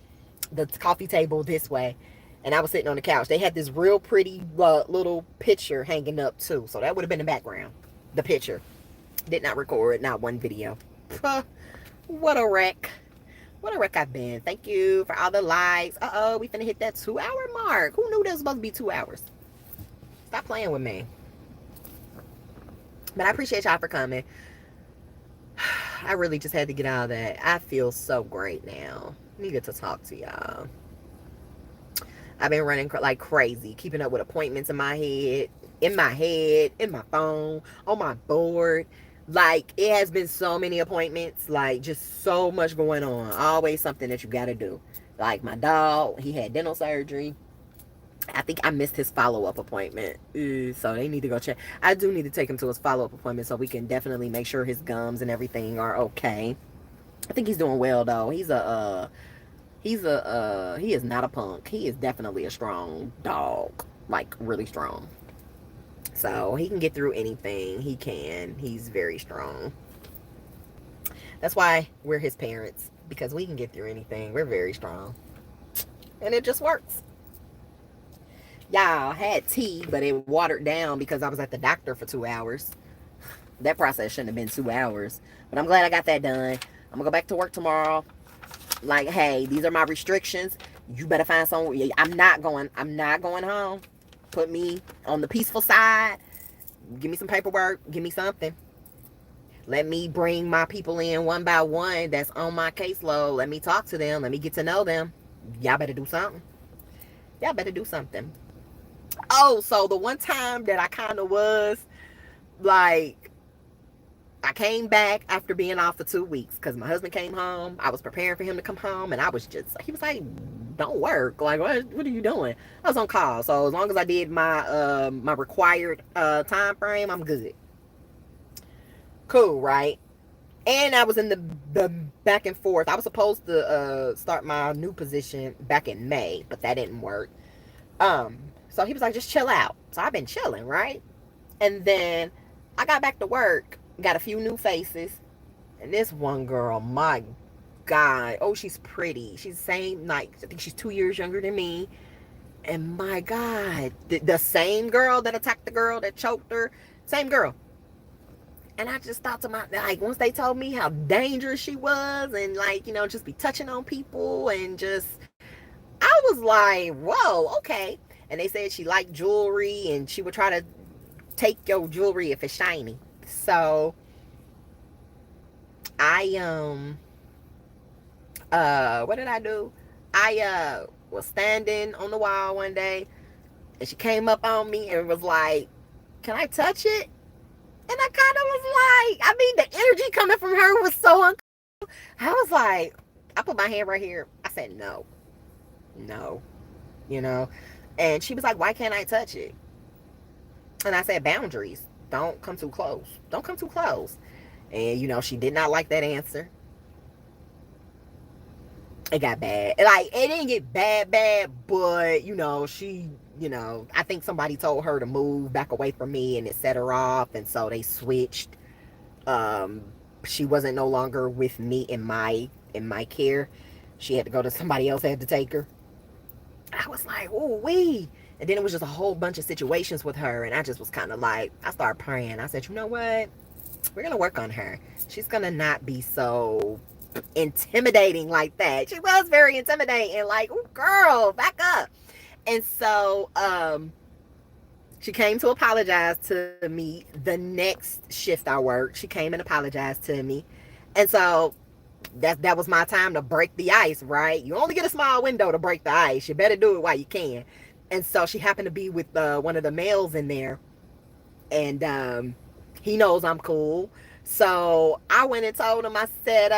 the coffee table this way, and I was sitting on the couch. They had this real pretty little picture hanging up too. So that would have been the background. The picture. Did not record, not one video. What a wreck. What a wreck I've been. Thank you for all the likes. Uh-oh, we finna hit that 2-hour mark. Who knew that was supposed to be 2 hours? Stop playing with me. But I appreciate y'all for coming. I really just had to get out of that. I feel so great now. Needed to talk to y'all. I've been running like crazy, keeping up with appointments in my head, in my phone, on my board. Like, it has been so many appointments, like, just so much going on. Always something that you got to do. Like, my dog, he had dental surgery. I think I missed his follow-up appointment. So they need to go check. I do need to take him to his follow-up appointment so we can definitely make sure his gums and everything are okay. I think he's doing well, though. He is not a punk. He is definitely a strong dog. Like, really strong. So he can get through anything. He can. He's very strong. That's why we're his parents. Because we can get through anything. We're very strong. And it just works. Y'all, had tea, but it watered down because I was at the doctor for 2 hours. That process shouldn't have been 2 hours. But I'm glad I got that done. I'm going to go back to work tomorrow. Like, hey, these are my restrictions. You better find someone. I'm not going home. Put me on the peaceful side. Give me some paperwork. Give me something. Let me bring my people in one by one that's on my caseload. Let me talk to them. Let me get to know them. Y'all better do something. Y'all better do something. Oh, so the one time that I kind of was like, I came back after being off for 2 weeks because my husband came home. I was preparing for him to come home, and he was like, don't work. Like, what are you doing? I was on call. So as long as I did my my required time frame, I'm good. Cool, right? And I was in the back and forth. I was supposed to start my new position back in May, but that didn't work. So he was like, just chill out. So I've been chilling, right? And then I got back to work, got a few new faces, and this one girl, my God. Oh, she's pretty. She's the same, like, I think she's 2 years younger than me. And my God, the same girl that attacked the girl that choked her, same girl. And I just thought to my, like, once they told me how dangerous she was and, like, just be touching on people and just, I was like, whoa, okay. And they said she liked jewelry and she would try to take your jewelry if it's shiny. So what did I do? I was standing on the wall one day and she came up on me and was like, can I touch it? And I kind of was like, I mean, the energy coming from her was so uncomfortable. I was like, I put my hand right here. I said, no, no, And she was like, why can't I touch it? And I said, boundaries. Don't come too close. Don't come too close. And, she did not like that answer. It got bad. Like, it didn't get bad, but, I think somebody told her to move back away from me and it set her off. And so they switched. She wasn't no longer with me in my care. She had to go to somebody else had to take her. I was like, oh, wee. And then it was just a whole bunch of situations with her. And I just was kind of like, I started praying. I said, you know what? We're going to work on her. She's going to not be so intimidating like that. She was very intimidating. Like, oh, girl, back up. And so she came to apologize to me the next shift I worked. She came and apologized to me. And so that was my time to break the ice, right? You only get a small window to break the ice. You better do it while you can. And so she happened to be with one of the males in there. And he knows I'm cool. So I went and told him, I said,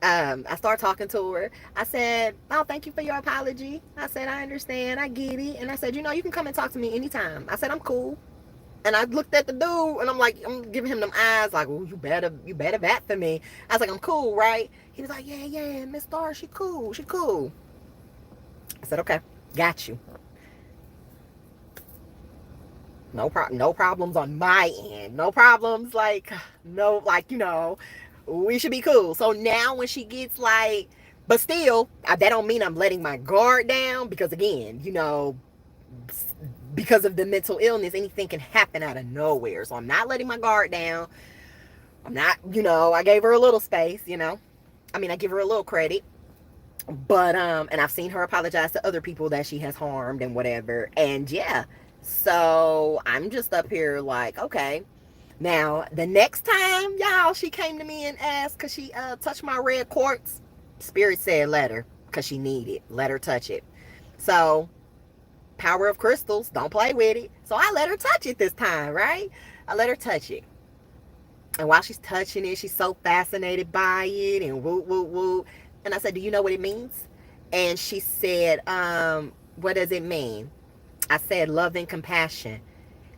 I started talking to her. I said, oh, thank you for your apology. I said, I understand. I get it. And I said, you can come and talk to me anytime. I said, I'm cool. And I looked at the dude and I'm like, I'm giving him them eyes like, oh, you better bat for me. I was like, I'm cool, right? He was like, yeah, Miss Starr, she cool. I said, okay, got you. No problems on my end. No problems, we should be cool. So now when she gets like, but still, that don't mean I'm letting my guard down because again, because of the mental illness, anything can happen out of nowhere. So I'm not letting my guard down. I'm not, I gave her a little space, I give her a little credit. But, and I've seen her apologize to other people that she has harmed and whatever. And yeah, so I'm just up here like, okay. Now, the next time, y'all, she came to me and asked, because she touched my red quartz. Spirit said, let her, because she need it. Let her touch it. So, power of crystals, don't play with it. So I let her touch it this time, right? I let her touch it. And while she's touching it, she's so fascinated by it and woo. And I said, do you know what it means? And she said, what does it mean? I said, love and compassion.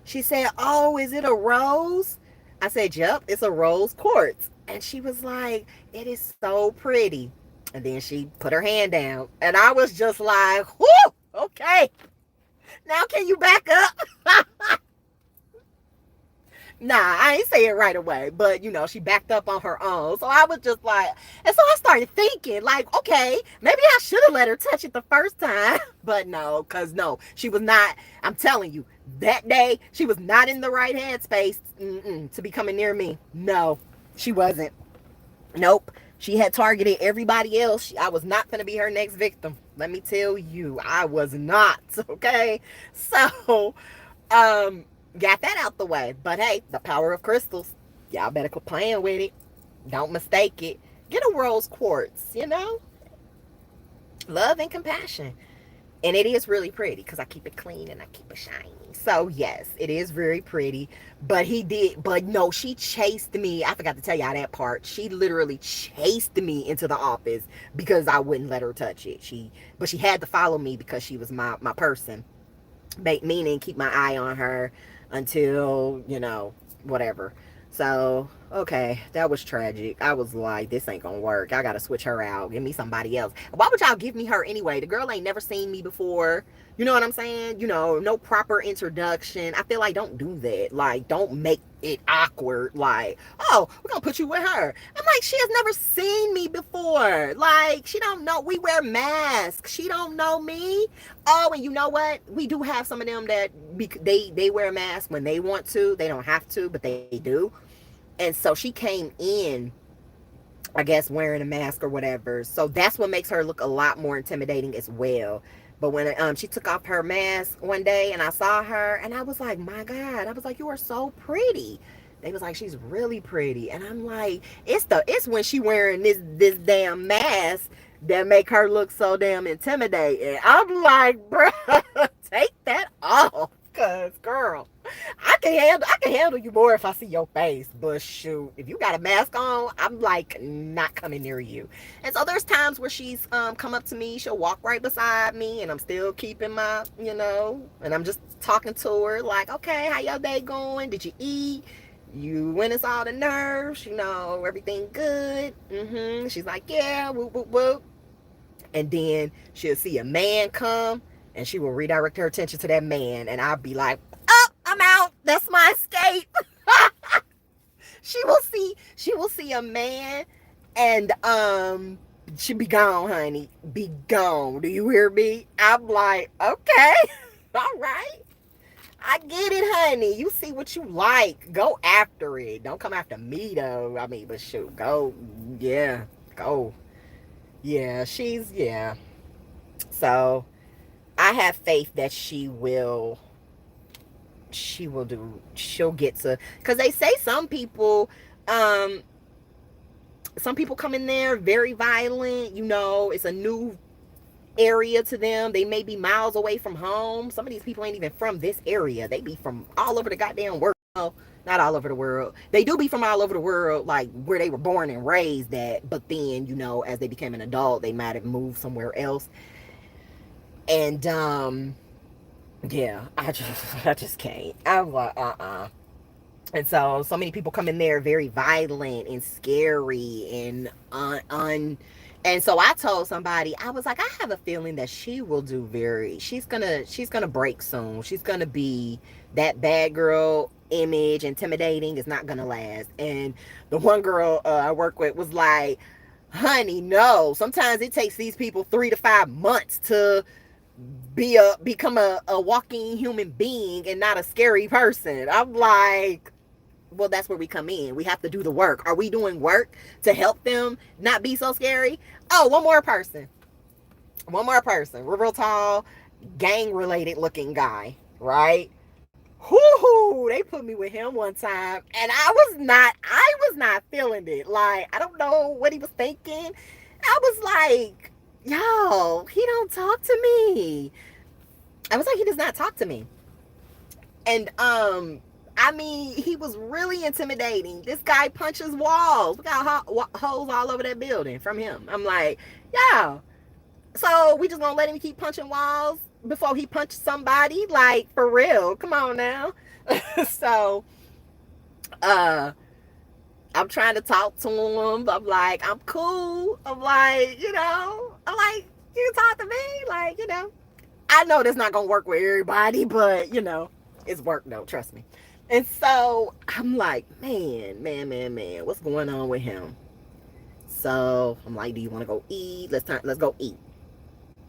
She said, oh, is it a rose? I said, yep, it's a rose quartz. And she was like, it is so pretty. And then she put her hand down. And I was just like, whoo, okay. Now can you back up? Nah, I ain't say it right away. But, she backed up on her own. So I was just like, and so I started thinking, like, okay, maybe I should have let her touch it the first time. But no, because no, she was not, I'm telling you, that day, she was not in the right headspace to be coming near me. No, she wasn't. Nope. She had targeted everybody else. I was not going to be her next victim. Let me tell you, I was not. Okay. So, got that out the way. But hey, the power of crystals. Y'all better quit playing with it. Don't mistake it. Get a rose quartz, Love and compassion. And it is really pretty because I keep it clean and I keep it shiny. So yes, it is very pretty. But no, she chased me. I forgot to tell y'all that part. She literally chased me into the office because I wouldn't let her touch it. But she had to follow me because she was my person. Meaning keep my eye on her until, whatever. So Okay, that was tragic. I was like, this ain't gonna work. I gotta switch her out. Give me somebody else. Why would y'all give me her anyway? The girl ain't never seen me before. You know what I'm saying? You know, no proper introduction. I feel like don't do that. Like, don't make it awkward. Like, oh, we're gonna put you with her. I'm like, she has never seen me before. Like, she don't know. We wear masks. She don't know me. Oh, and you know what? We do have some of them that they wear masks when they want to. They don't have to, but they do. And so she came in, I guess, wearing a mask or whatever. So that's what makes her look a lot more intimidating as well. But when she took off her mask one day and I saw her and I was like, my God, I was like, you are so pretty. They was like, she's really pretty. And I'm like, it's when she wearing this damn mask that make her look so damn intimidating. I'm like, bro, take that off. Cause girl, I can handle you more if I see your face. But shoot, if you got a mask on, I'm like not coming near you. And so there's times where she's come up to me, she'll walk right beside me, and I'm still keeping my, and I'm just talking to her like, okay, how your day going? Did you eat? You went and saw the nurse, everything good. She's like, yeah, whoop whoop whoop. And then she'll see a man come and she will redirect her attention to that man, and I'll be like, oh, I'm out. That's my escape. She will see a man, and she be gone, honey. Be gone. Do you hear me? I'm like, okay. All right. I get it, honey. You see what you like. Go after it. Don't come after me though. I mean, but shoot, go. Yeah. Go. Yeah. So I have faith that she'll get to, because they say um some people come in there very violent. It's a new area to them. They may be miles away from home. Some of these people ain't even from this area. They be from all over the goddamn world. Not all over the world. They do be from all over the world, like where they were born and raised at. But then, as they became an adult, they might have moved somewhere else. And yeah, I just can't. I'm like, And so many people come in there very violent and scary and and so I told somebody, I was like, I have a feeling that she will do she's gonna break soon. She's gonna be that bad girl image, intimidating, is not gonna last. And the one girl I work with was like, honey, no. Sometimes it takes these people 3 to 5 months to become a walking human being and not a scary person. I'm like, well, that's where we come in. We have to do the work. Are we doing work to help them not be so scary? Oh, one more person. Real tall, gang related looking guy, right? Whoo, they put me with him one time and I was not feeling it. Like, I don't know what he was thinking. I was like, yo, he don't talk to me. I was like, he does not talk to me. And I mean, he was really intimidating. This guy punches walls. We got holes all over that building from him. I'm like, yeah. So we just gonna let him keep punching walls before he punches somebody? Like, for real? Come on now. So, I'm trying to talk to him. I'm like, I'm cool. I'm like, you can talk to me. Like, I know that's not gonna work with everybody, but it's work though. Trust me. And so I'm like, man, what's going on with him? So I'm like, do you want to go eat? Let's go eat.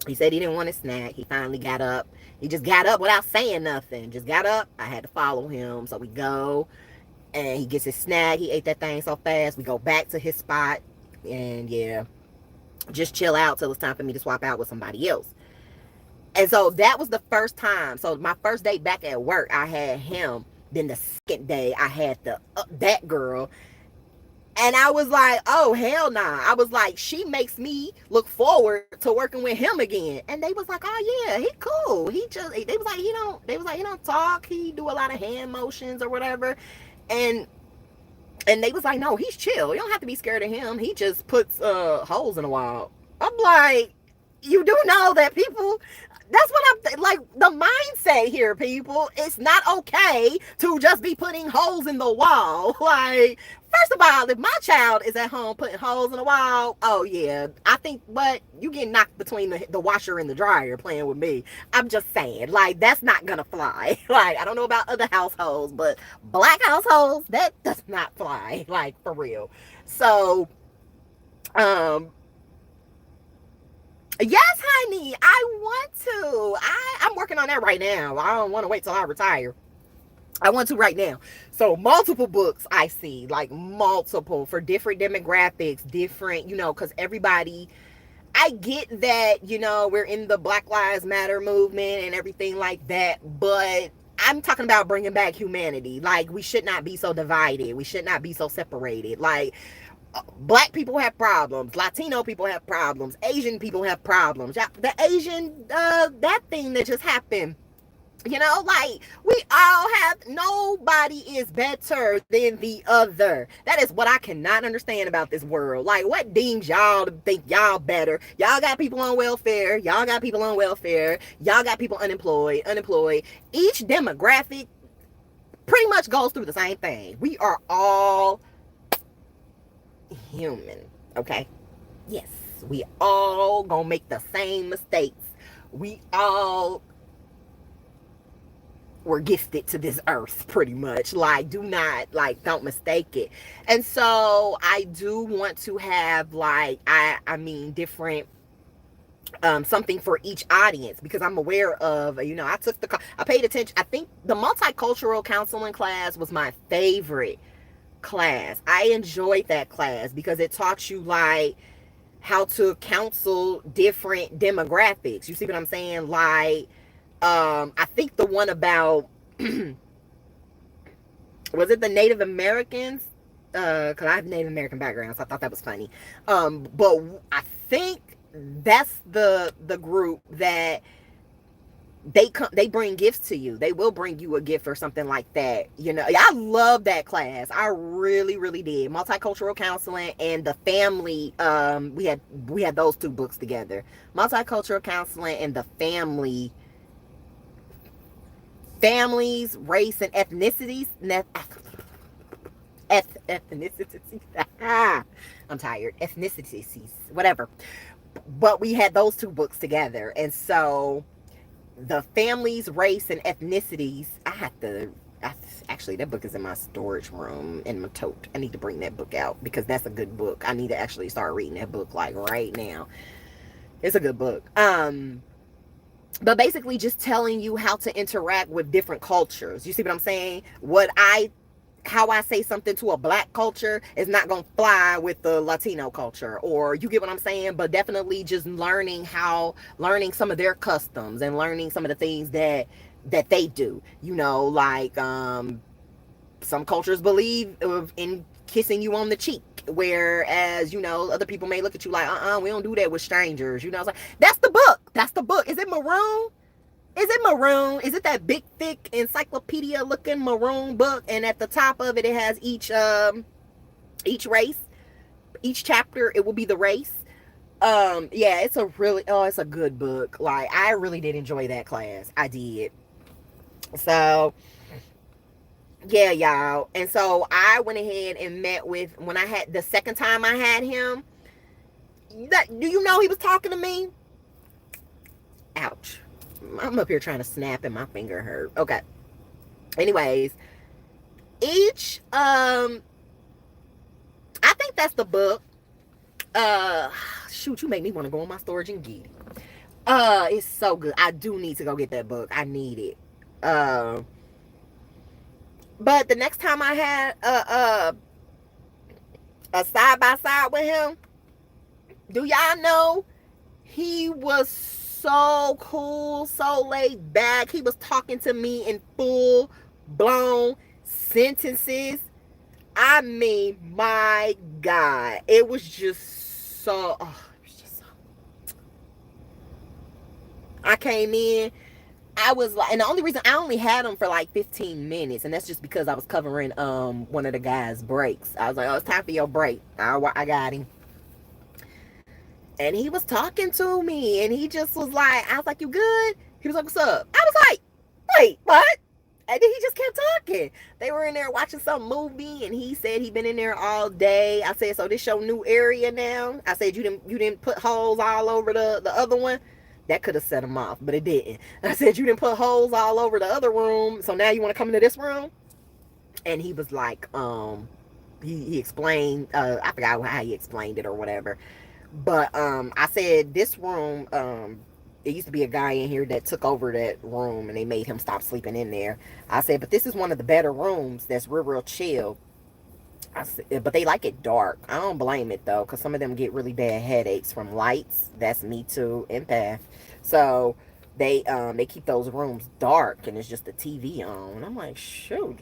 He said he didn't want a snack. He finally got up. He just got up without saying nothing. Just got up. I had to follow him. So we go, and he gets his snack. He ate that thing so fast. We go back to his spot, and yeah, just chill out till it's time for me to swap out with somebody else. And so that was the first time. So my first day back at work, I had him. Then the second day, I had that girl. And I was like, oh, hell nah. I was like, she makes me look forward to working with him again. And they was like, oh yeah, he cool. They was like, he don't talk. He do a lot of hand motions or whatever. And they was like, no, he's chill. You don't have to be scared of him. He just puts holes in the wall. I'm like, you do know that people That's what I'm like. The mindset here, people. It's not okay to just be putting holes in the wall. Like, first of all, if my child is at home putting holes in the wall, oh yeah, I think. But you get knocked between the washer and the dryer playing with me. I'm just saying, like, that's not gonna fly. Like, I don't know about other households, but black households, that does not fly. Like, for real. So, um, yes, honey, I want to. I'm working on that right now. I don't want to wait till I retire. I want to right now. So multiple books I see, like multiple for different demographics, different, because everybody, I get that, we're in the Black Lives Matter movement and everything like that, but I'm talking about bringing back humanity. Like, we should not be so divided. We should not be so separated. Like, black people have problems, Latino people have problems, Asian people have problems. The Asian that thing that just happened, like, we all have, nobody is better than the other. That is what I cannot understand about this world. Like, what deems y'all to think y'all better? Y'all got people on welfare, y'all got people on welfare, y'all got people unemployed. Each demographic pretty much goes through the same thing. We are all human, okay? Yes, we all gonna make the same mistakes. We all were gifted to this earth, pretty much. Like, don't mistake it. And so I do want to have, like, I mean, different something for each audience, because I'm aware of, I paid attention. I think the multicultural counseling class was my favorite class. I enjoyed that class because it taught you, like, how to counsel different demographics. You see what I'm saying? Like, I think the one about was it the Native Americans? Because I have Native American background, so I thought that was funny. But I think that's the group that they bring gifts to you. They will bring you a gift or something like that. I love that class. I really, really did. Multicultural counseling and the family. We had those two books together. Multicultural counseling and the families, race, and ethnicities. Ethnicities. I'm tired. Ethnicities. Whatever. But we had those two books together, and so the families, race, and ethnicities. Actually, that book is in my storage room in my tote. I need to bring that book out because that's a good book. I need to actually start reading that book, like, right now. It's a good book. But basically just telling you how to interact with different cultures. You see what I'm saying? How I say something to a black culture is not going to fly with the Latino culture, or you get what I'm saying? But definitely just learning some of their customs and learning some of the things that they do, like, some cultures believe in kissing you on the cheek, whereas, other people may look at you like, we don't do that with strangers. It's like, that's the book. Is it maroon? Is it that big, thick, encyclopedia looking maroon book? And at the top of it, it has each race, each chapter, it will be the race. Yeah, it's a good book. Like, I really did enjoy that class. I did. So, yeah, y'all. And so I went ahead and met with, when I had the second time I had him, do you know he was talking to me? Ouch. I'm up here trying to snap and my finger hurt. Okay. Anyways, I think that's the book. Shoot, you make me want to go on my storage and get it. It's so good. I do need to go get that book. I need it. But the next time I had a side by side with him, do y'all know he was so cool, so laid back. He was talking to me in full blown sentences. I mean, my God, it was just so. I came in. I was like, and the only reason I only had him for like 15 minutes, and that's just because I was covering one of the guys' breaks. I was like, oh, it's time for your break. I got him. And he was talking to me, and he just was like, I was like, you good? He was like, what's up? I was like, wait, what? And then he just kept talking. They were in there watching some movie, and he said he'd been in there all day. I said, so this your new area now? I said, you didn't put holes all over the other one? That could have set him off, but it didn't. I said, you didn't put holes all over the other room, so now you want to come into this room? And he was like, he explained, I forgot how he explained it or whatever. But I said this room, it used to be a guy in here that took over that room and they made him stop sleeping in there. I said, but this is one of the better rooms that's real chill. I said, but they like it dark. I don't blame it though, because some of them get really bad headaches from lights. That's me too, empath. So they keep those rooms dark and it's just the TV on. I'm like, shoot,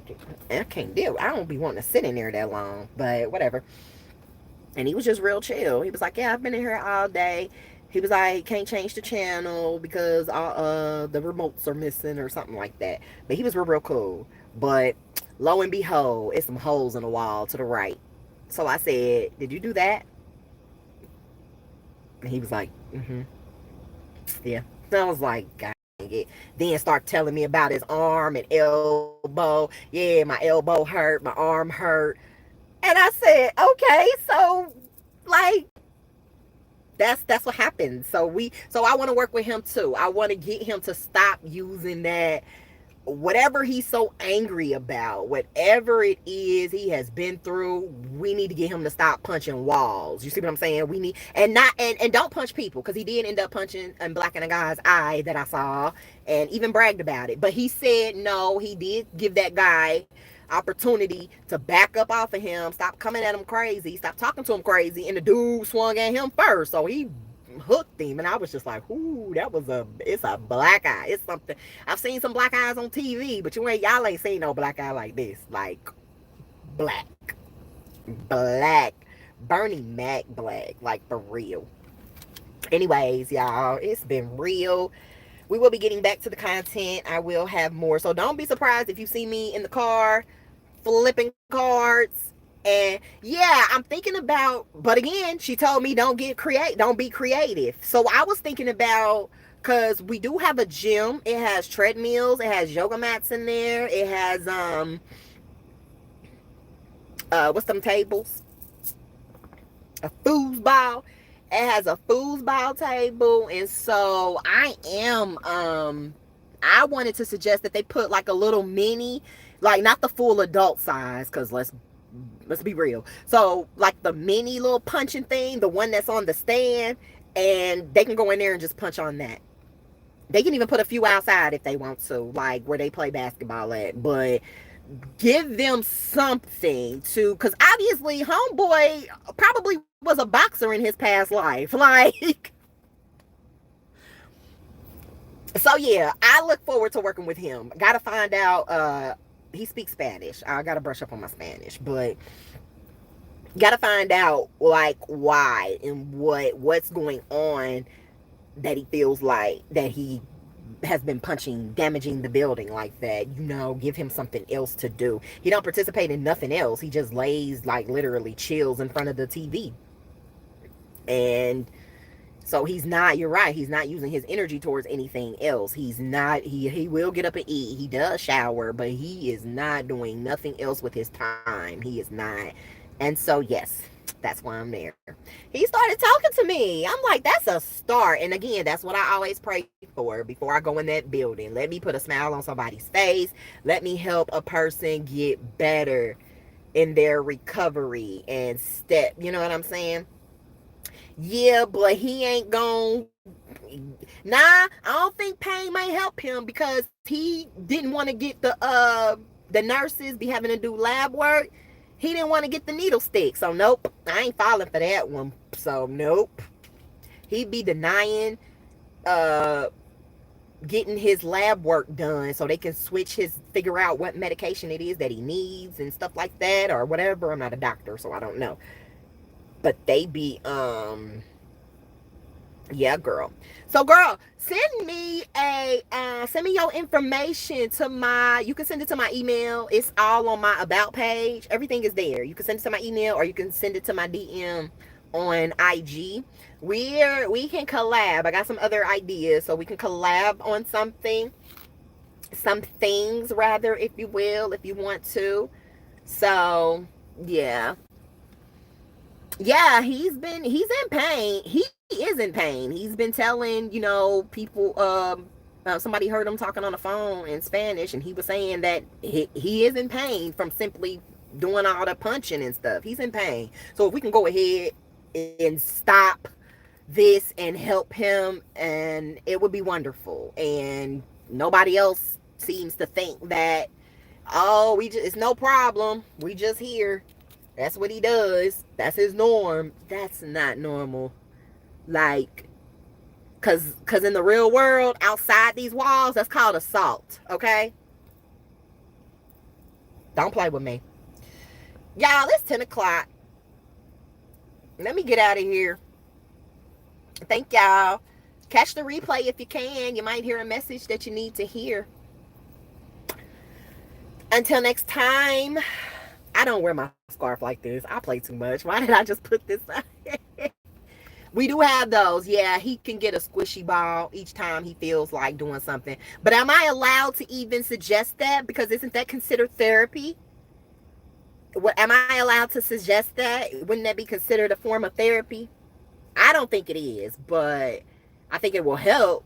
I can't deal. I don't be wanting to sit in there that long, but whatever. And he was just real chill. He was like, yeah, I've been in here all day. He was like, can't change the channel because the remotes are missing or something like that. But he was real cool. But lo and behold, it's some holes in the wall to the right. So I said, did you do that? And he was like, mm-hmm. Yeah. So I was like, God dang it. Then start telling me about his arm and elbow. Yeah, my elbow hurt, my arm hurt. And I said, okay, so like that's what happens. So I want to work with him too. I want to get him to stop using that, whatever he's so angry about, whatever it is he has been through. We need to get him to stop punching walls. You see what I'm saying? We need, and not and don't punch people, because he did end up punching and blacking a guy's eye that I saw and even bragged about it. But he said no, he did give that guy opportunity to back up off of him, stop coming at him crazy, stop talking to him crazy, and the dude swung at him first, so he hooked him. And I was just like, ooh, it's a black eye. It's something. I've seen some black eyes on TV, but y'all ain't seen no black eye like this. Like black Bernie Mac black, like for real. Anyways, y'all, it's been real. We will be getting back to the content. I will have more, so don't be surprised if you see me in the car flipping cards. And yeah, I'm thinking about, but again, she told me don't be creative. So I was thinking about, because we do have a gym. It has treadmills, it has yoga mats in there, it has what's them tables, a foosball. It has a foosball table. And so I wanted to suggest that they put like a little mini, like not the full adult size, because let's be real. So like the mini little punching thing, the one that's on the stand, and they can go in there and just punch on that. They can even put a few outside if they want to, like where they play basketball at. But give them something to, because obviously homeboy probably was a boxer in his past life. Like, so yeah, I look forward to working with him. Gotta find out, he speaks Spanish. I gotta brush up on my Spanish, but gotta find out like why and what's going on, that he feels like that he has been damaging the building like that. Give him something else to do. He don't participate in nothing else. He just lays, like literally chills in front of the TV. And so you're right, he's not using his energy towards anything else. He's not, he will get up and eat. He does shower, but he is not doing nothing else with his time. He is not. And so, yes, that's why I'm there. He started talking to me. I'm like, that's a start. And again, that's what I always pray for before I go in that building. Let me put a smile on somebody's face. Let me help a person get better in their recovery and step. You know what I'm saying? Yeah, but he ain't gone. Nah, I don't think pain might help him, because he didn't want to get the nurses be having to do lab work. He didn't want to get the needle stick. So nope, I ain't falling for that one. So nope. He'd be denying getting his lab work done so they can figure out what medication it is that he needs and stuff like that or whatever. I'm not a doctor, so I don't know. But they be yeah, girl. So girl, send me your information to you can send it to my email. It's all on my about page. Everything is there. You can send it to my email, or you can send it to my DM on IG. We can collab. I got some other ideas, so we can collab on some things rather, if you will, if you want to. So yeah. Yeah, he's in pain. He is in pain. He's been telling, people, somebody heard him talking on the phone in Spanish, and he was saying that he is in pain from simply doing all the punching and stuff. He's in pain. So if we can go ahead and stop this and help him, and it would be wonderful. And nobody else seems to think that, oh, it's no problem, we just here. That's what he does. That's his norm. That's not normal. Like, cause in the real world, outside these walls, that's called assault. Okay? Don't play with me. Y'all, it's 10 o'clock. Let me get out of here. Thank y'all. Catch the replay if you can. You might hear a message that you need to hear. Until next time. I don't wear my scarf like this. I play too much. Why did I just put this on? We do have those. Yeah, he can get a squishy ball each time he feels like doing something. But am I allowed to even suggest that? Because isn't that considered therapy? Am I allowed to suggest that? Wouldn't that be considered a form of therapy? I don't think it is, but I think it will help.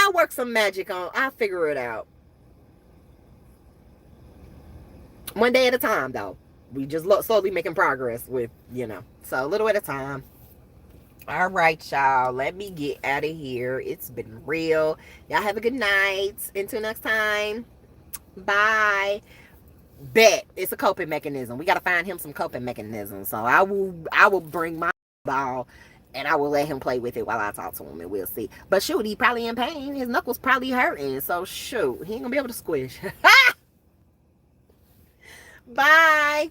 I'll work some magic on. I'll figure it out. One day at a time, though. We just slowly making progress with, so a little at a time. All right, y'all. Let me get out of here. It's been real. Y'all have a good night. Until next time. Bye. Bet it's a coping mechanism. We got to find him some coping mechanisms. So I will bring my ball and I will let him play with it while I talk to him, and we'll see. But shoot, he probably in pain. His knuckles probably hurting. So shoot, he ain't gonna be able to squish. Bye.